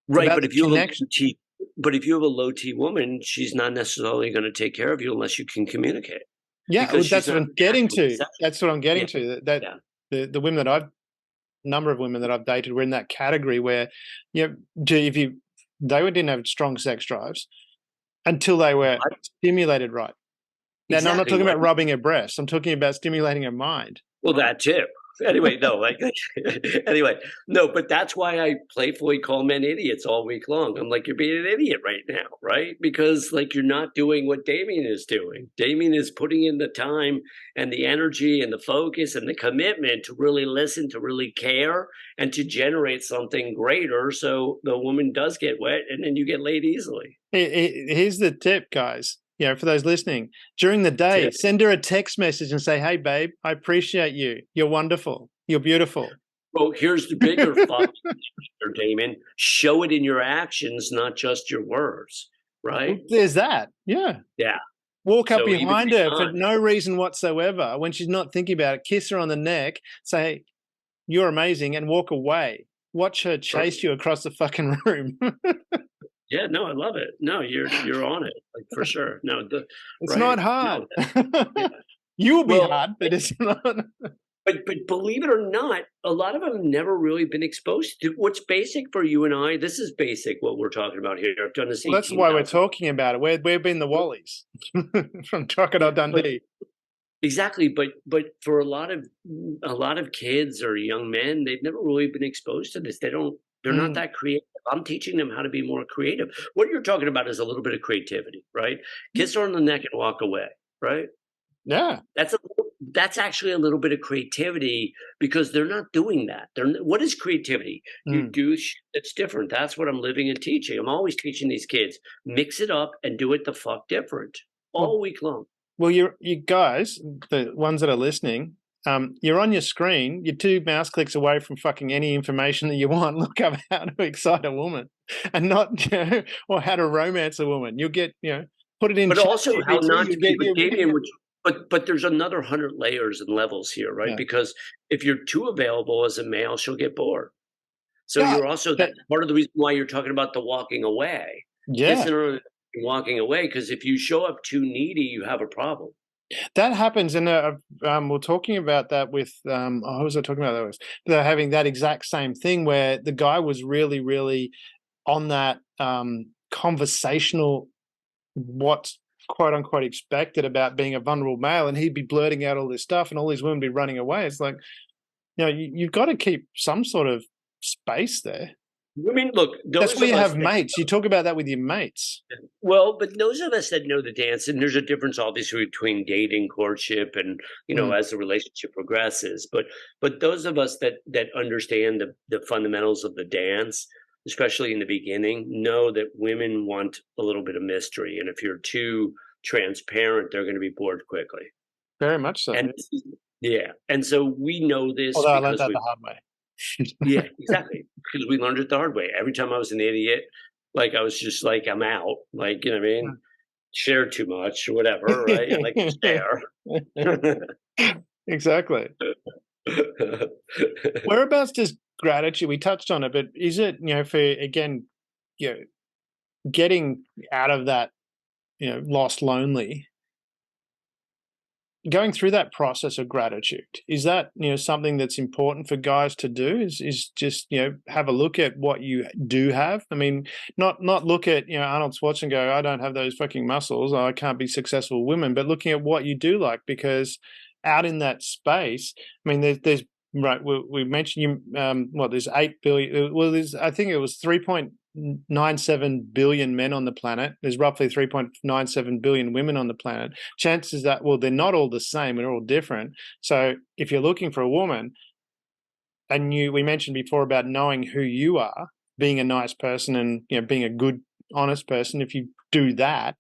It's
right?
about
But
the
if you have a low
connection.
T, but if you have a low T woman, she's not necessarily going to take care of you unless you can communicate,
Yeah, well,
because she's
that's what
not
I'm getting
naturally
to.
sexual.
That's what I'm
Yeah,
getting to. That
yeah.
the women that I've number of women that I've dated were in that category where, you know, if you they didn't have strong sex drives until they were
Right?
stimulated right. Now, no, I'm not
Exactly.
talking
Why?
about rubbing her breast. I'm talking about stimulating her mind.
Well, that too. Anyway, no, like anyway, no, but that's why I playfully call men idiots all week long. I'm like, you're being an idiot right now, right? Because like you're not doing what Damien is doing. Damien is putting in the time and the energy and the focus and the commitment to really listen, to really care, and to generate something greater. So the woman does get wet, and then you get laid easily.
Here's the tip, guys. You know, for those listening, during the day,
Tip.
send her a text message and say, "Hey, babe, I appreciate you. You're wonderful. You're beautiful."
Well, here's the bigger fucking picture, Damon. Show it in your actions, not just your words, right?
There's that. Yeah.
Yeah.
Walk up
So even
behind her for
beyond,
no reason whatsoever. When she's not thinking about it, kiss her on the neck, say, "You're amazing," and walk away. Watch her chase you across the fucking room.
yeah, no, I love it. No, you're on it, like for sure. No, the
It's
right,
not hard.
no, yeah.
You will be
Well,
hard, but it's not.
but believe it or not, a lot of them have never really been exposed to what's basic for you and I. This is basic what we're talking about here. I've done this
Well, that's why we're
18,000.
talking about it. We've been the Wallies from Crocodile
But
Dundee.
exactly, but for a lot of kids or young men, they've never really been exposed to this. They're not
Mm,
that creative. I'm teaching them how to be more creative. What you're talking about is a little bit of creativity, right? Kiss her on the neck and walk away, right?
yeah.
That's actually a little bit of creativity because they're not doing that. What is creativity? You
Mm.
do shit that's different. That's what I'm living and teaching. I'm always teaching these kids, mix it up and do it the fuck different
Well,
all week long.
well, you guys, the ones that are listening, you're on your screen. You're 2 mouse clicks away from fucking any information that you want. Look up how to excite a woman, and not or how to romance a woman. You'll get put it in
But
chat
also how
GPT.
not
You'll
to be
get
with
your
Damien, which but there's another 100 layers and levels here, right?
yeah.
Because if you're too available as a male, she'll get bored. So
Yeah,
you're also
that,
that's part of the reason why you're talking about the walking away,
yeah.
kissing her and walking away. Because if you show up too needy, you have a problem.
That happens, and we're talking about that with who was I talking about? That was they're having that exact same thing where the guy was really, really on that conversational, what's quote unquote expected about being a vulnerable male, and he'd be blurting out all this stuff, and all these women be running away. It's like, you've got to keep some sort of space there.
I mean, look,
That's
those
why
of
you
us
have
that
mates. You talk about that with your mates.
well, but those of us that know the dance, and there's a difference obviously between dating, courtship, and
Mm,
as the relationship progresses. But those of us that understand the fundamentals of the dance, especially in the beginning, know that women want a little bit of mystery, and if you're too transparent, they're going to be bored quickly.
very much so.
And yeah, and so we know this
Although I learned
because
that
we
the hard way.
yeah, exactly. Because we learned it the hard way. Every time I was an idiot, like I was just like, I'm out. Like, you know what I mean? Share too much or whatever, right? I like to share.
Exactly. Whereabouts does gratitude? We touched on it, but is it for again, you know, getting out of that lost lonely, going through that process of gratitude? Is that something that's important for guys to do? Is just have a look at what you do have. I mean, not look at Arnold Schwarzenegger and go, I don't have those fucking muscles, I can't be successful with women, but looking at what you do like, because out in that space, I mean, there's right. We mentioned you. There's 8 billion. Well, there's I think it was 3.97 billion men on the planet. There's roughly 3.97 billion women on the planet. Chances that they're not all the same. They're all different. So if you're looking for a woman, and we mentioned before about knowing who you are, being a nice person, and being a good, honest person. If you do that,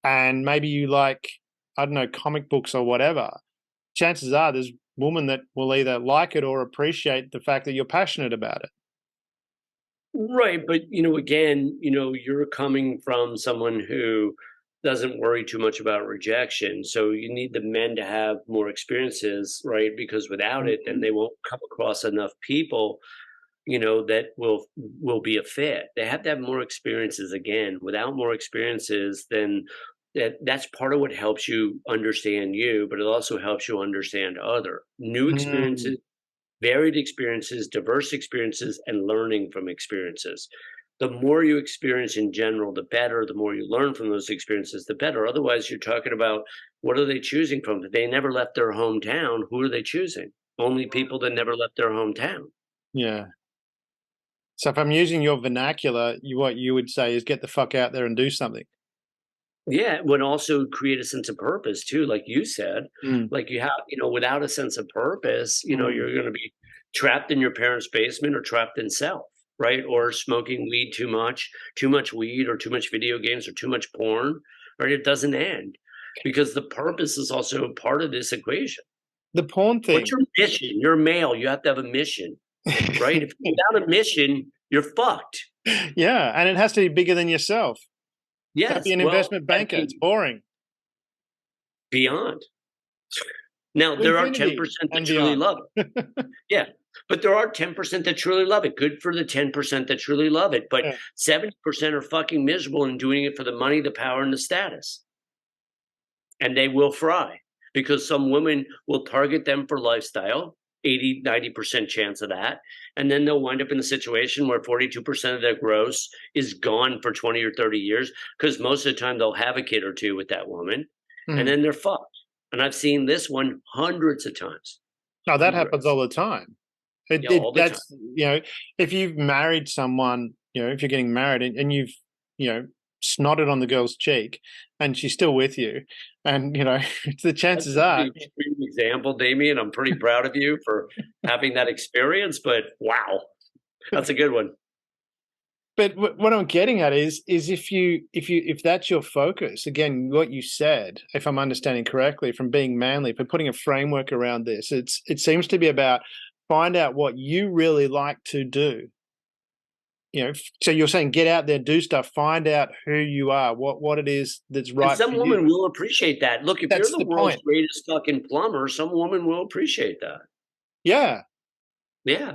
and maybe you like, I don't know, comic books or whatever, chances are there's women that will either like it or appreciate the fact that you're passionate about it.
Right. But, again, you're coming from someone who doesn't worry too much about rejection. So you need the men to have more experiences, right? Because without it, then
Mhm.
they won't come across enough people, that will be a fit. They have to have more experiences again. Without more experiences, then that's part of what helps you understand you, but it also helps you understand other new
Mm.
experiences, varied experiences, diverse experiences, and learning from experiences. The more you experience in general, the better. The more you learn from those experiences, the better. Otherwise, you're talking about what are they choosing from? If they never left their hometown, who are they choosing? Only people that never left their hometown.
Yeah. So if I'm using your vernacular, what you would say is get the fuck out there and do something.
Yeah, it would also create a sense of purpose too, like you said.
Mm,
Like you have, without a sense of purpose,
mm.
you're going to be trapped in your parents' basement or trapped in self, right? Or smoking weed too much weed or too much video games or too much porn, right? It doesn't end because the purpose is also a part of this equation.
The porn
What's
thing.
your mission? You're male, you have to have a mission, right? If without a mission, you're fucked.
Yeah, and it has to be bigger than yourself. Can't be
Yes,
an
well,
investment
I
banker. It's
mean,
boring.
beyond. Now,
To
there are
infinity
10% that
and
truly
beyond.
love it. Yeah, but there are 10% that truly love it. Good for the 10% that truly love it, but
Yeah.
70% are fucking miserable and doing it for the money, the power, and the status, and they will fry because some women will target them for lifestyle, 80, 90% chance of that, and then they'll wind up in a situation where 42% of their gross is gone for 20 or 30 years because most of the time they'll have a kid or two with that woman, and
Mm.
then they're fucked, and I've seen this one hundreds of times.
No, that happens
Hundreds.
all the time. It,
Yeah,
it
all the time.
that's you know, if you've married someone, if you're getting married and you've, you know, snotted on the girl's cheek and she's still with you, and the
That's
chances
a
are,
pretty extreme example, Damien. I'm pretty proud of you for having that experience, but wow, that's a good one.
but what I'm getting at is if that's your focus, again, what you said, if I'm understanding correctly, from being manly, for putting a framework around this, it seems to be about find out what you really like to do. So you're saying get out there, do stuff, find out who you are, what it is that's
And
right
some
for you.
women will appreciate that. Look, if you're
That's
the
the
world's
point.
greatest fucking plumber, some woman will appreciate that.
Yeah.
Yeah.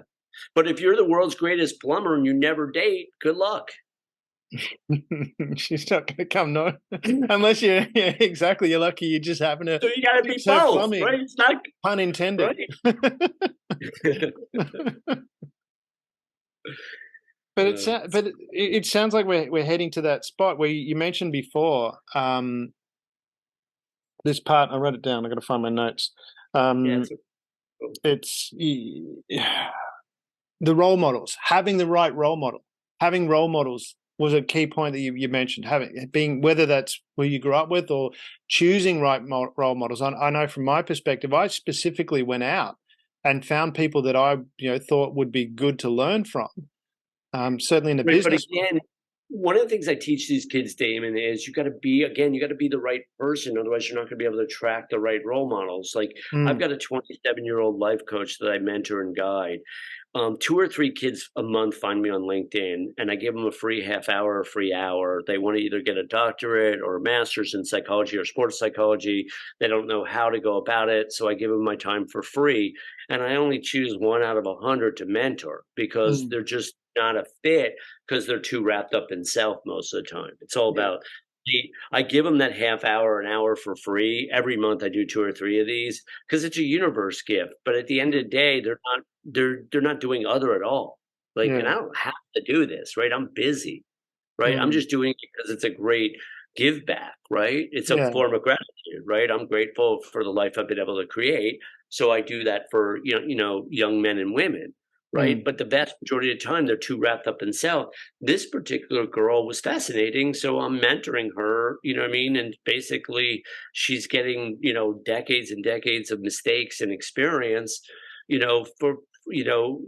But if you're the world's greatest plumber and you never date, good luck.
She's not gonna come, no. Unless yeah, exactly. You're lucky you just happen to
So you gotta be
fix her
both,
plumbing.
right? It's not
Pun intended.
right.
But it sounds like we're heading to that spot where you mentioned before, this part. I wrote it down. I got to find my notes.
Yeah,
Um, it's the role models, having the right role model, having role models was a key point that you mentioned. Having being whether that's who you grew up with or choosing role models. I know from my perspective, I specifically went out and found people that I thought would be good to learn from. Certainly in the
right, but
business world.
again, one of the things I teach these kids, Damon, is you got to be the right person. Otherwise, you're not going to be able to attract the right role models. Like I've
Mm,
got a 27-year-old life coach that I mentor and guide. 2 or 3 kids a month find me on LinkedIn, and I give them a free half hour, a free hour. They want to either get a doctorate or a master's in psychology or sports psychology. They don't know how to go about it, so I give them my time for free. And I only choose 1 out of 100 to mentor because
mm,
they're just not a fit because they're too wrapped up in self most of the time. It's all
yeah.
about I give them that half hour, an hour for free. Every month I do 2 or 3 of these because it's a universe gift. But at the end of the day, they're not doing other at all. Like, and
Yeah.
I don't have to do this, right? I'm busy, right? I'm
Mm,
just doing it because it's a great give back, right? It's a
yeah.
form of gratitude, right? I'm grateful for the life I've been able to create. So I do that for young men and women, right?
Mm,
But the vast majority of the time they're too wrapped up in self. This particular girl was fascinating. So I'm mentoring her, you know what I mean? And basically she's getting, decades and decades of mistakes and experience, for you know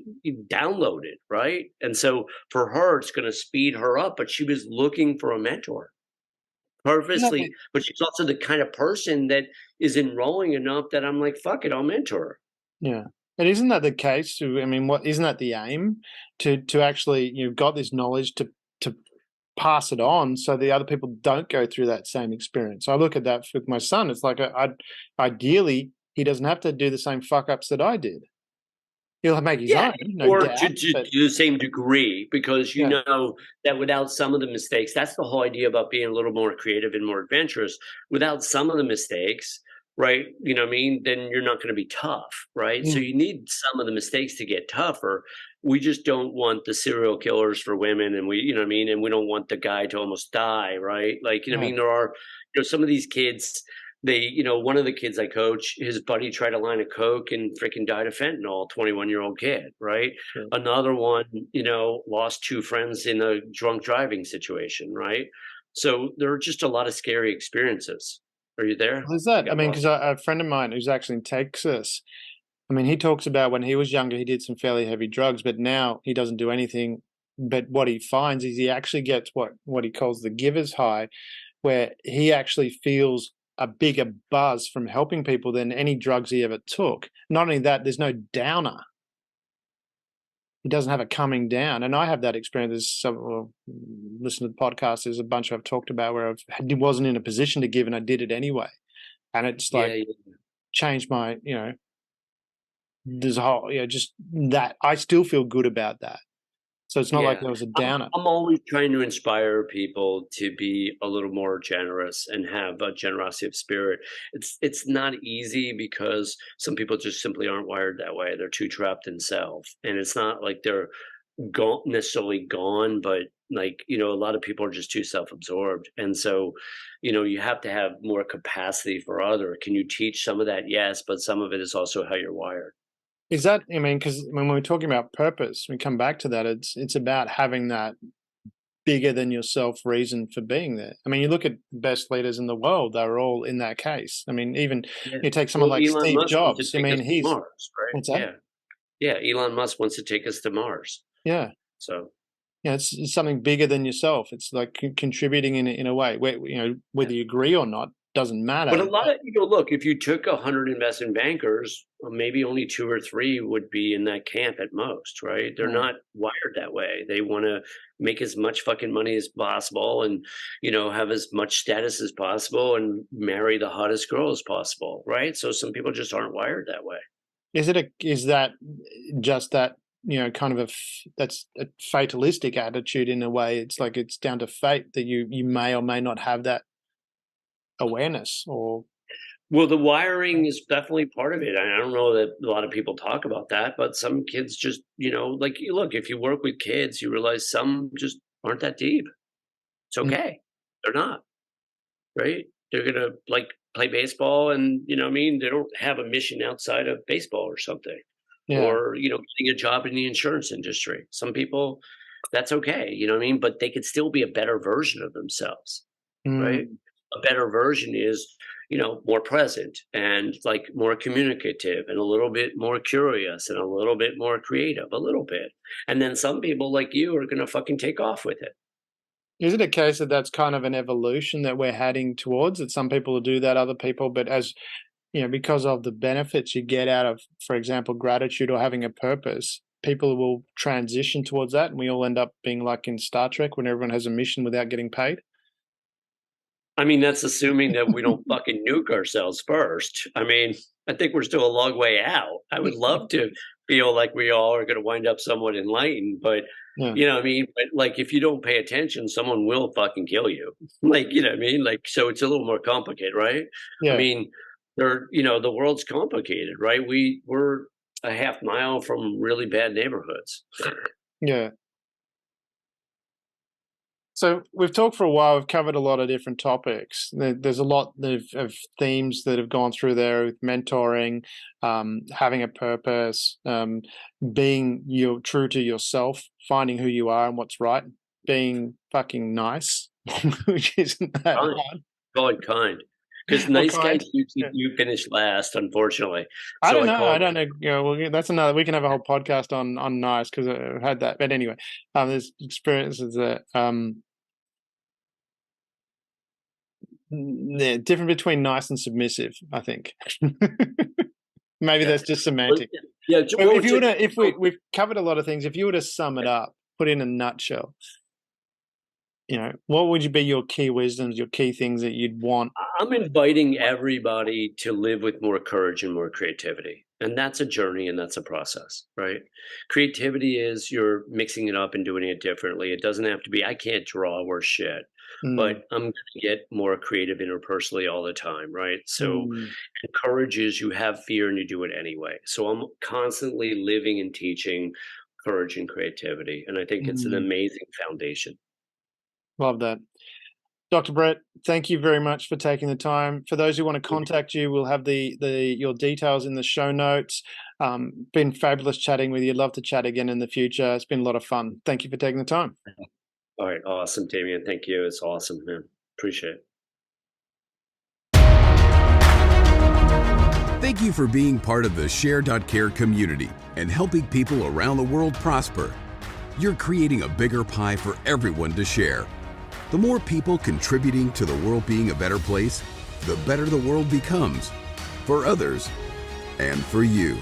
downloaded, right? And so for her it's going to speed her up, but she was looking for a mentor
isn't that
purposely,
the
but she's also the kind of person that is enrolling enough that I'm like, fuck it, I'll mentor her.
yeah. And isn't that the case? I mean, what isn't that the aim to actually you've got this knowledge to pass it on so the other people don't go through that same experience. I look at that with my son. It's like, ideally, he doesn't have to do the same fuck ups that I did. He'll make his
Yeah,
own, no
or
doubt.
to the same degree, because you
Yeah.
know that without some of the mistakes, that's the whole idea about being a little more creative and more adventurous. Without some of the mistakes, right? You know what I mean? Then you're not going to be tough, right? So
Mm.
you need some of the mistakes to get tougher. We just don't want the serial killers for women, and you know what I mean? And we don't want the guy to almost die, right? Like, you know what I
Yeah.
mean? There are, some of these kids, one of the kids I coach, his buddy tried a line of coke and freaking died of fentanyl, 21-year-old kid, right?
Sure.
Another one, lost two friends in a drunk driving situation, right? So there are just a lot of scary experiences. Are you there?
There's that. I mean,
Lost.
because a friend of mine who's actually in Texas, I mean, he talks about when he was younger, he did some fairly heavy drugs, but now he doesn't do anything. But what he finds is he actually gets what he calls the giver's high, where he actually feels a bigger buzz from helping people than any drugs he ever took. Not only that, there's no downer. He doesn't have a coming down. And I have that experience. There's listen to the podcast, there's a bunch I've talked about where I wasn't in a position to give and I did it anyway. And it's like
Yeah,
changed my, there's a whole, just that. I still feel good about that. So it's not like
yeah.
there was a
I'm,
downer.
I'm always trying to inspire people to be a little more generous and have a generosity of spirit. It's not easy because some people just simply aren't wired that way. They're too trapped in self, and it's not like they're necessarily gone, but like a lot of people are just too self-absorbed, and so you have to have more capacity for other. Can you teach some of that? Yes, but some of it is also how you're wired.
Is that, I mean, because when we're talking about purpose, we come back to that. It's about having that bigger than yourself reason for being there. I mean, you look at the best leaders in the world; they're all in that case. I mean, even
Yeah.
you take someone
Well,
like
Elon
Steve
Musk wants to
Jobs. I
take
mean,
us to
he's
Mars, right?
what's that?
Yeah, yeah. Elon Musk wants to take us to Mars.
Yeah,
So
yeah. It's something bigger than yourself. It's like contributing in a way where whether you agree or not doesn't matter.
but a lot of look, if you took 100 investment bankers, maybe only two or three would be in that camp at most, right? They're
Yeah.
not wired that way. They want to make as much fucking money as possible, and have as much status as possible, and marry the hottest girl as possible, right? So some people just aren't wired that way.
Is that just that kind of that's a fatalistic attitude in a way? It's like it's down to fate that you may or may not have that awareness or
Well, the wiring is definitely part of it. I don't know that a lot of people talk about that, but some kids just, like, look, if you work with kids, you realize some just aren't that deep. It's
Mm.
okay. They're not, right? They're going to like play baseball, and, you know what I mean? They don't have a mission outside of baseball or something,
Yeah.
or, getting a job in the insurance industry. Some people, that's okay. You know what I mean? But they could still be a better version of themselves, right?
Mm.
A better version is, more present and like more communicative and a little bit more curious and a little bit more creative, a little bit. And then some people like you are going to fucking take off with it.
Is it a case that that's kind of an evolution that we're heading towards, that some people will do that, other people, but as because of the benefits you get out of, for example, gratitude or having a purpose, people will transition towards that and we all end up being like in Star Trek when everyone has a mission without getting paid?
I mean, that's assuming that we don't fucking nuke ourselves first. I mean, I think we're still a long way out. I would love to feel like we all are going to wind up somewhat enlightened, but
Yeah.
you know what I mean? But like, if you don't pay attention, someone will fucking kill you. Like, you know what I mean? Like, so it's a little more complicated, right? I
Yeah.
mean, the world's complicated, right? We're a half mile from really bad neighborhoods.
Yeah. So we've talked for a while. We've covered a lot of different topics. There's a lot of themes that have gone through there with mentoring, having a purpose, being true to yourself, finding who you are and what's right, being fucking nice, which isn't that
Kind.
hard.
Call it kind. Because
Or
nice
kind.
guys
Yeah.
you finish last, unfortunately.
I
So
don't know.
call
I
it
don't know. Well, that's another. We can have a whole podcast on nice because I've had that. But anyway, there's experiences that the difference between nice and submissive, I think. Maybe
yeah.
that's just
Well,
semantic.
yeah,
But
well,
if you were to, we've covered a lot of things. If you were to sum it up, put in a nutshell, what would you be your key wisdoms, your key things that you'd want?
I'm inviting everybody to live with more courage and more creativity. And that's a journey and that's a process, right? Creativity is you're mixing it up and doing it differently. It doesn't have to be, I can't draw worth shit,
Mm,
but I'm going to get more creative interpersonally all the time, right? So,
mm,
and courage is you have fear and you do it anyway. So I'm constantly living and teaching courage and creativity. And I think it's an
mm.
amazing foundation.
Love that. Dr. Brett, thank you very much for taking the time. For those who want to contact you, we'll have your details in the show notes. Been fabulous chatting with you. Love to chat again in the future. It's been a lot of fun. Thank you for taking the time.
All right. Awesome, Damian. Thank you. It's awesome, man. Appreciate it.
Thank you for being part of the Share.care community and helping people around the world prosper. You're creating a bigger pie for everyone to share. The more people contributing to the world being a better place, the better the world becomes for others and for you.